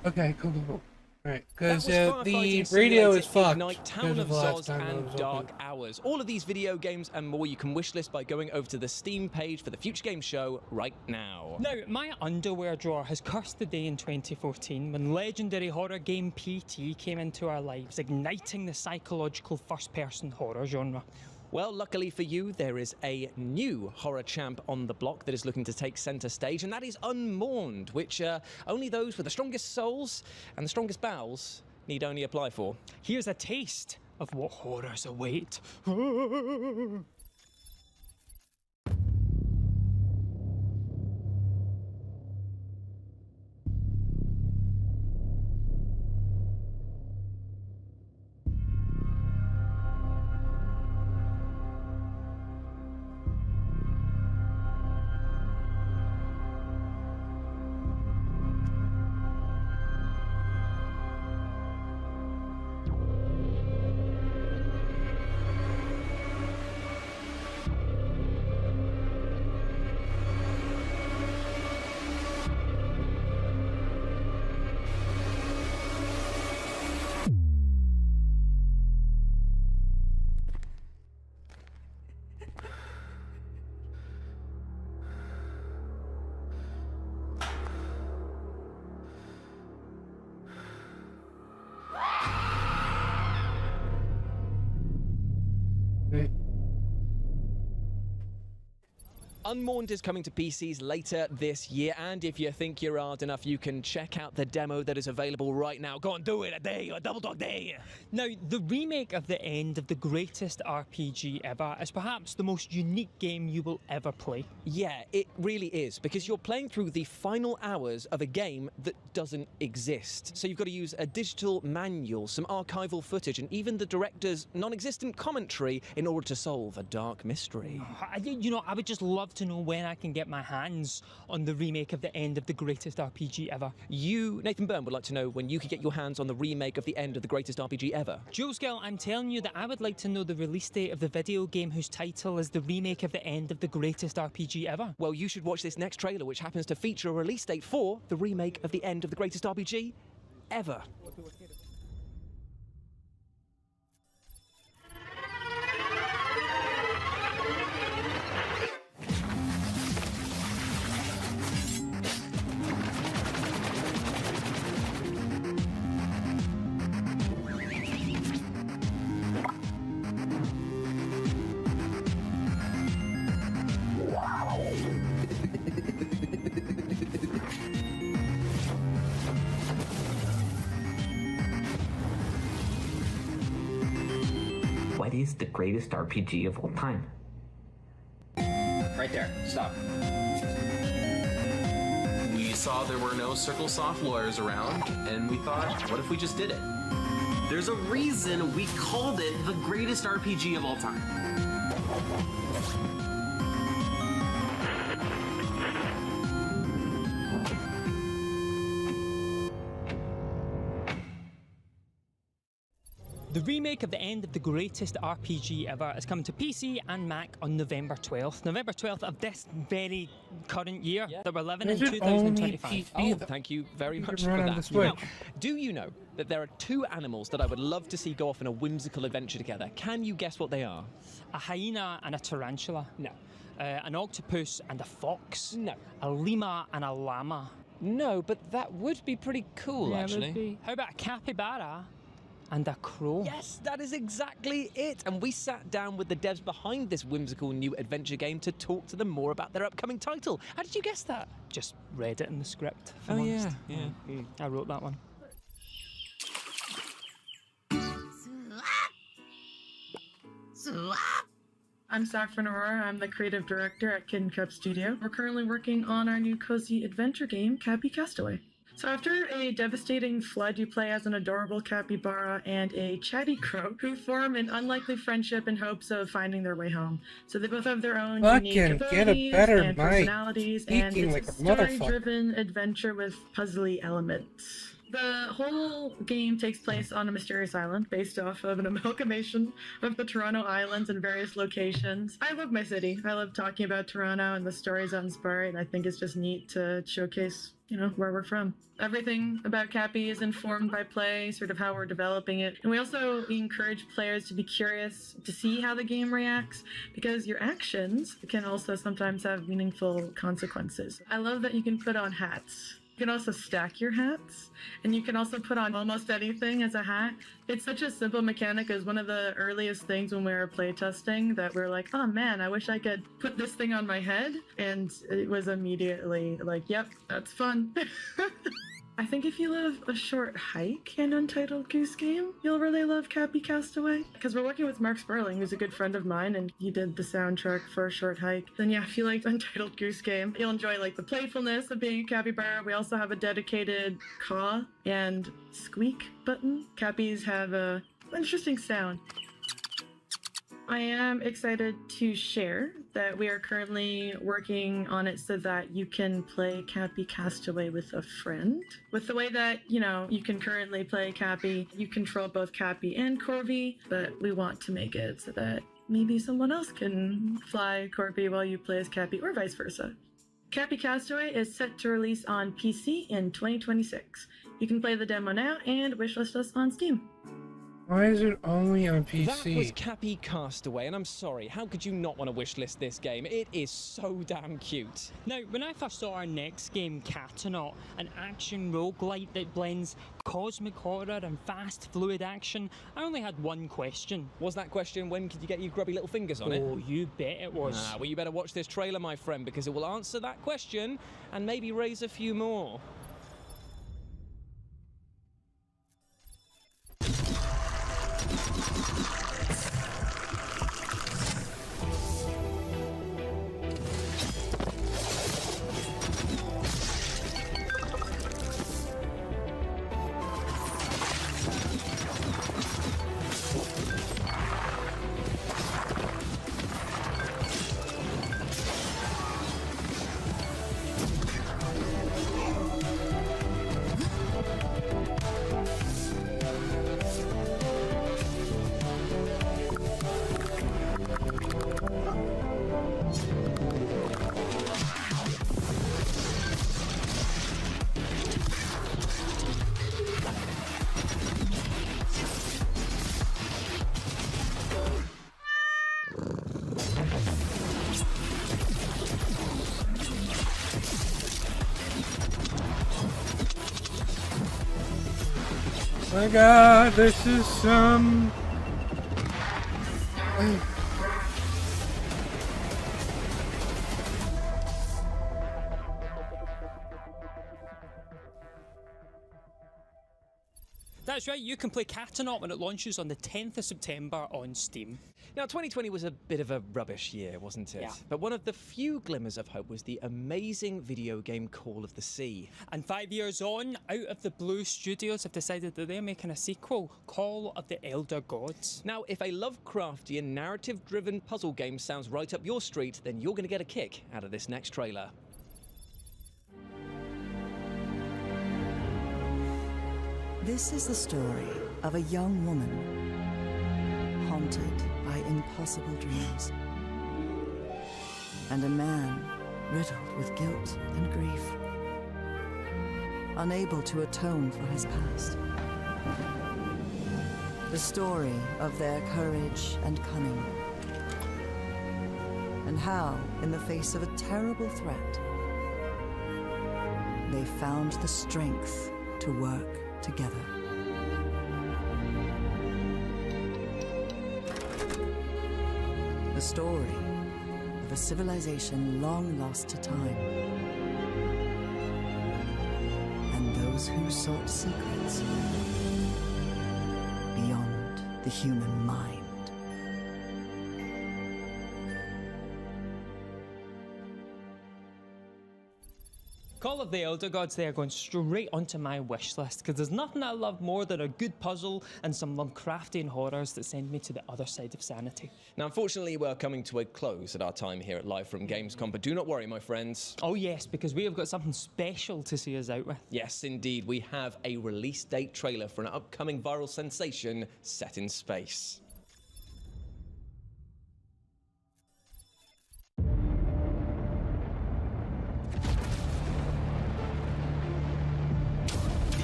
S1: Okay, cool. Right,
S13: That
S1: because
S13: was
S1: the
S13: Firefighting
S1: radio
S13: Simulator
S1: is fucked.
S13: Ignite, Town
S1: because
S13: of
S1: the last
S13: Zoz,
S1: time it
S13: and
S1: was
S13: Dark
S1: open.
S13: Hours. All of these video games and more you can wishlist by going over to the Steam page for the Future Game Show right now.
S15: Now, my underwear drawer has cursed the day in 2014 when legendary horror game PT came into our lives, igniting the psychological first-person horror genre.
S13: Well, luckily for you, there is a new horror champ on the block that is looking to take centre stage, and that is Unmourned, which only those with the strongest souls and the strongest bowels need only apply for.
S15: Here's a taste of what horrors await.
S13: Unmourned is coming to PCs later this year, and if you think you're hard enough, you can check out the demo that is available right now. Go on, do it, a day, a double dog day.
S15: Now, the remake of the end of the greatest RPG ever is perhaps the most unique game you will ever play.
S13: Yeah, it really is, because you're playing through the final hours of a game that doesn't exist. So you've got to use a digital manual, some archival footage, and even the director's non-existent commentary in order to solve a dark mystery.
S15: You know, I would just love to know when I can get my hands on the remake of the end of the greatest RPG ever.
S13: You, Nathan Byrne, would like to know when you could get your hands on the remake of the end of the greatest RPG ever.
S15: Jules Gill, I'm telling you that I would like to know the release date of the video game whose title is the remake of the end of the greatest RPG ever.
S13: Well, you should watch this next trailer, which happens to feature a release date for the remake of the end of the greatest RPG ever.
S16: What is the greatest RPG of all time?
S17: Right there. Stop. We saw there were no Circle Soft lawyers around, and we thought, what if we just did it? There's a reason we called it the greatest RPG of all time.
S15: The remake of the end of the greatest RPG ever is coming to PC and Mac on November 12th. November 12th of this very current year that we're living in, 2025.
S13: Oh, thank you very much for that. Now, do you know that there are two animals that I would love to see go off on a whimsical adventure together? Can you guess what they are?
S15: A hyena and a tarantula.
S13: No.
S15: An octopus and a fox.
S13: No.
S15: A lemur and a llama.
S13: No, but that would be pretty cool,
S15: Yeah, it
S13: actually.
S15: would be. How about a capybara and a crow?
S13: Yes, that is exactly it. And we sat down with the devs behind this whimsical new adventure game to talk to them more about their upcoming title. How did you guess that?
S15: Just read it in the script. if
S13: Oh,
S15: I'm
S13: yeah,
S15: honest.
S13: yeah.
S15: I wrote that one.
S21: I'm Saffron Aurora. I'm the creative director at Kid and Cup Studio. We're currently working on our new cozy adventure game, Cappy Castaway. So after a devastating flood, you play as an adorable capybara and a chatty crow who form an unlikely friendship in hopes of finding their way home. So they both have their own unique
S1: Fucking get a
S21: abilities
S1: better
S21: and
S1: mic.
S21: personalities, and
S1: Speaking
S21: it's
S1: like
S21: a
S1: a motherfucker.
S21: story-driven adventure with puzzly elements. The whole game takes place on a mysterious island based off of an amalgamation of the Toronto Islands and various locations. I love my city. I love talking about Toronto and the stories that inspire it, and I think it's just neat to showcase where we're from. Everything about Cappy is informed by play, sort of how we're developing it. And we also encourage players to be curious to see how the game reacts, because your actions can also sometimes have meaningful consequences. I love that you can put on hats. You can also stack your hats, and you can also put on almost anything as a hat. It's such a simple mechanic. As one of the earliest things when we were playtesting that we're like, oh man, I wish I could put this thing on my head. And it was immediately like, yep, that's fun. I think if you love a short hike and Untitled Goose Game, you'll really love Cappy Castaway. Because we're working with Mark Sperling, who's a good friend of mine, and he did the soundtrack for A Short Hike. Then yeah, if you liked Untitled Goose Game, you'll enjoy like the playfulness of being a capybara. We also have a dedicated caw and squeak button. Cappies have a interesting sound. I am excited to share that we are currently working on it so that you can play Cappy Castaway with a friend. With the way that, you can currently play Cappy, you control both Cappy and Corby, but we want to make it so that maybe someone else can fly Corby while you play as Cappy, or vice versa. Cappy Castaway is set to release on PC in 2026. You can play the demo now and wishlist us on Steam.
S1: Why is it only on PC?
S13: That was Cappy Castaway, and I'm sorry, how could you not want to wishlist this game? It is so damn cute.
S15: Now, when I first saw our next game, Catanaut, an action roguelite that blends cosmic horror and fast, fluid action, I only had one question.
S13: Was that question, when could you get your grubby little fingers on it?
S15: Oh, you bet it was.
S13: Well, you better watch this trailer, my friend, because it will answer that question and maybe raise a few more.
S1: My God, this is some...
S15: That's right, you can play Catanaut when it launches on the 10th of September on Steam.
S13: Now, 2020 was a bit of a rubbish year, wasn't it?
S15: Yeah.
S13: But one of the few glimmers of hope was the amazing video game Call of the Sea.
S15: And 5 years on, Out of the Blue Studios have decided that they're making a sequel, Call of the Elder Gods.
S13: Now, if a Lovecraftian, narrative-driven puzzle game sounds right up your street, then you're going to get a kick out of this next trailer.
S10: This is the story of a young woman haunted by impossible dreams, and a man riddled with guilt and grief, unable to atone for his past. The story of their courage and cunning, and how, in the face of a terrible threat, they found the strength to work together. The story of a civilization long lost to time, and those who sought secrets beyond the human mind.
S15: Call of the Elder Gods, they are going straight onto my wish list, because there's nothing I love more than a good puzzle and some Lovecraftian horrors that send me to the other side of sanity.
S13: Now, unfortunately, we're coming to a close at our time here at Live from Gamescom, but do not worry, my friends.
S15: Oh yes, because we have got something special to see us out with.
S13: Yes, indeed, we have a release date trailer for an upcoming viral sensation set in space.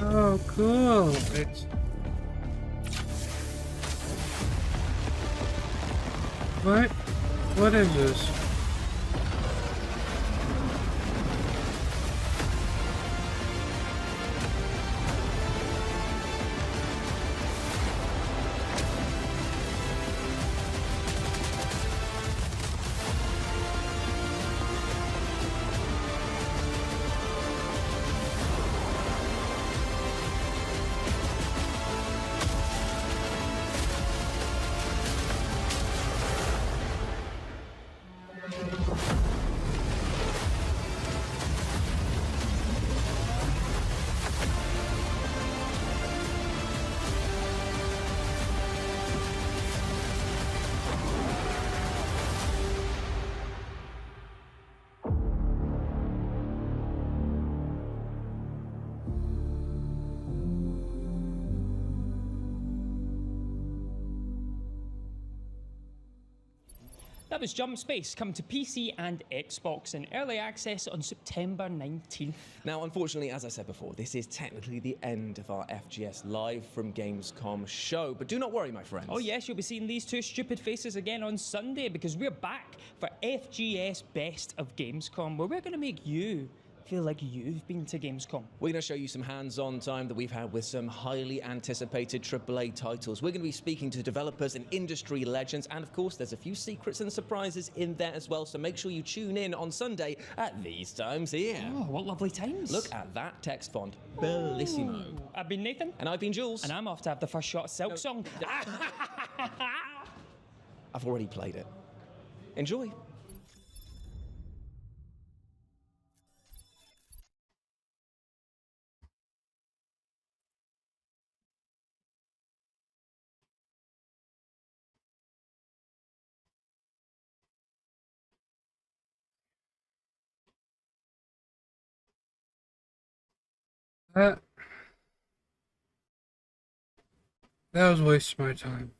S1: Oh, cool. It's... What? What is this?
S15: That was Jump Space, come to PC and Xbox in early access on September 19th.
S13: Now, unfortunately, as I said before, this is technically the end of our FGS Live from Gamescom show. But do not worry, my friends.
S15: Oh yes, you'll be seeing these two stupid faces again on Sunday because we're back for FGS Best of Gamescom, where we're going to make you feel like you've been to Gamescom.
S13: We're going to show you some hands-on time that we've had with some highly anticipated AAA titles. We're going to be speaking to developers and industry legends, and of course there's a few secrets and surprises in there as well, so make sure you tune in on Sunday at these times here.
S15: Oh, what lovely times.
S13: Look at that text font. Bellissimo.
S15: I've been Nathan.
S13: And I've been Jules.
S15: And I'm off to have the first shot of Silk Song.
S13: I've already played it. Enjoy.
S1: That was wasting my time.